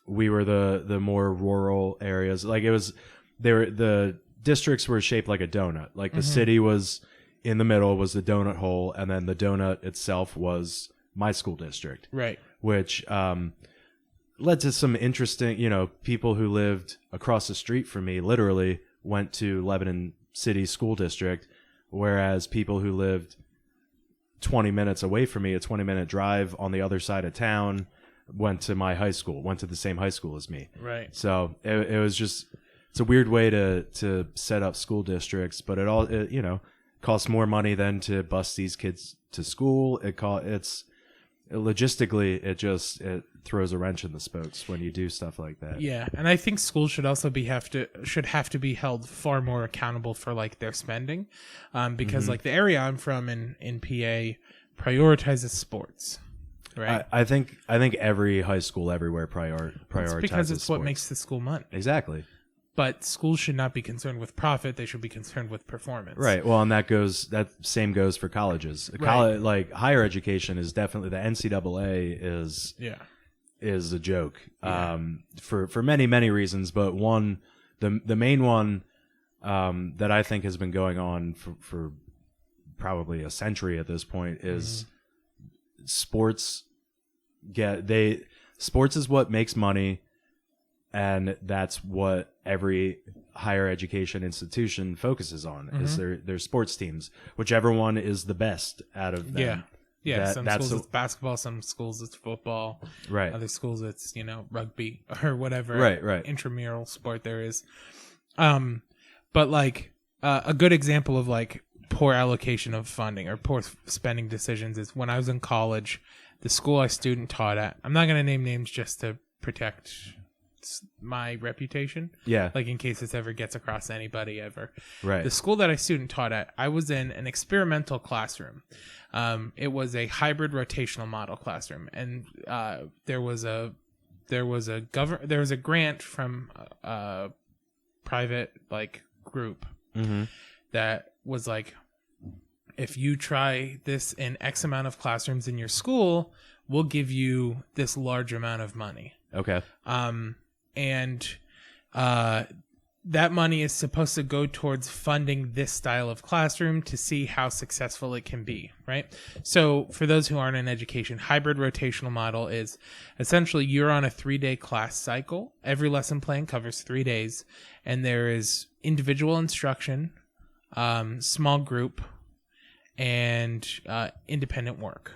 Speaker 1: We were the more rural areas. Like the districts were shaped like a donut. Like the city was in the middle, was the donut hole, and then the donut itself was my school district.
Speaker 2: Right.
Speaker 1: Which led to some interesting, people who lived across the street from me literally went to Lebanon City School District, whereas people who lived 20 minutes away from me, a 20-minute drive on the other side of town, went to my high school, went to the same high school as me.
Speaker 2: Right.
Speaker 1: So it was just, it's a weird way to set up school districts, but it costs more money than to bus these kids to school. It's logistically, it throws a wrench in the spokes when you do stuff like that.
Speaker 2: Yeah, and I think schools should also should have to be held far more accountable for like their spending, because like the area I'm from in PA prioritizes sports, right?
Speaker 1: I think every high school everywhere prioritizes
Speaker 2: because it's
Speaker 1: sports.
Speaker 2: what makes the school money.
Speaker 1: Exactly.
Speaker 2: But schools should not be concerned with profit; they should be concerned with performance.
Speaker 1: Right. Well, and that same goes for colleges. Like higher education is definitely, the NCAA is a joke. For many reasons, but the main one that I think has been going on for probably a century at this point is sports is what makes money. And that's what every higher education institution focuses on, is their sports teams. Whichever one is the best out of them.
Speaker 2: Yeah. Some schools it's basketball, some schools it's football.
Speaker 1: Right.
Speaker 2: Other schools it's, rugby or whatever intramural sport there is. But like a good example of like poor allocation of funding or poor spending decisions is when I was in college, the school I student taught at, I'm not going to name names just to protect my reputation, like in case this ever gets across anybody ever.
Speaker 1: Right.
Speaker 2: The school that I student taught at, I was in an experimental classroom. It was a hybrid rotational model classroom, and there was a grant from a private like group that was like, if you try this in X amount of classrooms in your school, we'll give you this large amount of money.
Speaker 1: Okay.
Speaker 2: And that money is supposed to go towards funding this style of classroom to see how successful it can be, right? So for those who aren't in education, hybrid rotational model is essentially you're on a 3-day class cycle. Every lesson plan covers 3 days, and there is individual instruction, small group, and independent work.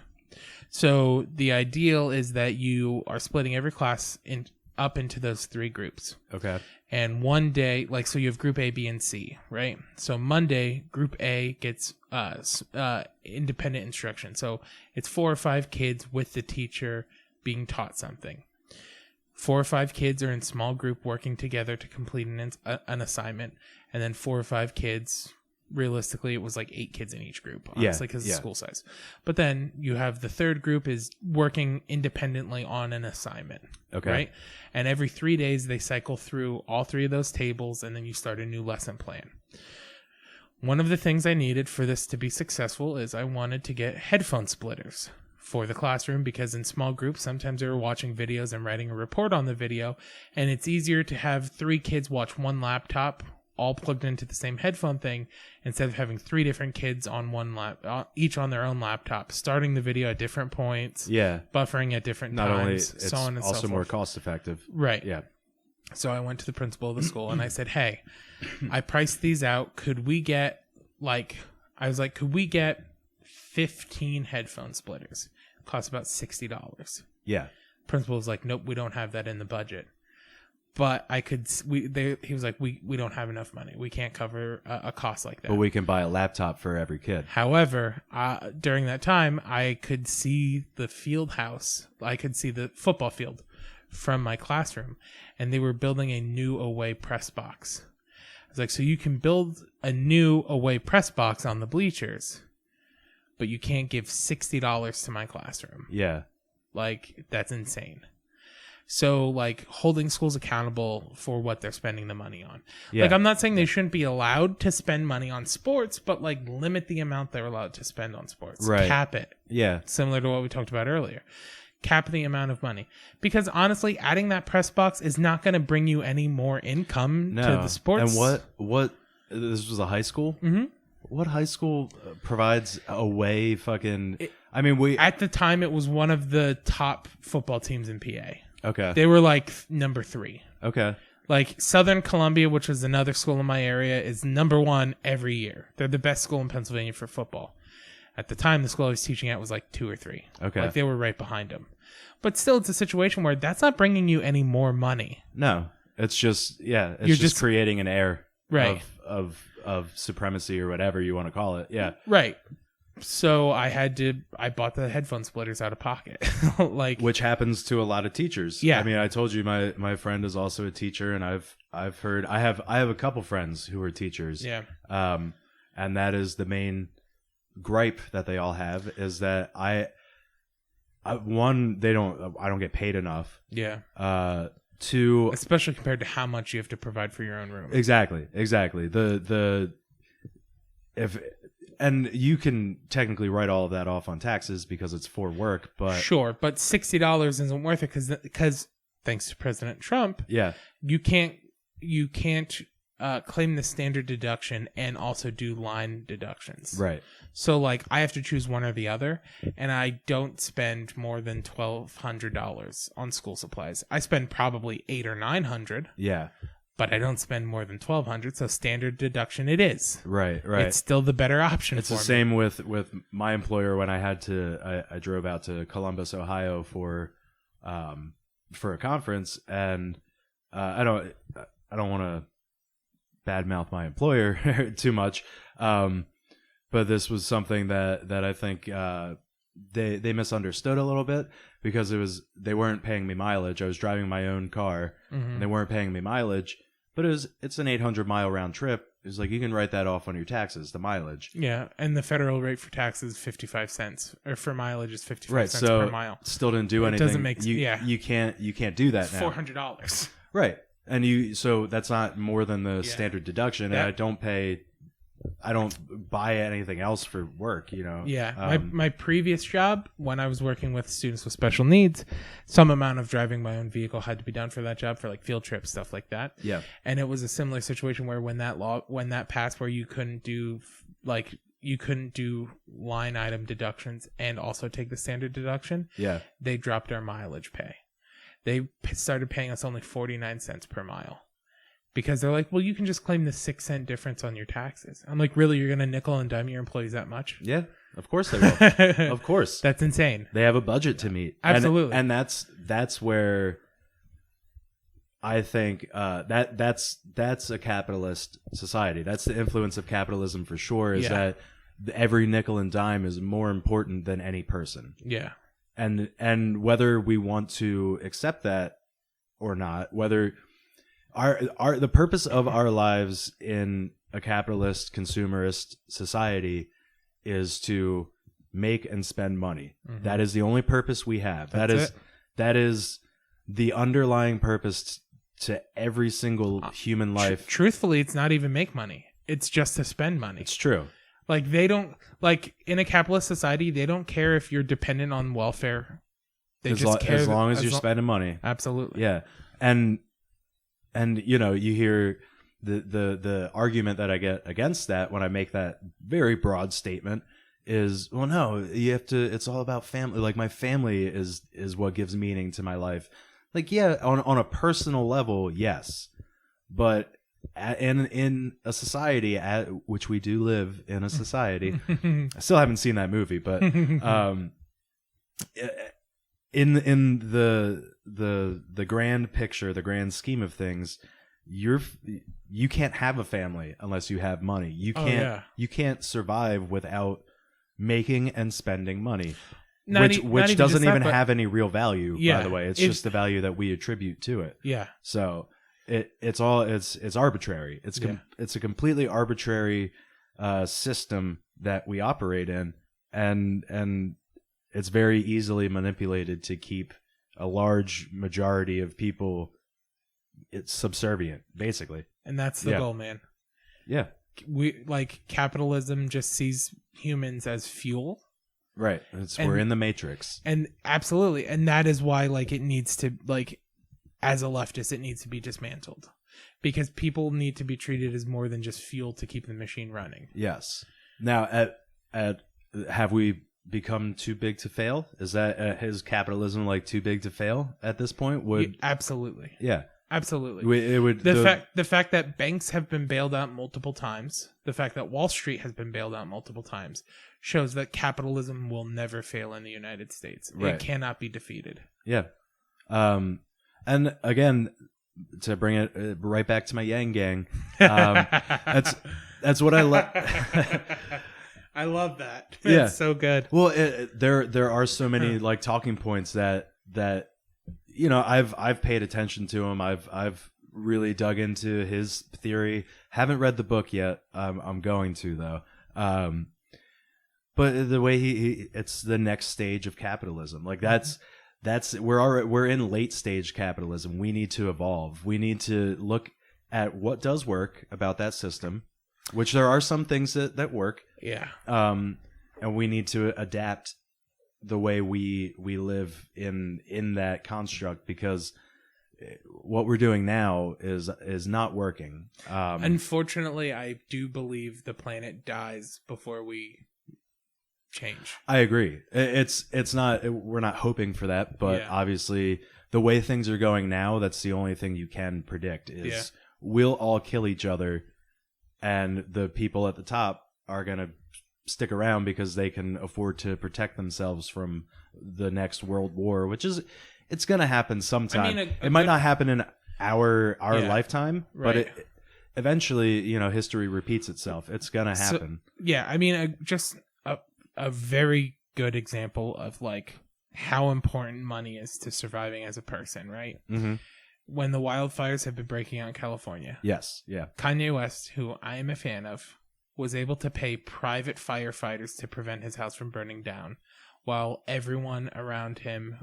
Speaker 2: So the ideal is that you are splitting every class up into those 3 groups.
Speaker 1: Okay.
Speaker 2: And one day, like, so you have group A, B, and C, right? So Monday, group A gets independent instruction. So it's 4 or 5 kids with the teacher being taught something. 4 or 5 kids are in small group working together to complete an assignment. And then 4 or 5 kids, realistically, it was like 8 kids in each group, honestly, because of the school size. But then you have the third group is working independently on an assignment.
Speaker 1: Okay.
Speaker 2: Right? And every 3 days, they cycle through all 3 of those tables, and then you start a new lesson plan. One of the things I needed for this to be successful is I wanted to get headphone splitters for the classroom, because in small groups, sometimes they were watching videos and writing a report on the video, and it's easier to have 3 kids watch one laptop all plugged into the same headphone thing instead of having 3 different kids on one each on their own laptop, starting the video at different points, buffering at different
Speaker 1: Not
Speaker 2: times,
Speaker 1: only it's
Speaker 2: so on and
Speaker 1: also
Speaker 2: so
Speaker 1: more
Speaker 2: forth.
Speaker 1: Cost effective.
Speaker 2: Right.
Speaker 1: Yeah.
Speaker 2: So I went to the principal of the school and I said, hey, I priced these out. Could we get could we get 15 headphone splitters? It costs about $60.
Speaker 1: Yeah.
Speaker 2: Principal was like, nope, we don't have that in the budget. But he was like, we don't have enough money. We can't cover a cost like that.
Speaker 1: But we can buy a laptop for every kid.
Speaker 2: However, during that time, I could see the field house. I could see the football field from my classroom, and they were building a new away press box. I was like, so you can build a new away press box on the bleachers, but you can't give $60 to my classroom.
Speaker 1: Yeah.
Speaker 2: Like, that's insane. So, like, holding schools accountable for what they're spending the money on.
Speaker 1: Yeah.
Speaker 2: Like, I'm not saying they shouldn't be allowed to spend money on sports, but, like, limit the amount they're allowed to spend on sports.
Speaker 1: Right.
Speaker 2: Cap it.
Speaker 1: Yeah.
Speaker 2: Similar to what we talked about earlier. Cap the amount of money. Because, honestly, adding that press box is not going to bring you any more income to the sports.
Speaker 1: And what this was a high school?
Speaker 2: Mm-hmm.
Speaker 1: What high school provides away fucking...
Speaker 2: At the time, it was one of the top football teams in PA.
Speaker 1: Okay.
Speaker 2: They were like number 3.
Speaker 1: Okay.
Speaker 2: Like Southern Columbia, which was another school in my area, is number 1 every year. They're the best school in Pennsylvania for football. At the time, the school I was teaching at was like 2 or 3.
Speaker 1: Okay.
Speaker 2: Like they were right behind them. But still, it's a situation where that's not bringing you any more money.
Speaker 1: No, it's just You're
Speaker 2: just
Speaker 1: creating an air
Speaker 2: right.
Speaker 1: of supremacy or whatever you want to call it. Yeah.
Speaker 2: Right. So I bought the headphone splitters out of pocket. Like,
Speaker 1: which happens to a lot of teachers.
Speaker 2: Yeah.
Speaker 1: I mean, I told you my friend is also a teacher, and I've heard I have a couple friends who are teachers.
Speaker 2: Yeah.
Speaker 1: And that is the main gripe that they all have, is that I don't get paid enough.
Speaker 2: Yeah.
Speaker 1: 2,
Speaker 2: especially compared to how much you have to provide for your own room.
Speaker 1: Exactly. And you can technically write all of that off on taxes because it's for work, but
Speaker 2: sure, but $60 isn't worth it because thanks to President Trump, you can't claim the standard deduction and also do line deductions.
Speaker 1: Right.
Speaker 2: So like I have to choose one or the other, and I don't spend more than $1,200 on school supplies. I spend probably $800 or $900.
Speaker 1: Yeah.
Speaker 2: But I don't spend more than $1,200, so standard deduction it is.
Speaker 1: Right.
Speaker 2: It's still the better option.
Speaker 1: It's the same with my employer when I drove out to Columbus, Ohio for a conference, and I don't want to badmouth my employer too much, but this was something that I think they misunderstood a little bit, because they weren't paying me mileage. I was driving my own car, and they weren't paying me mileage, but it's an 800-mile round trip. It's like, you can write that off on your taxes, the mileage.
Speaker 2: Yeah, and the federal rate for taxes is 55 cents, or for mileage is 55
Speaker 1: right,
Speaker 2: cents
Speaker 1: so
Speaker 2: per mile.
Speaker 1: Still didn't do anything.
Speaker 2: It doesn't make
Speaker 1: you can't do that now.
Speaker 2: $400.
Speaker 1: Right. And so that's not more than the standard deduction, and I don't buy anything else for work,
Speaker 2: Yeah. My previous job, when I was working with students with special needs, some amount of driving my own vehicle had to be done for that job, for like field trips, stuff like that.
Speaker 1: Yeah.
Speaker 2: And it was a similar situation where when that passed, where you couldn't do line item deductions and also take the standard deduction.
Speaker 1: Yeah.
Speaker 2: They dropped our mileage pay. They started paying us only 49 cents per mile. Because they're like, well, you can just claim the 6-cent difference on your taxes. I'm like, really? You're going to nickel and dime your employees that much?
Speaker 1: Yeah, of course they will. Of course.
Speaker 2: That's insane.
Speaker 1: They have a budget to meet.
Speaker 2: Absolutely.
Speaker 1: And that's where I think that's a capitalist society. That's the influence of capitalism for sure, is that every nickel and dime is more important than any person.
Speaker 2: Yeah.
Speaker 1: And whether we want to accept that or not, whether... the purpose of our lives in a capitalist consumerist society is to make and spend money. Mm-hmm. That is the only purpose we have. That is the underlying purpose to every single human life.
Speaker 2: Truthfully, it's not even make money. It's just to spend money.
Speaker 1: It's true.
Speaker 2: Like they don't like in a capitalist society, they don't care if you're dependent on welfare. They just care
Speaker 1: as long as you're spending money.
Speaker 2: Absolutely.
Speaker 1: Yeah. And you know, you hear the argument that I get against that when I make that very broad statement is, well, no, you have to, it's all about family. Like my family is what gives meaning to my life. Like, yeah, on a personal level, yes. But in a society, which we do live in a society, I still haven't seen that movie, but in the grand picture, the grand scheme of things, you can't have a family unless you have money. You can't survive without making and spending money, which doesn't even have any real value. By the way, it's just the value that we attribute to it.
Speaker 2: Yeah.
Speaker 1: So it's arbitrary. It's a completely arbitrary system that we operate in, and it's very easily manipulated to keep a large majority of people subservient, basically. And
Speaker 2: that's the goal, man.
Speaker 1: Yeah.
Speaker 2: Capitalism just sees humans as fuel.
Speaker 1: Right. We're in the matrix.
Speaker 2: And absolutely. And that is why it needs to, as a leftist, it needs to be dismantled. Because people need to be treated as more than just fuel to keep the machine running.
Speaker 1: Yes. Now, have we become too big to fail? Is capitalism too big to fail at this point?
Speaker 2: Absolutely.
Speaker 1: Yeah.
Speaker 2: Absolutely. The fact that banks have been bailed out multiple times, the fact that Wall Street has been bailed out multiple times, shows that capitalism will never fail in the United States. Right. It cannot be defeated.
Speaker 1: Yeah. And again, to bring it right back to my Yang Gang, that's what I love.
Speaker 2: I love that.
Speaker 1: Yeah.
Speaker 2: It's so good.
Speaker 1: Well, there are so many talking points that you know, I've paid attention to him. I've really dug into his theory. Haven't read the book yet. I'm going to though. But the way it's the next stage of capitalism. We're in late stage capitalism. We need to evolve. We need to look at what does work about that system, which there are some things that work.
Speaker 2: Yeah.
Speaker 1: And we need to adapt the way we live in that construct, because what we're doing now is not working.
Speaker 2: Unfortunately, I do believe the planet dies before we change.
Speaker 1: I agree. It's not, we're not hoping for that, but obviously the way things are going now, that's the only thing you can predict is we'll all kill each other, and the people at the top are going to stick around because they can afford to protect themselves from the next world war, which is, it's going to happen sometime. I mean, it might not happen in our lifetime, right, but eventually, you know, history repeats itself. It's going to happen.
Speaker 2: So, just a very good example of how important money is to surviving as a person, right?
Speaker 1: Mm-hmm.
Speaker 2: When the wildfires have been breaking out in California.
Speaker 1: Yes. Yeah.
Speaker 2: Kanye West, who I am a fan of, was able to pay private firefighters to prevent his house from burning down, while everyone around him,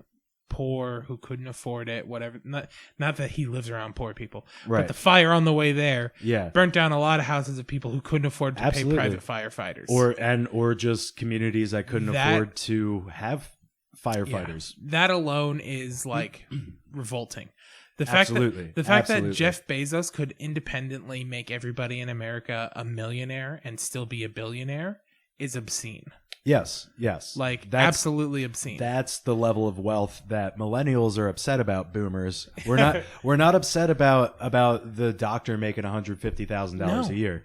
Speaker 2: poor, who couldn't afford it, whatever, not that he lives around poor people,
Speaker 1: right,
Speaker 2: but the fire on the way there burnt down a lot of houses of people who couldn't afford to pay private firefighters.
Speaker 1: Or just communities that couldn't afford to have firefighters.
Speaker 2: Yeah, that alone is revolting. The fact that Jeff Bezos could independently make everybody in America a millionaire and still be a billionaire is obscene.
Speaker 1: Yes.
Speaker 2: That's absolutely obscene.
Speaker 1: That's the level of wealth that millennials are upset about. Boomers, we're not upset about the doctor making $150,000 a year,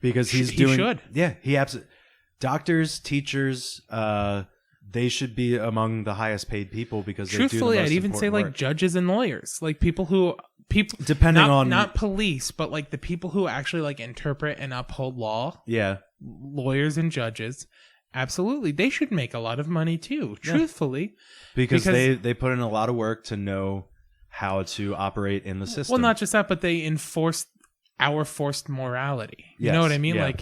Speaker 1: because he should. Yeah, he absolutely. Doctors, teachers, they should be among the highest paid people, because they
Speaker 2: truthfully,
Speaker 1: do the most
Speaker 2: I'd even say
Speaker 1: work.
Speaker 2: Judges and lawyers, people
Speaker 1: depending on
Speaker 2: not police, but the people who actually interpret and uphold law.
Speaker 1: Yeah,
Speaker 2: lawyers and judges, absolutely, they should make a lot of money too. Truthfully,
Speaker 1: because they put in a lot of work to know how to operate in the system.
Speaker 2: Well, not just that, but they enforce our forced morality. You know what I mean? Yeah.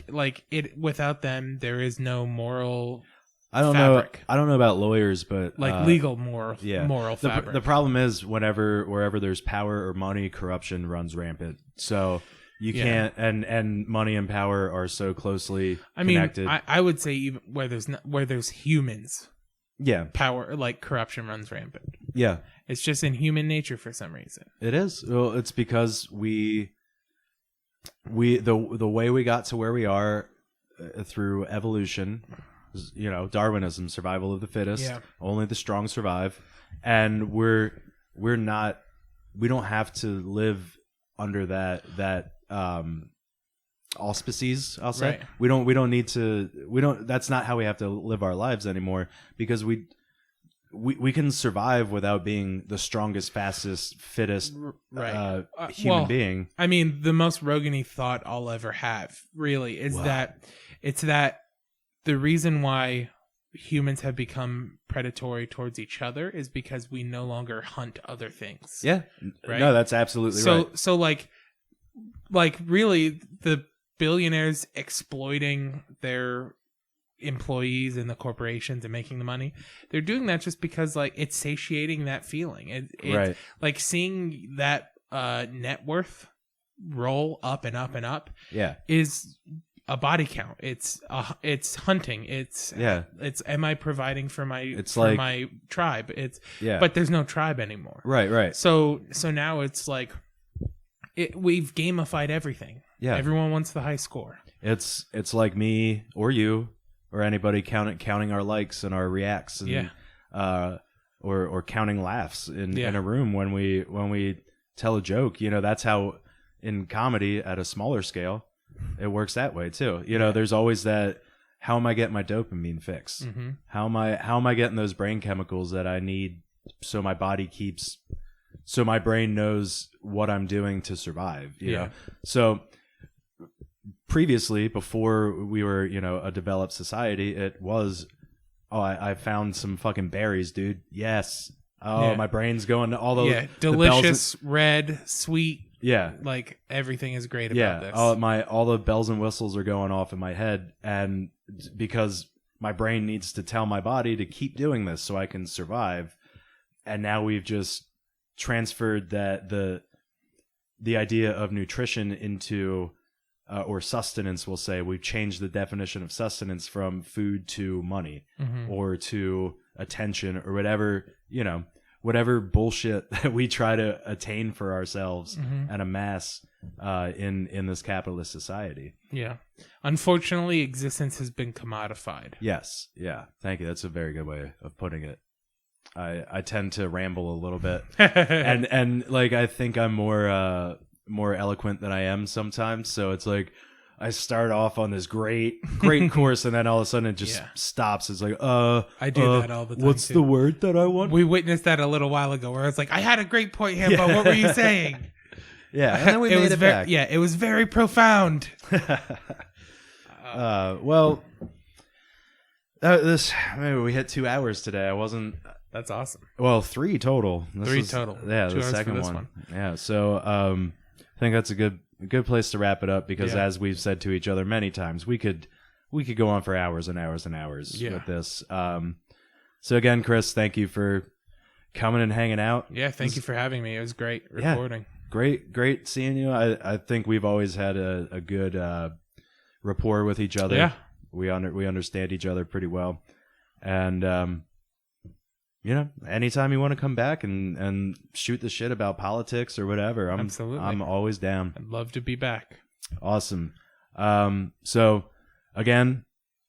Speaker 2: Without them, there is no moral. I don't
Speaker 1: know about lawyers, but
Speaker 2: legal moral fabric.
Speaker 1: The problem is wherever there's power or money, corruption runs rampant. So You can't, and money and power are so closely connected.
Speaker 2: I would say even where there's humans, power, like corruption runs rampant.
Speaker 1: Yeah,
Speaker 2: it's just in human nature for some reason.
Speaker 1: It is. Well, it's because the way we got to where we are through evolution, Darwinism, survival of the fittest. Yeah. Only the strong survive, and we don't have to live under that auspices, I'll say. Right. We don't need to. That's not how we have to live our lives anymore, because we can survive without being the strongest, fastest, fittest human being.
Speaker 2: I mean, the most Rogan-y thought I'll ever have really is that the reason why humans have become predatory towards each other is because we no longer hunt other things.
Speaker 1: Yeah. Right? No, that's absolutely right.
Speaker 2: So like really the billionaires exploiting their employees and the corporations and making the money, they're doing that just because like it's satiating that feeling. Right. Like seeing that net worth roll up and up and up is a body count. It's hunting. It's am I providing for my my tribe? But there's no tribe anymore.
Speaker 1: Right.
Speaker 2: So now it's like we've gamified everything. Yeah. Everyone wants the high score.
Speaker 1: It's like me or you or anybody counting our likes and our reacts and or counting laughs in a room when we tell a joke. That's how in comedy at a smaller scale it works that way too. There's always that, how am I getting my dopamine fix? Mm-hmm. How am I getting those brain chemicals that I need so my body so my brain knows what I'm doing to survive, you know? So previously, before we were, a developed society, it was, I found some fucking berries, dude. Yes. My brain's going to all those
Speaker 2: delicious, red, sweet.
Speaker 1: Yeah.
Speaker 2: Like everything is great about this.
Speaker 1: All the bells and whistles are going off in my head, and because my brain needs to tell my body to keep doing this so I can survive. And now we've just transferred that the idea of nutrition into or sustenance, we'll say. We've changed the definition of sustenance from food to money, or to attention, or whatever bullshit that we try to attain for ourselves and amass in this capitalist society. Yeah.
Speaker 2: Unfortunately, existence has been commodified.
Speaker 1: Yes. Yeah. Thank you. That's a very good way of putting it. I tend to ramble a little bit, and like I think I'm more eloquent than I am sometimes. So it's like I start off on this great course, and then all of a sudden it just stops. It's like,
Speaker 2: I do that all the time.
Speaker 1: What's the word that I want?
Speaker 2: We witnessed that a little while ago, where it's like, I had a great point here, but what were you saying?
Speaker 1: Yeah, and then we made it back.
Speaker 2: Yeah, it was very profound.
Speaker 1: Maybe we hit 2 hours today.
Speaker 2: That's awesome.
Speaker 1: Well, 3 total.
Speaker 2: Total.
Speaker 1: Yeah, the second one. Yeah, so I think that's a good place to wrap it up, because as we've said to each other many times, we could go on for hours and hours and hours with this. So again, Chris, thank you for coming and hanging out.
Speaker 2: Yeah, thank you for having me. It was great recording.
Speaker 1: Great seeing you. I think we've always had a good rapport with each other. Yeah. We understand each other pretty well. And anytime you want to come back and shoot the shit about politics or whatever, I'm always down.
Speaker 2: I'd love to be back.
Speaker 1: Awesome. So again,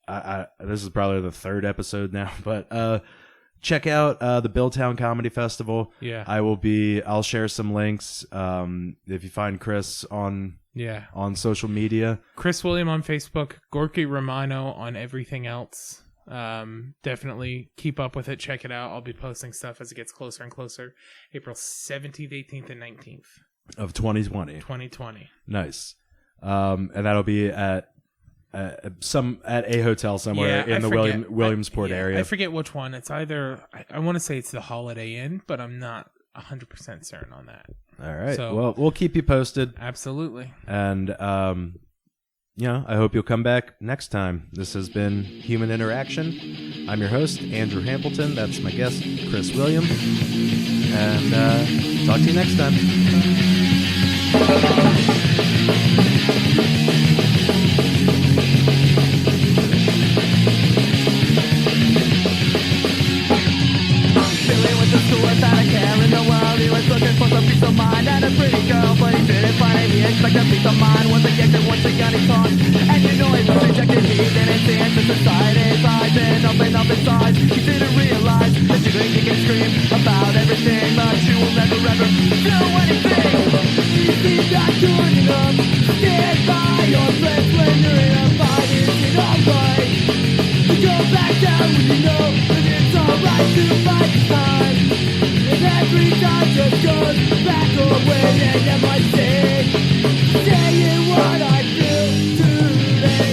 Speaker 1: this is probably the 3rd episode now, but check out the Billtown Comedy Festival.
Speaker 2: Yeah.
Speaker 1: I'll share some links if you find Chris on social media.
Speaker 2: Chris William on Facebook, Gorky Romano on everything else. Definitely keep up with it. Check it out. I'll be posting stuff as it gets closer and closer. April 17th, 18th, and 19th
Speaker 1: of 2020. Nice. And that'll be at a hotel somewhere in the Williamsport area.
Speaker 2: I forget which one. It's either I want to say it's the Holiday Inn, but I'm not 100% certain on that.
Speaker 1: All right. So, well, we'll keep you posted.
Speaker 2: Absolutely.
Speaker 1: And I hope you'll come back next time. This has been Human Interaction. I'm your host, Andrew Hampleton. That's my guest, Chris William. And talk to you next time.
Speaker 3: Billy went to school without a care in the world. He was looking for some peace of mind and a pretty girl, but he didn't find it. He expected peace of mind was a gift, and once again he talked. And you know he was rejected. He didn't see into society's eyes and open up his eyes. He didn't realize that you think he can scream about everything, but you will never ever do anything. You see that good enough. Stand by your friends when you're in a fight. Is it alright to go back down when you know that it's alright to fight time? And every time just goes back away, and I might say, saying what I feel today.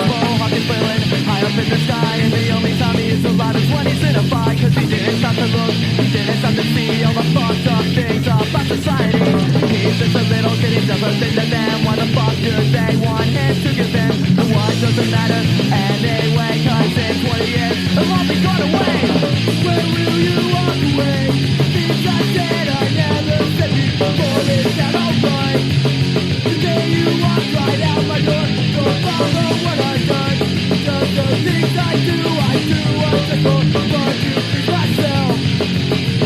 Speaker 3: Mohawk is flailing high up in the sky, and the only time he is alive is when he's in a fight. Cause he didn't stop to look, he didn't stop to see all the fucked up things about society. He's just a little kid, he doesn't think to them. Why the fuck do they want him to give them? The what doesn't matter anyway, cause in 20 years they'll all be gone away. When will you walk away? Things I said I never said before, is that alright? Today you walk right out my door, don't follow what I've done. Just the things I do what's a goal, but you please myself.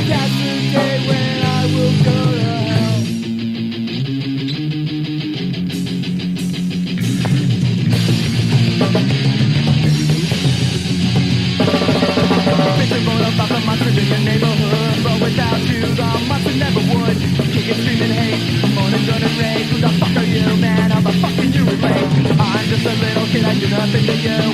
Speaker 3: That's the day when I will go to hell. Bitch and wrote about the monsters in your neighborhood, but without you the monster never would. Kicking, screaming hate, moaning, gunning rage. Who the fuck are you, man? How the fuck can you relate? I'm just a little kid, I do nothing to you.